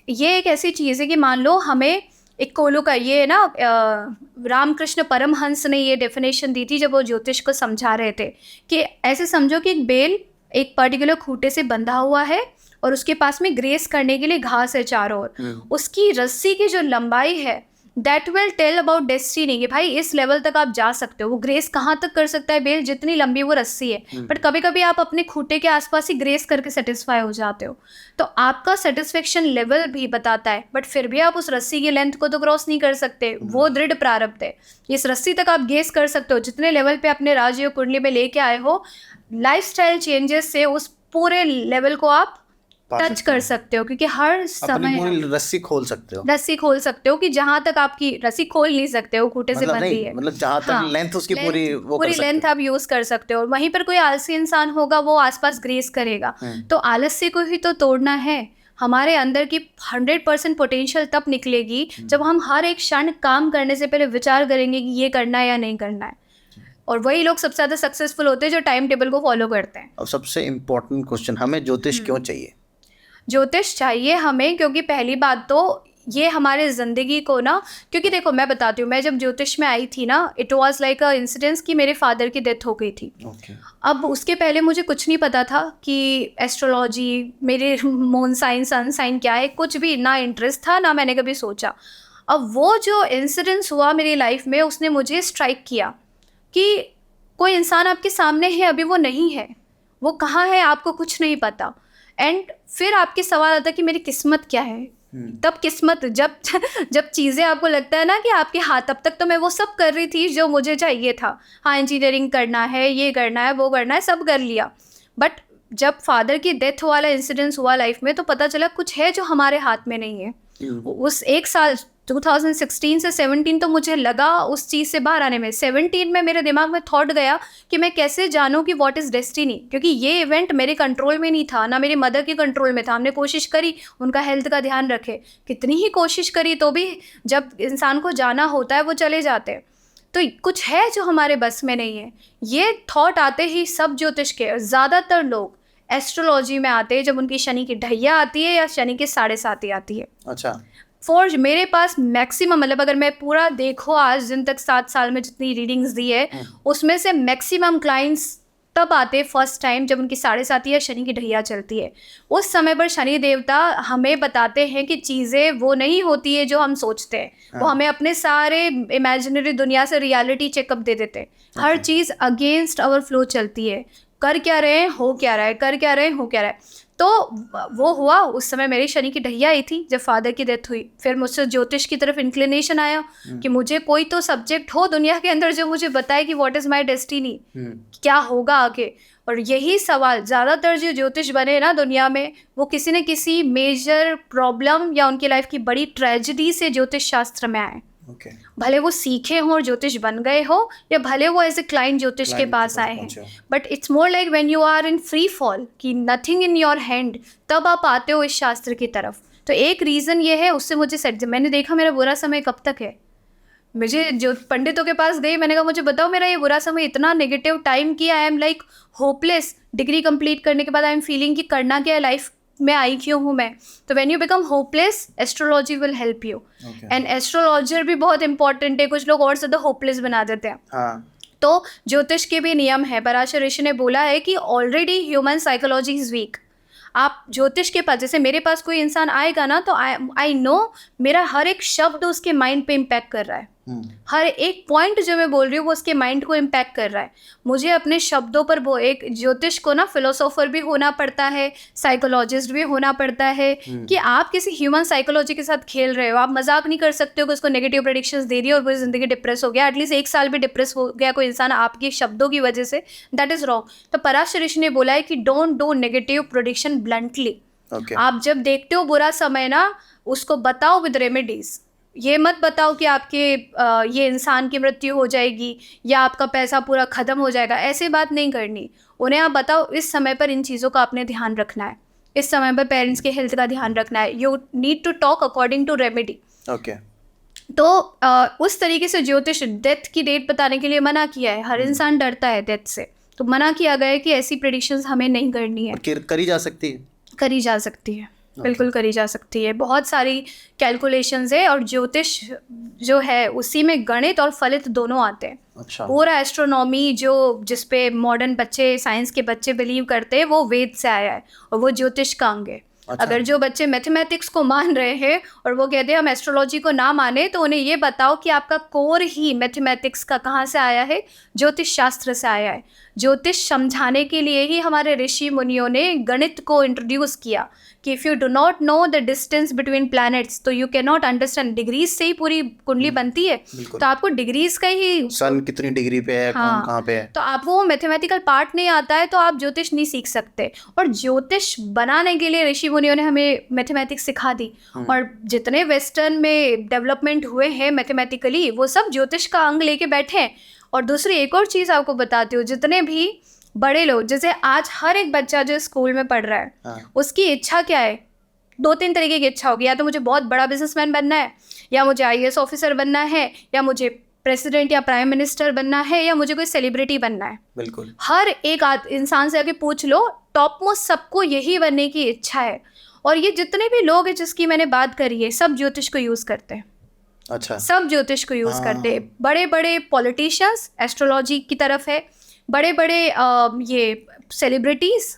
ये एक ऐसी चीज़ है कि मान लो हमें एक कोलू का ये ना रामकृष्ण परमहंस ने ये डेफिनेशन दी थी जब वो ज्योतिष को समझा रहे थे, कि ऐसे समझो कि एक बेल एक पर्टिकुलर खूंटे से बंधा हुआ है और उसके पास में ग्रेस करने के लिए घास है चारों ओर। उसकी रस्सी की जो लंबाई है that will tell about destiny, कि भाई इस लेवल तक आप जा सकते हो। वो ग्रेस कहाँ तक कर सकता है बेल, जितनी लंबी वो रस्सी है। बट कभी कभी आप अपने खूंटे के आसपास ही ग्रेस करके सेटिस्फाई हो जाते हो, तो आपका सेटिस्फेक्शन लेवल भी बताता है। बट फिर भी आप उस रस्सी की लेंथ को तो क्रॉस नहीं कर सकते, वो दृढ़ प्रारब्ध है। इस रस्सी तक आप गेस कर सकते हो, जितने लेवल पे अपने राजयोग कुंडली में लेके आए हो, लाइफस्टाइल चेंजेस से उस पूरे लेवल को आप टच कर सकते हो। क्योंकि हर समय पूरी रस्सी खोल सकते हो, रस्सी खोल सकते हो कि जहां तक आपकी रस्सी खोल नहीं सकते हो, खूंटे से बंधी है, मतलब जहां तक लेंथ उसकी पूरी लेंथ आप यूज कर सकते हो। और वहीं पर कोई आलसी इंसान होगा, वो आसपास ग्रेस करेगा। तो आलस्य को ही तो तोड़ना है। हमारे अंदर की 100% पोटेंशियल तब निकलेगी जब हम हर एक क्षण काम करने से पहले विचार करेंगे कि ये करना है या नहीं करना है। और वही लोग सबसे ज़्यादा सक्सेसफुल होते हैं जो टाइम टेबल को फॉलो करते हैं। अब सबसे इम्पोर्टेंट क्वेश्चन, हमें ज्योतिष क्यों चाहिए? ज्योतिष चाहिए हमें क्योंकि पहली बात तो ये हमारे ज़िंदगी को ना, क्योंकि देखो मैं बताती हूँ, मैं जब ज्योतिष में आई थी ना, it was like a incidence कि मेरे फादर की डेथ हो गई थी। अब उसके पहले मुझे कुछ नहीं पता था कि एस्ट्रोलॉजी, मेरे मून साइन सन साइन क्या है, कुछ भी ना इंटरेस्ट था, ना मैंने कभी सोचा। अब वो जो इंसिडेंस हुआ मेरी लाइफ में, उसने मुझे स्ट्राइक किया कि कोई इंसान आपके सामने है, अभी वो नहीं है, वो कहाँ है आपको कुछ नहीं पता। एंड फिर आपके सवाल आता है कि मेरी किस्मत क्या है। तब किस्मत, जब चीज़ें आपको लगता है ना कि आपके हाथ, तब तक तो मैं वो सब कर रही थी जो मुझे चाहिए था। हाँ, इंजीनियरिंग करना है, ये करना है, वो करना है, सब कर लिया। बट जब फादर की डेथ वाला इंसिडेंस हुआ लाइफ में, तो पता चला कुछ है जो हमारे हाथ में नहीं है। उस एक साल 2016 से 17 तो मुझे लगा उस चीज़ से बाहर आने में। 17 में मेरे दिमाग में थॉट गया कि मैं कैसे जानूं कि व्हाट इज़ डेस्टिनी, क्योंकि ये इवेंट मेरे कंट्रोल में नहीं था, ना मेरी मदर के कंट्रोल में था। हमने कोशिश करी उनका हेल्थ का ध्यान रखे, कितनी ही कोशिश करी, तो भी जब इंसान को जाना होता है वो चले जाते हैं। तो कुछ है जो हमारे बस में नहीं है। ये थॉट आते ही सब ज्योतिष के ज़्यादातर लोग एस्ट्रोलॉजी में आते हैं जब उनकी शनि की ढैया आती है या शनि की 7.5 आती है। अच्छा। फॉर मेरे पास मैक्सिमम, मतलब अगर मैं पूरा देखो आज दिन तक 7 साल में जितनी रीडिंग्स दी है, उसमें से मैक्सिमम क्लाइंट्स तब आते फर्स्ट टाइम जब उनकी 7.5 या शनि की ढैया चलती है। उस समय पर शनि देवता हमें बताते हैं कि चीज़ें वो नहीं होती है जो हम सोचते हैं। वो हमें अपने सारे इमेजिनरी दुनिया से रियलिटी चेकअप दे देते हैं। हर चीज़ अगेंस्ट आवर फ्लो चलती है। कर क्या रहे हैं, हो क्या रहा है, कर क्या रहे हैं, हो क्या रहा है। तो वो हुआ, उस समय मेरी शनि की ढैया आई थी जब फादर की डेथ हुई। फिर मुझसे ज्योतिष की तरफ इंक्लिनेशन आया कि मुझे कोई तो सब्जेक्ट हो दुनिया के अंदर जो मुझे बताए कि व्हाट इज़ माय डेस्टिनी, क्या होगा आगे। और यही सवाल ज़्यादातर जो ज्योतिष बने ना दुनिया में, वो किसी न किसी मेजर प्रॉब्लम या उनकी लाइफ की बड़ी ट्रेजेडी से ज्योतिष शास्त्र में आए। ओके। भले वो सीखे हों और ज्योतिष बन गए हो, या भले वो एज ए क्लाइंट ज्योतिष के पास आए हैं, but it's more like when you are in free fall कि नथिंग इन योर हैंड, तब आप आते हो इस शास्त्र की तरफ। तो एक रीज़न ये है, उससे मुझे सेट, मैंने देखा मेरा बुरा समय कब तक है। मुझे जो पंडितों के पास गई, मैंने कहा मुझे बताओ मेरा ये बुरा समय, इतना नेगेटिव टाइम किया, I am like hopeless. Degree complete करने के बाद आई एम फीलिंग कि करना क्या है लाइफ में, आई क्यों हूँ मैं। तो when you become hopeless, astrology will help you. And astrologer भी बहुत इंपॉर्टेंट है, कुछ लोग और ज़्यादा होपलेस बना देते हैं। हाँ। तो ज्योतिष के भी नियम है। पराशर ऋषि ने बोला है कि already human psychology is week. आप ज्योतिष के पास, जैसे मेरे पास कोई इंसान आएगा ना, तो आई नो मेरा हर एक शब्द उसके माइंड पे इम्पैक्ट कर रहा है। हर एक पॉइंट जो मैं बोल रही हूँ वो उसके माइंड को इम्पैक्ट कर रहा है। मुझे अपने शब्दों पर वो, एक ज्योतिष को ना फिलोसोफर भी होना पड़ता है, साइकोलॉजिस्ट भी होना पड़ता है, कि आप किसी ह्यूमन साइकोलॉजी के साथ खेल रहे हो। आप मजाक नहीं कर सकते हो कि उसको नेगेटिव प्रेडिक्शंस दे दिए और वो ज़िंदगी डिप्रेस हो गया, एटलीस्ट 1 साल भी डिप्रेस हो गया कोई इंसान आपके शब्दों की वजह से, दैट इज़ रॉन्ग। तो पराशर ऋषि ने बोला है कि don't do negative prediction bluntly. आप जब देखते हो बुरा समय ना, उसको बताओ विद रेमेडीज। ये मत बताओ कि आपके ये इंसान की मृत्यु हो जाएगी या आपका पैसा पूरा ख़त्म हो जाएगा, ऐसे बात नहीं करनी। उन्हें आप बताओ इस समय पर इन चीज़ों का आपने ध्यान रखना है, इस समय पर पेरेंट्स के हेल्थ का ध्यान रखना है। You need to talk according to remedy. Okay. तो उस तरीके से ज्योतिष डेथ की डेट बताने के लिए मना किया है। हर इंसान डरता है डेथ से, तो मना किया गया है कि ऐसी प्रेडिक्शंस हमें नहीं करनी है। करी जा सकती है, करी जा सकती है, बिल्कुल करी जा सकती है। बहुत सारी कैलकुलेशंस है, और ज्योतिष जो है उसी में गणित और फलित दोनों आते हैं। अच्छा। पूरा एस्ट्रोनॉमी जो जिसपे मॉडर्न बच्चे, साइंस के बच्चे बिलीव करते हैं, वो वेद से आया है और वो ज्योतिष का अंग है। अच्छा। अगर जो बच्चे मैथमेटिक्स को मान रहे हैं और वो कहते हैं हम एस्ट्रोलॉजी को ना माने, तो उन्हें ये बताओ कि आपका कोर ही मैथमेटिक्स का कहाँ से आया है, ज्योतिष शास्त्र से आया है। ज्योतिष समझाने के लिए ही हमारे ऋषि मुनियों ने गणित को इंट्रोड्यूस किया कि if you do not know the distance between planets, तो you can not understand. Degrees से ही पूरी कुंडली बनती है, तो आपको डिग्रीज का ही, सन कितनी डिग्री पे है, हाँ, कहाँ पे है, तो आपको वो मैथमेटिकल पार्ट नहीं आता है तो आप ज्योतिष नहीं सीख सकते। और ज्योतिष बनाने के लिए ऋषि मुनियों ने हमें मैथमेटिक्स सिखा दी। और जितने वेस्टर्न में डेवलपमेंट हुए हैं मैथमेटिकली, वो सब ज्योतिष का अंग लेके बैठे हैं। और दूसरी एक और चीज़ आपको बताती हूँ, जितने भी बड़े लोग, जैसे आज हर एक बच्चा जो स्कूल में पढ़ रहा है, हाँ। उसकी इच्छा क्या है? 2-3 तरीके की इच्छा होगी, या तो मुझे बहुत बड़ा बिजनेसमैन बनना है, या मुझे IAS ऑफिसर बनना है, या मुझे प्रेसिडेंट या प्राइम मिनिस्टर बनना है, या मुझे कोई सेलिब्रिटी बनना है। बिल्कुल। हर एक इंसान से आके पूछ लो, टॉप मोस्ट सबको यही बनने की इच्छा है। और ये जितने भी लोग हैं जिसकी मैंने बात करी है, सब ज्योतिष को यूज़ करते हैं। अच्छा। सब ज्योतिष को यूज़ करते हैं। बड़े बड़े पॉलिटिशियंस एस्ट्रोलॉजी की तरफ है, बड़े बड़े ये सेलिब्रिटीज़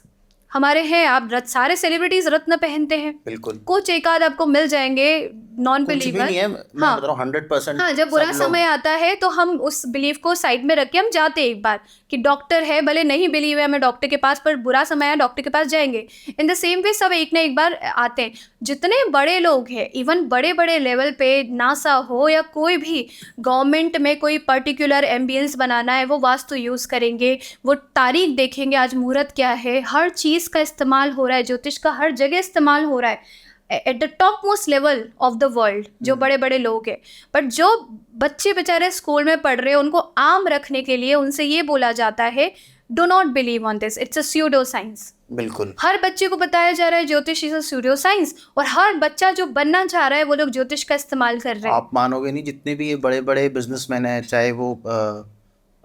हमारे हैं। आप सारे सेलिब्रिटीज़ रत्न पहनते हैं। बिल्कुल। कुछ एक आध आपको मिल जाएंगे नॉन बिलीवर। नहीं है, मैं बता रहा हूँ 100%। हाँ, जब बुरा समय आता है तो हम उस बिलीफ को साइड में रख के हम जाते हैं एक बार कि डॉक्टर है, भले नहीं बिलीव है हमें डॉक्टर के पास, पर बुरा समय है डॉक्टर के पास जाएंगे। इन द सेम वे सब एक ना एक बार आते हैं। जितने बड़े लोग हैं, इवन बड़े बड़े लेवल पे नासा हो या कोई भी गवर्नमेंट में कोई पर्टिकुलर एम्बियंस बनाना है, वो वास्तु यूज़ करेंगे, वो तारीख देखेंगे आज मुहूर्त क्या है। हर चीज़ का इस्तेमाल हो रहा है, ज्योतिष का हर जगह इस्तेमाल हो रहा है at the top most level of the world, जो बड़े बड़े लोग हैं। बट जो बच्चे बेचारे स्कूल में पढ़ रहे हैं, उनको आम रखने के लिए उनसे ये बोला जाता है, do not believe on this, it's a pseudo science. बिल्कुल। हर बच्चे को बताया जा रहा है ज्योतिष इज अ स्यूडो साइंस, और हर बच्चा जो बनना चाह रहा है वो लोग ज्योतिष का इस्तेमाल कर रहे हैं। आप मानोगे नहीं, जितने भी ये बड़े बड़े बिजनेसमैन हैं, चाहे वो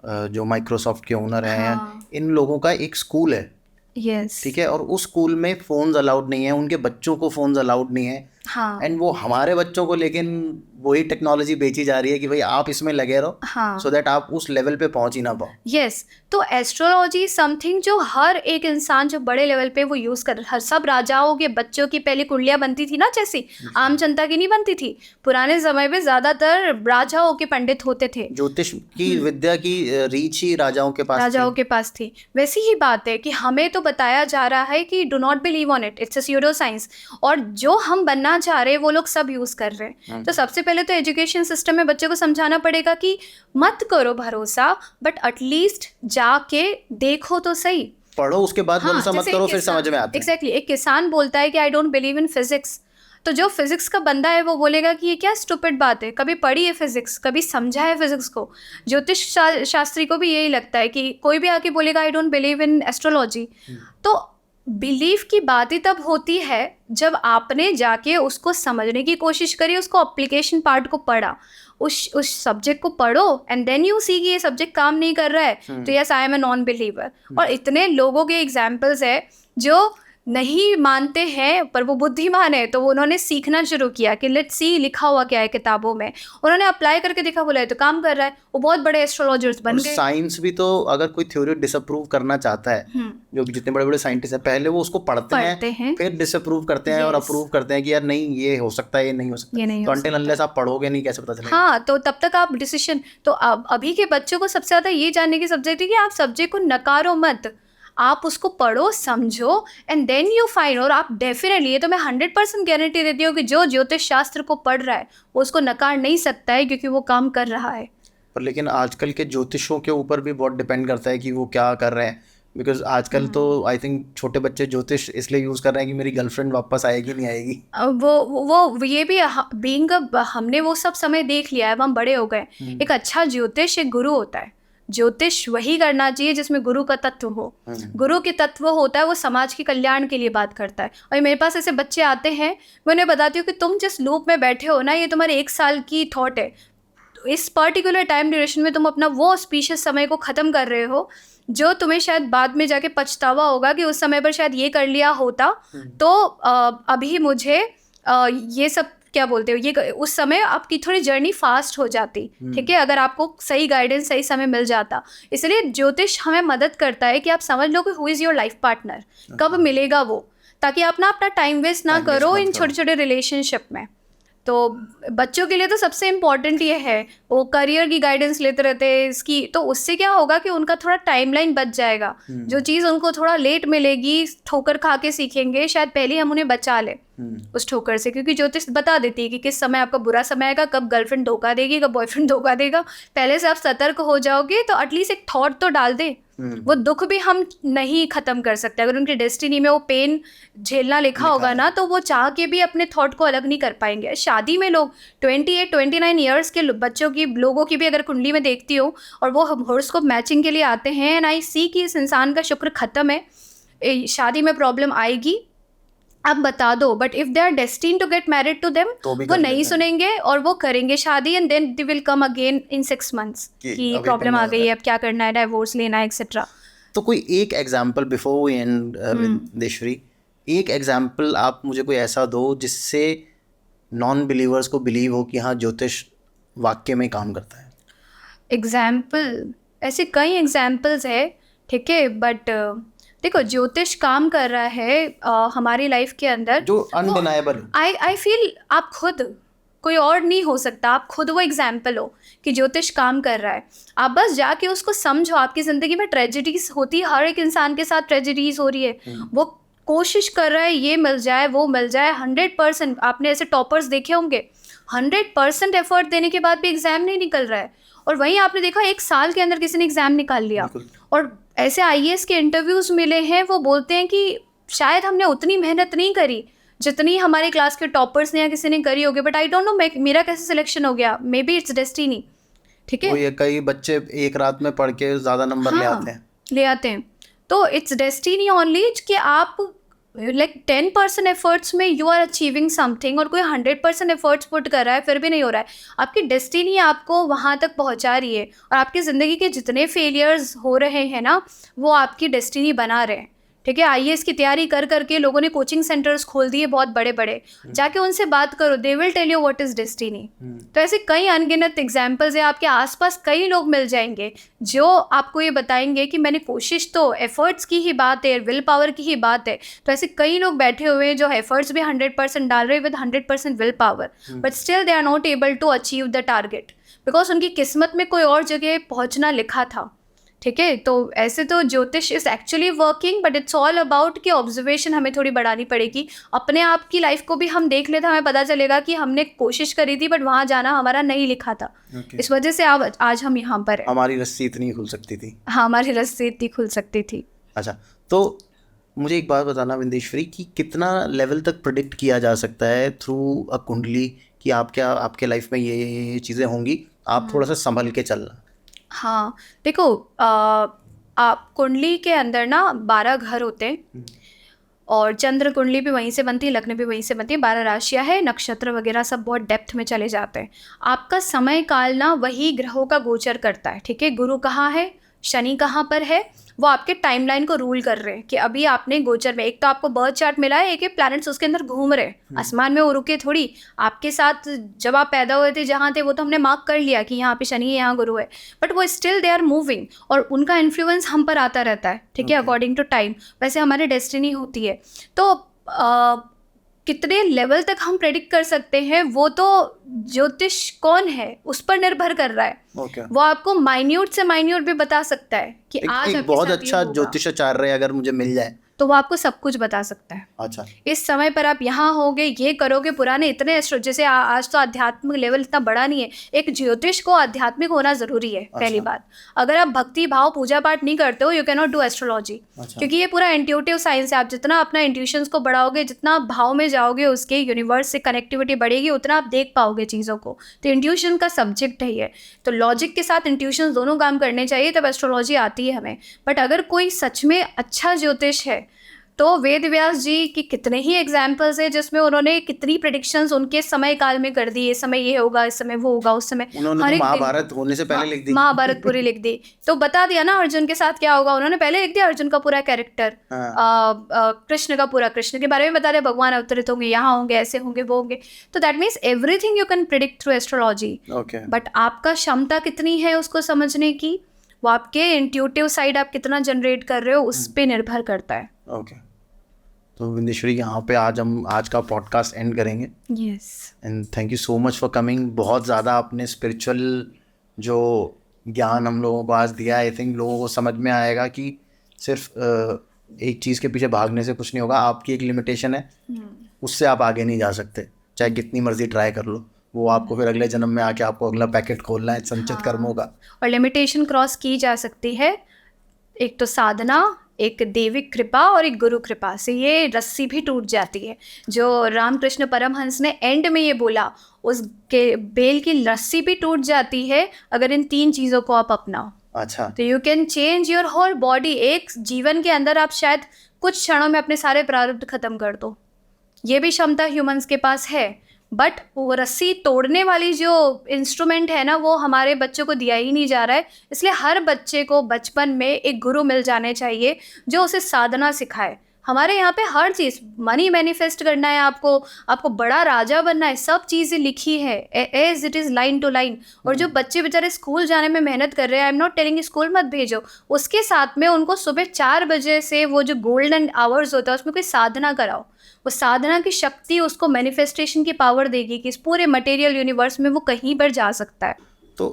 जो माइक्रोसॉफ्ट के ओनर हैं, हाँ। इन लोगों का एक स्कूल है। यस। ठीक है, और उस स्कूल में फ़ोन्स अलाउड नहीं है, उनके बच्चों को फ़ोन्स अलाउड नहीं है। हाँ एंड वो हमारे बच्चों को लेकिन वही टेक्नोलॉजी बेची जा रही है कि भाई आप इसमें लगे रहो, हाँ सो दैट आप उस लेवल पे पहुंच ही ना पाओ। यस तो एस्ट्रोलॉजी समथिंग जो हर एक इंसान जो बड़े लेवल पे वो यूज़ कर हर सब राजाओं के बच्चों की पहले कुंडलियाँ बनती थी ना, जैसी आम जनता की नहीं बनती थी। पुराने समय में ज़्यादातर राजाओं के पंडित होते थे, ज्योतिष की विद्या की रीच ही राजाओं के पास राजाओं थी। के पास थी। वैसी ही बात है कि हमें तो बताया जा रहा है कि do not believe on it, it's a pseudo science, और जो हम बनना चाह रहे हैं वो लोग सब यूज़ कर रहे हैं। तो सबसे पहले तो एजुकेशन सिस्टम में बच्चों को समझाना पड़ेगा कि मत करो भरोसा, बट एटलीस्ट जाके देखो तो सही। पढ़ो, उसके बाद भरोसा मत जैसे करो, एक फिर किसान- समझ में आता है। एग्जैक्टली एक किसान बोलता है कि I don't believe in physics, तो जो फिजिक्स का बंदा है वो बोलेगा कि ये क्या स्टूपिड बात है, कभी पढ़ी है फिजिक्स, कभी समझा है फिजिक्स को। ज्योतिष शास्त्री को भी यही लगता है कि कोई भी आके बोलेगा I don't believe in astrology, तो बिलीव की बात ही तब होती है जब आपने जाके उसको समझने की कोशिश करी, उसको एप्लीकेशन पार्ट को पढ़ा, उस सब्जेक्ट को पढ़ो, एंड देन यू सी कि ये सब्जेक्ट काम नहीं कर रहा है, तो yes I am a non believer. और इतने लोगों के एग्जाम्पल्स है जो नहीं मानते हैं पर वो बुद्धिमान है, तो उन्होंने सीखना शुरू किया कि लेट्स सी लिखा हुआ क्या है किताबों में, उन्होंने अप्लाई करके देखा, बोला है तो काम कर रहा है, वो बहुत बड़े एस्ट्रोलॉजर्स बन गए। साइंस भी तो अगर कोई थ्योरी डिसअप्रूव करना चाहता है, जो जितने बड़े बड़े साइंटिस्ट हैं पहले वो उसको पढ़ते हैं, फिर डिसअप्रूव करते हैं और अप्रूव करते हैं कि यार नहीं ये हो सकता है, ये नहीं हो सकता। ये नहीं तो हो अनटिल अनलेस आप पढ़ोगे नहीं कैसे पता चलेगा। हाँ, तो तब तक आप डिसीजन, तो अभी के बच्चों को सबसे ज़्यादा ये जानने की सब्जेक्ट है कि आप सब्जेक्ट को नकारो मत, आप उसको पढ़ो समझो एंड देन यू फाइंड। और आप डेफिनेटली, ये तो मैं 100% गारंटी देती हूँ कि जो ज्योतिष शास्त्र को पढ़ रहा है वो उसको नकार नहीं सकता है, क्योंकि वो काम कर रहा है। पर लेकिन आजकल के ज्योतिषों के ऊपर भी बहुत डिपेंड करता है कि वो क्या कर रहे हैं, बिकॉज आजकल तो आई थिंक छोटे बच्चे ज्योतिष इसलिए यूज़ कर रहे हैं कि मेरी गर्लफ्रेंड वापस आएगी नहीं आएगी। वो ये भी बीइंग हमने वो सब समय देख लिया है, अब हम बड़े हो गए। एक अच्छा ज्योतिष एक गुरु होता है। ज्योतिष वही करना चाहिए जिसमें गुरु का तत्व हो। गुरु के तत्व होता है वो समाज के कल्याण के लिए बात करता है। और मेरे पास ऐसे बच्चे आते हैं, मैं उन्हें बताती हूँ कि तुम जिस लूप में बैठे हो ना, ये तुम्हारे 1 साल की थॉट है। तो इस पर्टिकुलर टाइम ड्यूरेशन में तुम अपना वो स्पीशियस समय को ख़त्म कर रहे हो, जो तुम्हें शायद बाद में जाके पछतावा होगा कि उस समय पर शायद ये कर लिया होता, तो अभी मुझे ये सब क्या बोलते हो, ये उस समय आपकी थोड़ी जर्नी फास्ट हो जाती, ठीक है, अगर आपको सही गाइडेंस सही समय मिल जाता। इसलिए ज्योतिष हमें मदद करता है कि आप समझ लो कि who is your life partner, कब मिलेगा वो, ताकि आप ना अपना टाइम वेस्ट ना करो इन छोटे छोटे रिलेशनशिप में। तो बच्चों के लिए तो सबसे इम्पॉर्टेंट ये है, वो करियर की गाइडेंस लेते रहते हैं इसकी, तो उससे क्या होगा कि उनका थोड़ा टाइमलाइन बच जाएगा। जो चीज़ उनको थोड़ा लेट मिलेगी, ठोकर खा के सीखेंगे, शायद पहले हम उन्हें बचा लें उस ठोकर से, क्योंकि ज्योतिष बता देती है कि किस समय आपका बुरा समय आएगा, कब गर्लफ्रेंड धोखा देगी, कब बॉयफ्रेंड धोखा देगा। पहले से आप सतर्क हो जाओगे तो एटलीस्ट एक थॉट तो डाल दे। वो दुख भी हम नहीं ख़त्म कर सकते, अगर उनकी डेस्टिनी में वो पेन झेलना लिखा होगा ना, तो वो चाह के भी अपने थॉट को अलग नहीं कर पाएंगे। शादी में लोग 28-29 ईयर्स के बच्चों की, लोगों की भी अगर कुंडली में देखती हो और वो हॉरोस्कोप मैचिंग के लिए आते हैं, एंड आई सी कि इस इंसान का शुक्र ख़त्म है, शादी में प्रॉब्लम आएगी, आप बता दो, but if they are destined to get married to them, वो नहीं सुनेंगे और वो करेंगे शादी, and then they will come again in 6 months कि प्रॉब्लम आ गई है, अब क्या करना है, डाइवोर्स लेना है, एक्सेट्रा। तो कोई एक एग्जाम्पल बिफोर वी एंड देशरी, एक एग्जाम्पल आप मुझे कोई ऐसा दो जिससे नॉन बिलीवर्स को बिलीव हो कि हाँ ज्योतिष वाक्य में काम करता है। एग्जाम्पल ऐसे कई एग्जाम्पल्स है, ठीक है, बट देखो ज्योतिष काम कर रहा है हमारी लाइफ के अंदर, जो अनडिनाएबल। आई फील आप खुद, कोई और नहीं हो सकता, आप खुद वो एग्जाम्पल हो कि ज्योतिष काम कर रहा है। आप बस जाके उसको समझो। आपकी ज़िंदगी में ट्रेजेडीज होती है, हर एक इंसान के साथ ट्रेजेडीज हो रही है, वो कोशिश कर रहा है ये मिल जाए वो मिल जाए। 100%, आपने ऐसे टॉपर्स देखे होंगे, 100% एफर्ट देने के बाद भी एग्ज़ाम नहीं निकल रहा है, और वहीं आपने देखा 1 साल के अंदर किसी ने एग्ज़ाम निकाल लिया। और ऐसे IAS के इंटरव्यूज़ मिले हैं, वो बोलते हैं कि शायद हमने उतनी मेहनत नहीं करी जितनी हमारे क्लास के टॉपर्स ने या किसी ने करी होगी, बट आई डोंट नो मेरा कैसे सिलेक्शन हो गया, मे बी इट्स डेस्टिनी, ठीक है। वो ये कई बच्चे एक रात में पढ़ के ज़्यादा नंबर ले आते हैं। तो इट्स डेस्टिनी ओनली कि आप लाइक 10% एफर्ट्स में यू आर अचीविंग समथिंग, और कोई 100% एफर्ट्स पुट कर रहा है फिर भी नहीं हो रहा है। आपकी डेस्टिनी आपको वहाँ तक पहुँचा रही है, और आपकी ज़िंदगी के जितने फेलियर्स हो रहे हैं ना, वो आपकी डेस्टिनी बना रहे हैं, ठीक है, आईएएस की तैयारी कर करके लोगों ने कोचिंग सेंटर्स खोल दिए बहुत बड़े बड़े, जाके उनसे बात करो, they will tell you what is destiny. तो ऐसे कई अनगिनत एग्जाम्पल्स हैं, आपके आसपास कई लोग मिल जाएंगे जो आपको ये बताएंगे कि मैंने कोशिश, तो एफर्ट्स की ही बात है, विल पावर की ही बात है। तो ऐसे कई लोग बैठे हुए हैं जो एफर्ट्स भी 100% डाल रहे हैं with 100% will power, but still they are not able to achieve the target, because उनकी किस्मत में कोई और जगह पहुंचना लिखा था। ठीक है, तो ऐसे तो ज्योतिष is actually working, but it's all about कि ऑब्जर्वेशन हमें थोड़ी बढ़ानी पड़ेगी। अपने आप की लाइफ को भी हम देख लेते, हमें पता चलेगा कि हमने कोशिश करी थी बट वहाँ जाना हमारा नहीं लिखा था। इस वजह से आज हम यहाँ पर हैं। हमारी रस्सी इतनी खुल सकती थी। हाँ, हमारी रस्सी इतनी खुल सकती थी। अच्छा, तो मुझे एक बात बताना विंदेश्वरी कि कितना लेवल तक प्रिडिक्ट किया जा सकता है थ्रू अ कुंडली कि आपके लाइफ में ये चीज़ें होंगी, आप थोड़ा सा संभल के चलना। हाँ, देखो, आप कुंडली के अंदर ना 12 घर होते हैं, और चंद्र कुंडली भी वहीं से बनती है, लग्न भी वहीं से बनती है, 12 राशियां है, नक्षत्र वगैरह सब बहुत डेप्थ में चले जाते हैं। आपका समय काल ना वही ग्रहों का गोचर करता है। ठीक है, गुरु कहाँ है, शनि कहाँ पर है, वो आपके टाइमलाइन को रूल कर रहे हैं कि अभी आपने गोचर में, एक तो आपको बर्थ चार्ट मिला है, एक प्लैनेट्स उसके अंदर घूम रहे हैं आसमान में, वो रुके थोड़ी। आपके साथ जब आप पैदा हुए थे जहाँ थे वो तो हमने मार्क कर लिया कि यहाँ पे शनि है, यहाँ गुरु है, बट वो स्टिल दे आर मूविंग, और उनका इन्फ्लुएंस हम पर आता रहता है। ठीक है, अकॉर्डिंग टू टाइम वैसे हमारी डेस्टिनी होती है। तो कितने लेवल तक हम प्रेडिक्ट कर सकते हैं, वो तो ज्योतिष कौन है उस पर निर्भर कर रहा है। वो आपको माइन्यूट से माइन्यूट भी बता सकता है कि आज एक बहुत अच्छा ज्योतिषाचार्य अगर मुझे मिल जाए तो वो आपको सब कुछ बता सकता है। अच्छा, इस समय पर आप यहाँ होगे, ये करोगे। पुराने इतने जैसे आज तो आध्यात्मिक लेवल इतना बड़ा नहीं है, एक ज्योतिष को आध्यात्मिक होना जरूरी है। पहली बात, अगर आप भक्ति भाव पूजा पाठ नहीं करते हो, you can not do astrology, क्योंकि ये पूरा इंट्यूटिव साइंस है। आप जितना अपना इंट्यूशंस को बढ़ाओगे, जितना भाव में जाओगे, उसके यूनिवर्स से कनेक्टिविटी बढ़ेगी, उतना आप देख पाओगे चीज़ों को। तो इंट्यूशन का सब्जेक्ट है ये, तो लॉजिक के साथ इंट्यूशन दोनों काम करने चाहिए, तब एस्ट्रोलॉजी आती है हमें। बट अगर कोई सच में अच्छा ज्योतिष है तो वेद व्यास जी की कितने ही एग्जाम्पल्स है जिसमें उन्होंने कितनी प्रेडिक्शंस उनके समय काल में कर दी। इस समय ये होगा, इस समय वो होगा, उस समय उन्होंने महाभारत होने से पहले लिख दी, महाभारत पूरी लिख दी। तो बता दिया ना अर्जुन के साथ क्या होगा, उन्होंने पहले लिख दिया अर्जुन का पूरा कैरेक्टर। कृष्ण का पूरा, कृष्ण के बारे में बता दिया, भगवान अवतरित होंगे, यहाँ होंगे, ऐसे होंगे, वो होंगे। तो that means everything you can predict through astrology. But आपका क्षमता कितनी है उसको समझने की, वो आपके इंट्यूटिव साइड आप कितना जनरेट कर रहे हो उस पर निर्भर करता है। ओके, तो विंदेश्वरी यहाँ पे हम आज का पॉडकास्ट एंड करेंगे। Yes, and thank you so much for coming. बहुत ज़्यादा आपने स्पिरिचुअल जो ज्ञान हम लोगों को आज दिया, आई थिंक लोगों को समझ में आएगा कि सिर्फ एक चीज़ के पीछे भागने से कुछ नहीं होगा। आपकी एक लिमिटेशन है, उससे आप आगे नहीं जा सकते, चाहे कितनी मर्जी ट्राई कर लो। वो आपको फिर अगले जन्म में आके आपको अगला पैकेट खोलना है संचित कर्मों का। और लिमिटेशन क्रॉस की जा सकती है, एक तो साधना, एक देविक कृपा और एक गुरु कृपा से ये रस्सी भी टूट जाती है। जो रामकृष्ण परमहंस ने एंड में ये बोला, उसके बेल की रस्सी भी टूट जाती है अगर इन 3 चीज़ों को आप अपनाओ। अच्छा, तो you can change your whole body. एक जीवन के अंदर आप शायद कुछ क्षणों में अपने सारे प्रारब्ध खत्म कर दो, ये भी क्षमता ह्यूमंस के पास है। बट वो रस्सी तोड़ने वाली जो इंस्ट्रूमेंट है ना, वो हमारे बच्चों को दिया ही नहीं जा रहा है। इसलिए हर बच्चे को बचपन में एक गुरु मिल जाने चाहिए जो उसे साधना सिखाए। हमारे यहाँ पे हर चीज़, मनी मैनिफेस्ट करना है आपको बड़ा राजा बनना है, सब चीज़ें लिखी है as it is, line to line. और जो बच्चे बेचारे स्कूल जाने में मेहनत कर रहे हैं, I am not telling school मत भेजो, उसके साथ में उनको सुबह 4 बजे से वो जो गोल्डन आवर्स होता है उसमें कोई साधना कराओ। वो साधना की शक्ति उसको मैनिफेस्टेशन की पावर देगी कि इस पूरे मटेरियल यूनिवर्स में वो कहीं पर जा सकता है। तो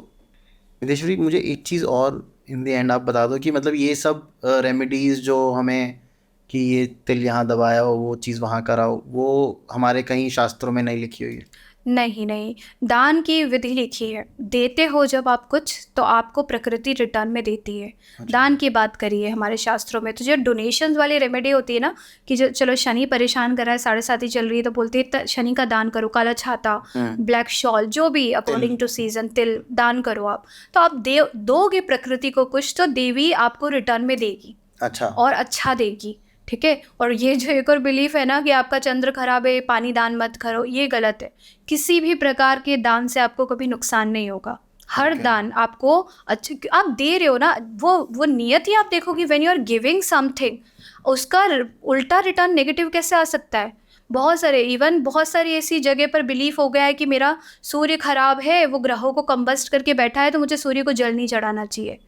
विदेश्वरी, मुझे एक चीज़ और इन द एंड आप बता दो कि मतलब ये सब रेमेडीज़ जो हमें कि ये तिल यहाँ दबाया हो, वो चीज़ वहाँ कराओ, वो हमारे कहीं शास्त्रों में नहीं लिखी हुई है? नहीं, दान की विधि लिखी है। देते हो जब आप कुछ, तो आपको प्रकृति रिटर्न में देती है। दान की बात करिए हमारे शास्त्रों में। तो जो डोनेशंस वाली रेमेडी होती है ना, कि जो चलो शनि परेशान कर रहा है, 7.5 चल रही है, तो बोलते हैं शनि का दान करो, काला छाता, ब्लैक शॉल, जो भी अकॉर्डिंग टू सीजन, तिल दान करो आप। तो आप दोगे प्रकृति को कुछ, तो देवी आपको रिटर्न में देगी। अच्छा, और अच्छा देगी। ठीक है, और ये जो एक और बिलीफ है ना कि आपका चंद्र खराब है, पानी दान मत करो, ये गलत है। किसी भी प्रकार के दान से आपको कभी नुकसान नहीं होगा। हर दान आपको अच्छे, आप दे रहे हो ना, वो नियत ही आप देखो कि when you are giving something, उसका उल्टा रिटर्न नेगेटिव कैसे आ सकता है? बहुत सारी ऐसी जगह पर बिलीफ हो गया है कि मेरा सूर्य खराब है, वो ग्रहों को कंबस्ट करके बैठा है, तो मुझे सूर्य को जल नहीं चढ़ाना चाहिए।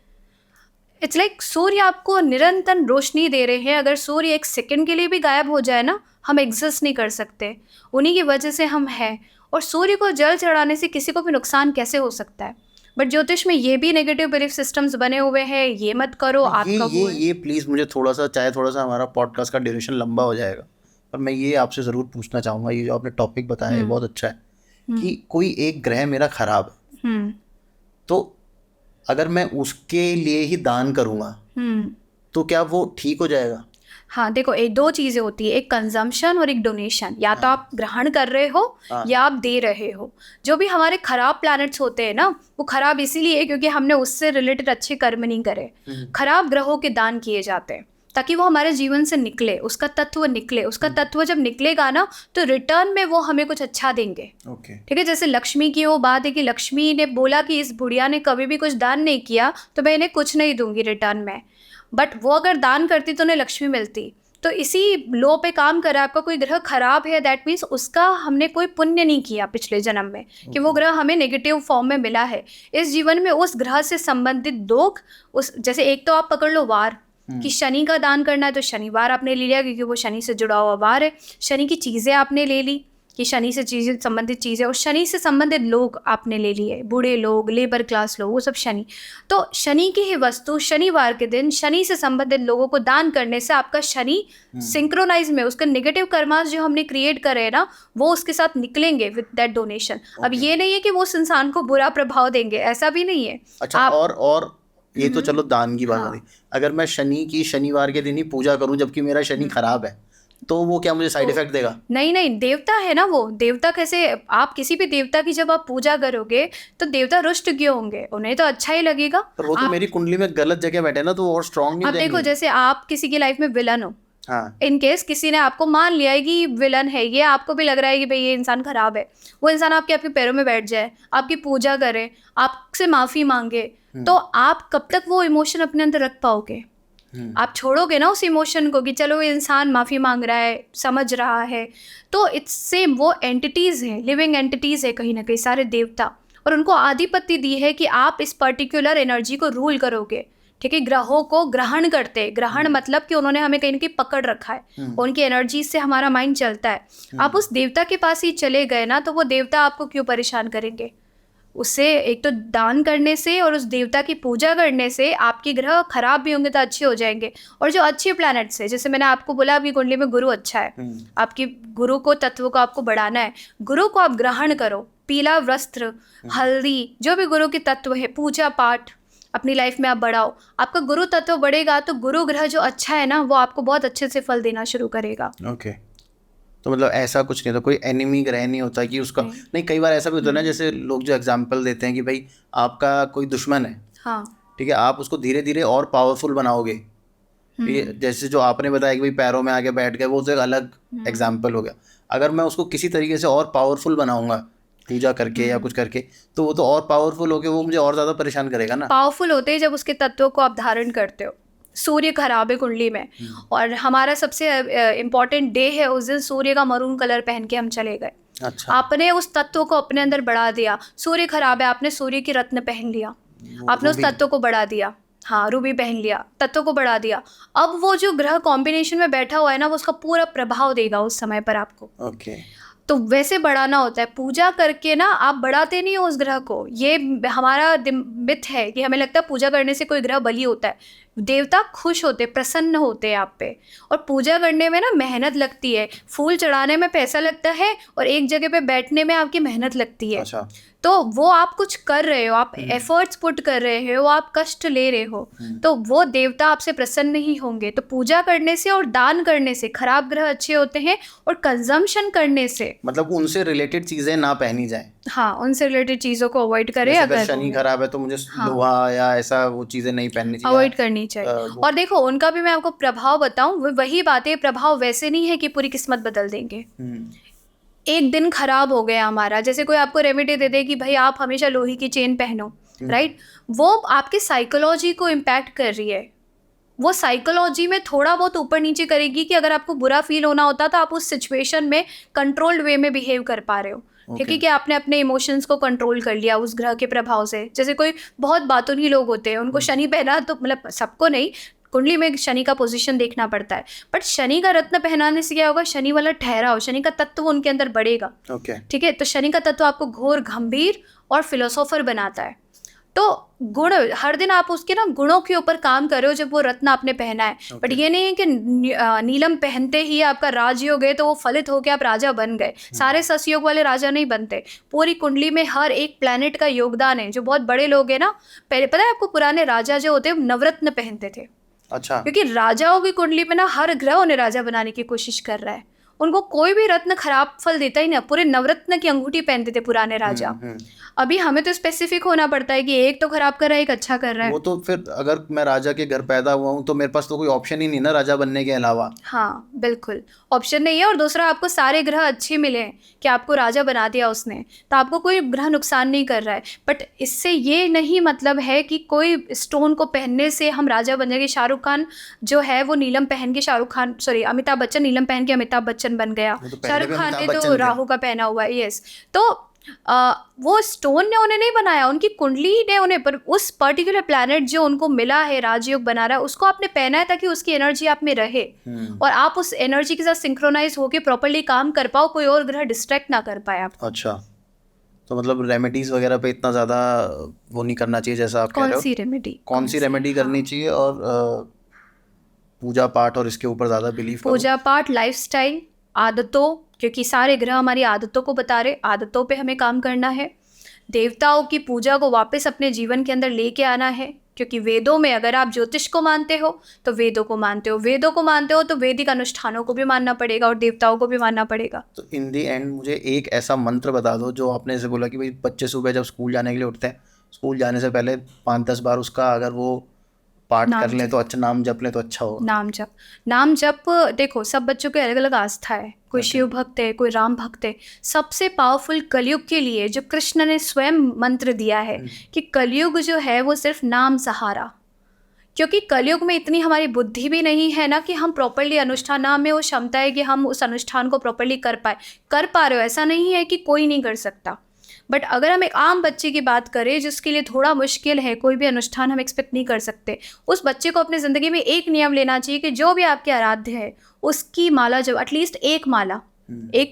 इट्स लाइक सूर्य आपको निरंतर रोशनी दे रहे हैं। अगर सूर्य एक सेकंड के लिए भी गायब हो जाए ना, हम एग्जिस्ट नहीं कर सकते, उन्हीं की वजह से हम हैं। और सूर्य को जल चढ़ाने से किसी को भी नुकसान कैसे हो सकता है? बट ज्योतिष में ये भी नेगेटिव बिलीफ सिस्टम्स बने हुए हैं, ये मत करो, आपका वो है। ये प्लीज़ मुझे थोड़ा सा हमारा पॉडकास्ट का ड्यूरेशन लंबा हो जाएगा, पर मैं ये आपसे ज़रूर पूछना चाहूँगा, ये जो आपने टॉपिक बताया है बहुत अच्छा है कि कोई एक ग्रह मेरा खराब है, तो अगर मैं उसके लिए ही दान करूँगा तो क्या वो ठीक हो जाएगा? हाँ, देखो, एक दो चीज़ें होती है, एक कंजम्पशन और एक डोनेशन। या तो आप ग्रहण कर रहे हो या आप दे रहे हो। जो भी हमारे खराब प्लैनेट्स होते हैं ना, वो खराब इसीलिए क्योंकि हमने उससे रिलेटेड अच्छे कर्म नहीं करे। खराब ग्रहों के दान किए जाते हैं ताकि वो हमारे जीवन से निकले, उसका तत्व निकले। उसका तत्व जब निकलेगा ना, तो रिटर्न में वो हमें कुछ अच्छा देंगे। ठीक है, जैसे लक्ष्मी की वो बात है कि लक्ष्मी ने बोला कि इस बुढ़िया ने कभी भी कुछ दान नहीं किया, तो मैं इन्हें कुछ नहीं दूंगी रिटर्न में। बट वो अगर दान करती तो उन्हें लक्ष्मी मिलती। तो इसी लो पे काम करा। आपका कोई ग्रह खराब है, दैट मीन्स उसका हमने कोई पुण्य नहीं किया पिछले जन्म में, कि वो ग्रह हमें नेगेटिव फॉर्म में मिला है। इस जीवन में उस ग्रह से संबंधित दोष, उस जैसे एक तो आप पकड़ लो वार, कि शनि का दान करना है तो शनिवार आपने ले लिया क्योंकि वो शनि से जुड़ा हुआ वार है। शनि की चीज़ें आपने ले ली कि शनि से चीज़ें संबंधित चीज़ें, और शनि से संबंधित लोग आपने ले लिए, बूढ़े लोग, लेबर क्लास लोग, वो सब शनि। तो शनि की ही वस्तु शनिवार के दिन शनि से संबंधित लोगों को दान करने से आपका शनि सिंक्रोनाइज में, उसके नेगेटिव कर्मास जो हमने क्रिएट करे ना, वो उसके साथ निकलेंगे विद दैट डोनेशन। अब ये नहीं है कि वो उस इंसान को बुरा प्रभाव देंगे, ऐसा भी नहीं है। अच्छा, और ये तो चलो दान की बात हो रही। अगर मैं शनि की शनिवार के दिन ही पूजा करूं जबकि मेरा शनि खराब है, तो वो क्या मुझे साइड इफेक्ट देगा? नहीं, देवता है ना वो। देवता कैसे, आप किसी भी देवता की जब आप पूजा करोगे तो देवता रुष्ट क्यों होंगे? उन्हें तो अच्छा ही लगेगा। पर वो तो मेरी कुंडली में गलत जगह बैठे ना, तो वो और स्ट्रांग नहीं अब देखो, देंगे। जैसे आप किसी की लाइफ में विलन हो, हाँ, इन केस किसी ने आपको मान लिया है कि विलन है ये, आपको भी लग रहा है कि भाई ये इंसान खराब है, वो इंसान आपके पैरों में बैठ जाए, आपकी पूजा करे, आपसे माफ़ी मांगे, तो आप कब तक वो इमोशन अपने अंदर रख पाओगे? आप छोड़ोगे ना उस इमोशन को कि चलो ये इंसान माफ़ी मांग रहा है, समझ रहा है। तो इट्स सेम, वो एंटिटीज़ हैं, लिविंग एंटिटीज़ है कहीं ना कहीं, सारे देवता, और उनको आधिपत्य दी है कि आप इस पर्टिकुलर एनर्जी को रूल करोगे। ठीक है, ग्रहों को ग्रहण करते, ग्रहण मतलब कि उन्होंने हमें कहीं ना कहीं पकड़ रखा है, उनकी एनर्जी से हमारा माइंड चलता है। आप उस देवता के पास ही चले गए ना, तो वो देवता आपको क्यों परेशान करेंगे? उससे एक तो दान करने से और उस देवता की पूजा करने से आपके ग्रह खराब भी होंगे तो अच्छे हो जाएंगे। और जो अच्छे प्लैनेट्स है, जैसे मैंने आपको बोला आपकी कुंडली में गुरु अच्छा है, आपकी गुरु को तत्व को आपको बढ़ाना है, गुरु को आप ग्रहण करो, पीला वस्त्र, हल्दी, जो भी गुरु के तत्व है, पूजा पाठ अपनी लाइफ में आप बढ़ाओ। आपका गुरु तत्व बढ़ेगा तो गुरु ग्रह जो अच्छा है ना, वो आपको बहुत अच्छे से फल देना शुरू करेगा। ओके। तो मतलब ऐसा कुछ नहीं होता, कोई एनिमी ग्रह नहीं होता कि उसका नहीं। कई बार ऐसा भी होता है ना, जैसे लोग जो एग्जांपल देते हैं कि भाई आपका कोई दुश्मन है, हाँ, ठीक है, आप उसको धीरे धीरे और पावरफुल बनाओगे। ये जैसे जो आपने बताया कि भाई पैरों में आके बैठ गए, वो तो एक अलग एग्जांपल हो गया। अगर मैं उसको किसी तरीके से और पावरफुल बनाऊंगा, पूजा करके या कुछ करके, तो वो तो और पावरफुल होके वो मुझे और ज़्यादा परेशान करेगा ना। पावरफुल होते हैं जब उसके तत्वों को आप धारण करते हो। सूर्य खराब है कुंडली में, और हमारा सबसे इम्पॉर्टेंट डे है, उस दिन सूर्य का मरून कलर पहन के हम चले गए। अच्छा, आपने उस तत्व को अपने अंदर बढ़ा दिया। सूर्य खराब है, आपने सूर्य की रत्न पहन लिया, आपने उस तत्व को बढ़ा दिया। हाँ, रूबी पहन लिया, तत्व को बढ़ा दिया। अब वो जो ग्रह कॉम्बिनेशन में बैठा हुआ है ना, वो उसका पूरा प्रभाव देगा उस समय पर आपको। ओके। तो वैसे बढ़ाना होता है, पूजा करके ना आप बढ़ाते नहीं हो उस ग्रह को। ये हमारा मिथ है कि हमें लगता है पूजा करने से कोई ग्रह बली होता है। देवता खुश होते, प्रसन्न होते हैं आप पे। और पूजा करने में ना मेहनत लगती है, फूल चढ़ाने में पैसा लगता है, और एक जगह पे बैठने में आपकी मेहनत लगती है। अच्छा। तो वो आप कुछ कर रहे हो, आप एफर्ट्स पुट कर रहे हो, आप कष्ट ले रहे हो, तो वो देवता आपसे प्रसन्न नहीं होंगे। तो पूजा करने से और दान करने से खराब ग्रह अच्छे होते हैं, और कंजम्पशन करने से, मतलब उनसे रिलेटेड चीज़ें ना पहनी जाए। हाँ, उनसे रिलेटेड चीज़ों को अवॉइड करें। अगर शनि खराब है तो मुझे लोहा या ऐसा वो चीज़ें नहीं पहननी चाहिए, अवॉइड करनी चाहिए। और देखो, उनका भी मैं आपको प्रभाव बताऊं, वही बातें, प्रभाव वैसे नहीं है कि पूरी किस्मत बदल देंगे। एक दिन खराब हो गया हमारा, जैसे कोई आपको रेमेडी दे दे कि भाई आप हमेशा लोहे की चेन पहनो, राइट, वो आपके साइकोलॉजी को इम्पैक्ट कर रही है। वो साइकोलॉजी में थोड़ा बहुत ऊपर नीचे करेगी कि अगर आपको बुरा फील होना होता तो आप उस सिचुएशन में कंट्रोल्ड वे में बिहेव कर पा रहे हो, ठीक है, कि आपने अपने इमोशंस को कंट्रोल कर लिया उस ग्रह के प्रभाव से। जैसे कोई बहुत बातूनी लोग होते हैं, उनको शनि पहना, तो मतलब सबको नहीं, कुंडली में शनि का पोजीशन देखना पड़ता है, बट शनि का रत्न पहनाने से क्या होगा, शनि वाला ठहराव, शनि का तत्व उनके अंदर बढ़ेगा, ठीक है। तो शनि का तत्व आपको घोर, गंभीर और फिलोसोफर बनाता है। तो गुण, हर दिन आप उसके ना गुणों के ऊपर काम कर रहे हो जब वो रत्न आपने पहना है। बट ये नहीं है कि नीलम पहनते ही आपका राजयोग है तो वो फलित होकर आप राजा बन गए। सारे ससयोग वाले राजा नहीं बनते। पूरी कुंडली में हर एक प्लैनेट का योगदान है। जो बहुत बड़े लोग हैं ना, पहले पता है आपको, पुराने राजा जो होते हैं नवरत्न पहनते थे। अच्छा। क्योंकि राजाओं की कुंडली में ना हर ग्रह उन्हें राजा बनाने की कोशिश कर रहा है। उनको कोई भी रत्न खराब फल देता ही नहीं। पूरे नवरत्न की अंगूठी पहनते थे पुराने राजा। अभी हमें तो स्पेसिफिक होना पड़ता है कि एक तो खराब कर रहा है, एक अच्छा कर रहा है। वो तो फिर अगर मैं राजा के घर पैदा हुआ हूँ तो मेरे पास तो कोई ऑप्शन ही नहीं ना राजा बनने के अलावा। हाँ बिल्कुल, ऑप्शन नहीं है। और दूसरा, आपको सारे ग्रह अच्छे मिले कि आपको राजा बना दिया उसने, तो आपको कोई ग्रह नुकसान नहीं कर रहा है। बट इससे ये नहीं मतलब है कि कोई स्टोन को पहनने से हम राजा बन जाएंगे। शाहरुख खान जो है वो नीलम पहन के अमिताभ बच्चन नीलम पहन के अमिताभ बच्चन बन गया। शाहरुख खान ने तो राहु का पहना हुआ है। यस, तो वो स्टोन ने उन्हें नहीं बनाया, उनकी कुंडली ने उन्हें, पर उस पर्टिकुलर प्लैनेट जो उनको मिला है, राजयोग बना रहा है, उसको आपने पहना है ताकि उसकी एनर्जी आप में रहे और आप उस एनर्जी के साथ सिंक्रोनाइज होकर प्रॉपर्ली काम कर पाओ, कोई और ग्रह डिस्ट्रैक्ट ना कर पाए आप। अच्छा, तो मतलब रेमेडीज वगैरह पे इतना ज़्यादा वो नहीं करना चाहिए जैसा आप कह रहे हो। कौन सी रेमेडी करनी चाहिए? और पूजा पाठ और इसके ऊपर ज़्यादा बिलीव करो। पूजा पाठ, लाइफस्टाइल, आदतों, क्योंकि सारे ग्रह हमारी आदतों को बता रहे, आदतों पे हमें काम करना है। देवताओं की पूजा को वापस अपने जीवन के अंदर लेके आना है, क्योंकि वेदों में, अगर आप ज्योतिष को मानते हो तो वेदों को मानते हो, वेदों को मानते हो तो वैदिक अनुष्ठानों को भी मानना पड़ेगा और देवताओं को भी मानना पड़ेगा। तो इन दी एंड मुझे एक ऐसा मंत्र बता दो जो आपने जैसे बोला कि भाई बच्चे सुबह जब स्कूल जाने के लिए उठते हैं, स्कूल जाने से पहले 5-10 बार उसका अगर वो पाठ कर लें तो अच्छा, नाम जप लें तो अच्छा हो। नाम जप देखो, सब बच्चों के अलग अलग आस्था है। कोई शिव भक्त है, कोई राम भक्त है। सबसे पावरफुल कलयुग के लिए जो कृष्ण ने स्वयं मंत्र दिया है कि कलयुग जो है वो सिर्फ नाम सहारा, क्योंकि कलयुग में इतनी हमारी बुद्धि भी नहीं है ना कि हम प्रॉपर्ली अनुष्ठान, नाम में वो क्षमता है कि हम उस अनुष्ठान को प्रॉपर्ली कर पा रहे हो। ऐसा नहीं है कि कोई नहीं कर सकता। बट अगर हम एक आम बच्चे की बात करें जिसके लिए थोड़ा मुश्किल है, कोई भी अनुष्ठान हम एक्सपेक्ट नहीं कर सकते, उस बच्चे को अपनी ज़िंदगी में एक नियम लेना चाहिए कि जो भी आपके आराध्य है उसकी माला, जब एटलीस्ट एक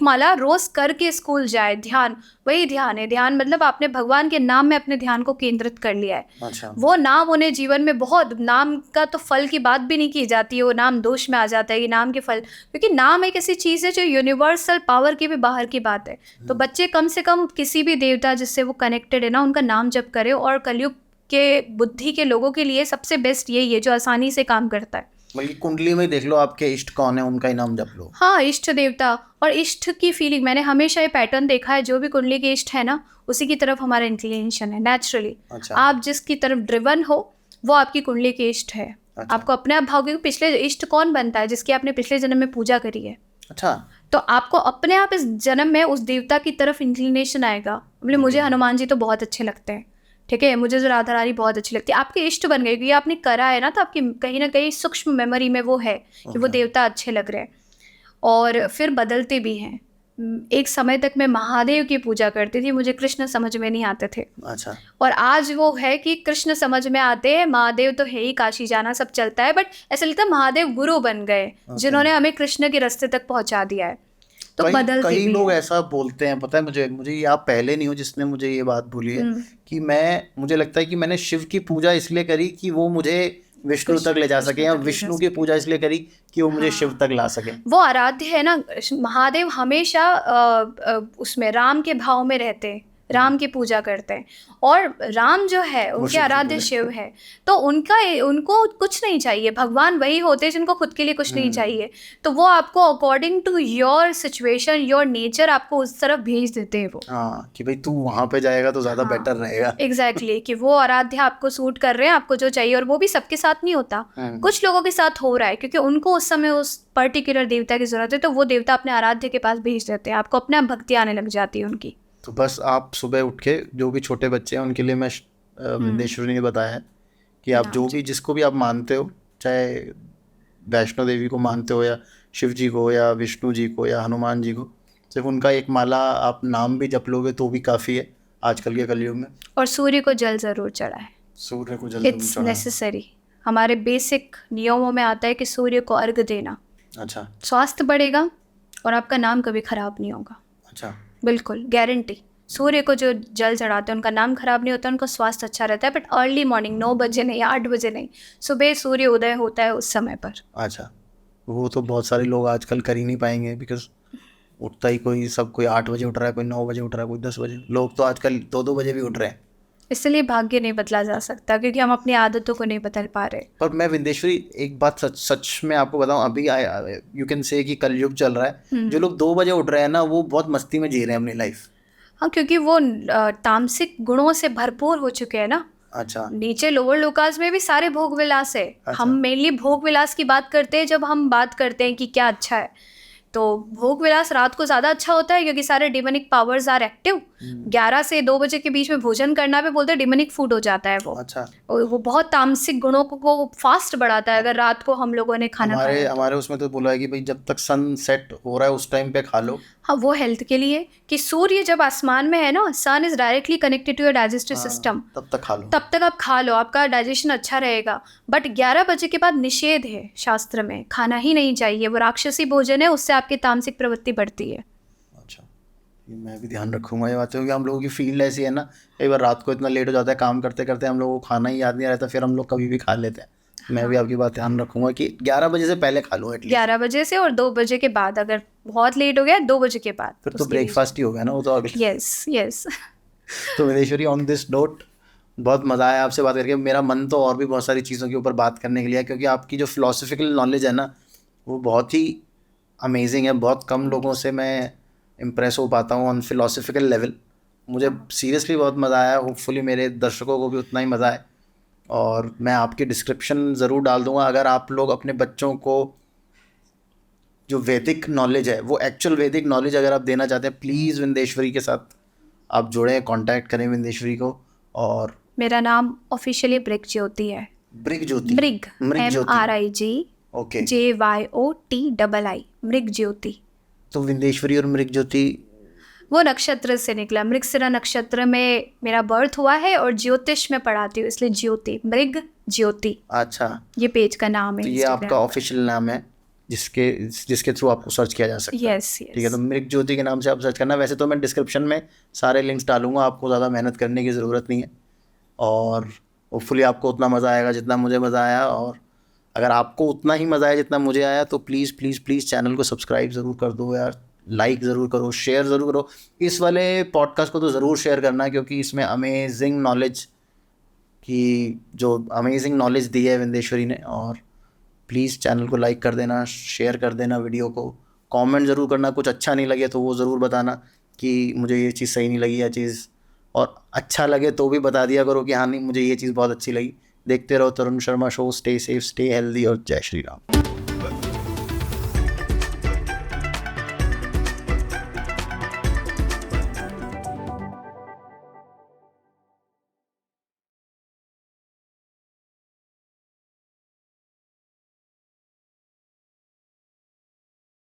माला रोज करके स्कूल जाए। ध्यान, वही ध्यान है। ध्यान मतलब आपने भगवान के नाम में अपने ध्यान को केंद्रित कर लिया है। अच्छा। वो नाम उन्हें जीवन में बहुत, नाम का तो फल की बात भी नहीं की जाती है, वो नाम दोष में आ जाता है कि नाम के फल, क्योंकि नाम एक ऐसी चीज़ है जो यूनिवर्सल पावर की भी बाहर की बात है। तो बच्चे कम से कम किसी भी देवता जिससे वो कनेक्टेड है ना, उनका नाम जप करे। और कलयुग के बुद्धि के लोगों के लिए सबसे बेस्ट यही है जो आसानी से काम करता है। बल्कि कुंडली में देख लो आपके इष्ट कौन है, उनका ही नाम जप लो। हाँ, इष्ट देवता और इष्ट की फीलिंग, मैंने हमेशा ये पैटर्न देखा है, जो भी कुंडली के इष्ट है ना उसी की तरफ हमारा इंक्लिनेशन है नेचुरली। अच्छा। आप जिसकी तरफ ड्रिवन हो वो आपकी कुंडली के इष्ट है। अच्छा। आपको अपने आप भाव, क्योंकि पिछले इष्ट कौन बनता है, जिसकी आपने पिछले जन्म में पूजा करी है। अच्छा। तो आपको अपने आप इस जन्म में उस देवता की तरफ इंक्लिनेशन आएगा। मतलब मुझे हनुमान जी तो बहुत अच्छे लगते हैं, ठीक है, मुझे जो राधा रानी बहुत अच्छी लगती है। आपके इष्ट बन गए क्योंकि आपने करा है ना, तो आपकी कहीं ना कहीं सूक्ष्म मेमोरी में वो है कि वो देवता अच्छे लग रहे हैं। और फिर बदलते भी हैं। एक समय तक मैं महादेव की पूजा करती थी, मुझे कृष्ण समझ में नहीं आते थे। अच्छा। और आज वो है कि कृष्ण समझ में आते हैं, महादेव तो है ही, काशी जाना सब चलता है, बट ऐसा लगता है महादेव गुरु बन गए जिन्होंने हमें कृष्ण के रास्ते तक पहुंचा दिया है। तो बदलते कई भी लोग हैं। ऐसा बोलते हैं, पता है मुझे ये आप पहले नहीं हो जिसने मुझे ये बात बोली है कि मुझे लगता है कि मैंने शिव की पूजा इसलिए करी कि वो मुझे विष्णु तक ले जा सके, या विष्णु की पूजा इसलिए करी कि वो मुझे शिव तक ला सके। वो आराध्य है ना, महादेव हमेशा उसमें राम के भाव में रहते हैं, राम की पूजा करते हैं। और राम जो है उनके आराध्य शिव है, तो उनको कुछ नहीं चाहिए। भगवान वही होते हैं जिनको खुद के लिए कुछ नहीं चाहिए। तो वो आपको according to your situation, your nature, आपको उस तरफ भेज देते हैं वो। हाँ, कि भाई तू वहाँ पे जाएगा तो ज़्यादा बेटर रहेगा। एग्जैक्टली, कि वो आराध्य आपको सूट कर रहे हैं, आपको जो चाहिए। और वो भी सबके साथ नहीं होता, कुछ लोगों के साथ हो रहा है, क्योंकि उनको उस समय उस पर्टिकुलर देवता की जरूरत है, तो वो देवता अपने आराध्य के पास भेज देते हैं, आपको अपने आप भक्ति आने लग जाती है उनकी। तो बस आप सुबह उठ के, जो भी छोटे बच्चे हैं उनके लिए मैं विंदेश्वरी ने बताया है कि आप जो भी, जिसको भी आप मानते हो, चाहे वैष्णो देवी को मानते हो या शिव जी को या विष्णु जी को या हनुमान जी को, सिर्फ उनका एक माला आप नाम भी जप लोगे तो भी काफ़ी है आजकल के कलयुग में। और सूर्य को जल ज़रूर चढ़ाएं, सूर्य को जल जरूर इट्स चढ़ाएं। नेसेसरी। हमारे बेसिक नियमों में आता है कि सूर्य को अर्घ देना, अच्छा स्वास्थ्य बढ़ेगा और आपका नाम कभी खराब नहीं होगा, अच्छा। बिल्कुल गारंटी। सूर्य को जो जल चढ़ाते हैं उनका नाम खराब नहीं होता, उनका स्वास्थ्य अच्छा रहता है, बट अर्ली मॉर्निंग 9 बजे नहीं, 8 बजे नहीं, सुबह सूर्य उदय होता है उस समय पर। अच्छा, वो तो बहुत सारे लोग आजकल कर ही नहीं पाएंगे, बिकॉज उठता ही कोई 8 बजे उठ रहा है, कोई 9 बजे उठ रहा है, कोई 10 बजे, लोग तो आजकल 2-2 बजे भी उठ रहे हैं। इसलिए भाग्य नहीं बदला जा सकता क्योंकि हम अपनी आदतों को नहीं बदल पा रहे। पर मैं विंदेश्वरी एक बात सच में आपको बताऊं, अभी यू कैन से कि कलयुग चल रहा है, जो लोग 2 बजे उठ रहे हैं ना वो बहुत मस्ती में जी रहे हैं अपनी लाइफ। हाँ, क्योंकि वो तामसिक गुणों से भरपूर हो चुके हैं ना। अच्छा नीचे लोअर लोकास में भी सारे भोग विलास है। अच्छा। हम मेनली भोग विलास की बात करते हैं जब हम बात करते हैं कि क्या अच्छा है, तो भोग विलास रात को ज़्यादा अच्छा होता है क्योंकि सारे डिमोनिक पावर्स आर एक्टिव। 11 से 2 बजे के बीच में भोजन करना भी बोलते हैं डिमोनिक फूड हो जाता है वो। अच्छा। और वो बहुत तामसिक गुणों को फास्ट बढ़ाता है अगर रात को हम लोगों ने खाना खाया तो। हमारे उसमें तो बोला है कि भाई जब तक सन सेट हो रहा है उस टाइम पे खा लो। हाँ, वो हेल्थ के लिए कि सूर्य जब आसमान में है ना, sun is directly connected to your digestive system, तब तक खा लो। तब तक आप खा लो, आपका डाइजेशन अच्छा रहेगा। बट 11 बजे के बाद निषेध है शास्त्र में, खाना ही नहीं चाहिए, वो राक्षसी भोजन है, उससे आपकी तामसिक प्रवृत्ति बढ़ती है। अच्छा, ये मैं भी ध्यान रखूंगा ये बात, क्योंकि हम लोगों की फील्ड ऐसी है ना, कई बार रात को इतना लेट हो जाता है काम करते करते, हम लोगों को खाना ही याद नहीं रहता, फिर हम लोग कभी भी खा लेते हैं। मैं भी आपकी बात ध्यान रखूंगा कि 11 बजे से पहले खा लो एटलीस्ट। 11 बजे से और 2 बजे के बाद, अगर बहुत लेट हो गया 2 बजे के बाद फिर तो ब्रेकफास्ट ही हो गया ना वो तो अगले। Yes yes. तो विदेश्वरी, ऑन दिस नोट बहुत मज़ा आया आपसे बात करके। मेरा मन तो और भी बहुत सारी चीज़ों के ऊपर बात करने के लिए है, क्योंकि आपकी जो फिलोसफिकल नॉलेज है ना वो बहुत ही अमेजिंग है। बहुत कम लोगों से मैं इम्प्रेस हो पाता हूँ ऑन फिलोसफिकल लेवल। मुझे सीरियसली बहुत मज़ा आया, होपफुली मेरे दर्शकों को भी उतना ही मज़ा आए। और मैं आपकी डिस्क्रिप्शन ज़रूर डाल दूँगा, अगर आप लोग अपने बच्चों को जो वैदिक नॉलेज है, वो एक्चुअल वैदिक नॉलेज अगर आप देना चाहते हैं, प्लीज़ विंदेश्वरी के साथ आप जुड़ें, कांटेक्ट करें विंदेश्वरी को। और मेरा नाम ऑफिशियली ब्रिग ज्योति है। ब्रिग ज्योति। ब्रिग, MRIG ओके। JYOTII, मृग ज्योति। तो विंदेश्वरी और मृग ज्योति वो नक्षत्र से निकला, मृगशिरा नक्षत्र में मेरा बर्थ हुआ है और ज्योतिष में पढ़ाती हूँ, इसलिए ज्योति, मृग ज्योति। अच्छा, ये पेज का नाम है। तो ये आपका ऑफिशियल नाम है जिसके थ्रू आपको सर्च किया जा सकता है। यस ठीक है, तो मृग ज्योति के नाम से आप सर्च करना। वैसे तो मैं डिस्क्रिप्शन में सारे लिंक्स डालूंगा, आपको ज़्यादा मेहनत करने की ज़रूरत नहीं है। और होपफुली आपको उतना मज़ा आएगा जितना मुझे मज़ा आया। और अगर आपको उतना ही मज़ा आया जितना मुझे आया तो प्लीज़ प्लीज़ प्लीज़ चैनल को सब्सक्राइब ज़रूर कर दो यार, लाइक ज़रूर करो, शेयर ज़रूर करो। इस वाले पॉडकास्ट को तो ज़रूर शेयर करना, क्योंकि इसमें अमेजिंग नॉलेज दी है विंदेश्वरी ने। और प्लीज़ चैनल को लाइक कर देना, शेयर कर देना वीडियो को, कमेंट ज़रूर करना। कुछ अच्छा नहीं लगे तो वो ज़रूर बताना कि मुझे ये चीज़ सही नहीं लगी या चीज़, और अच्छा लगे तो भी बता दिया करो कि हाँ नहीं मुझे ये चीज़ बहुत अच्छी लगी। देखते रहो Tarun Sharma show. Stay safe, stay healthy और जय श्री राम।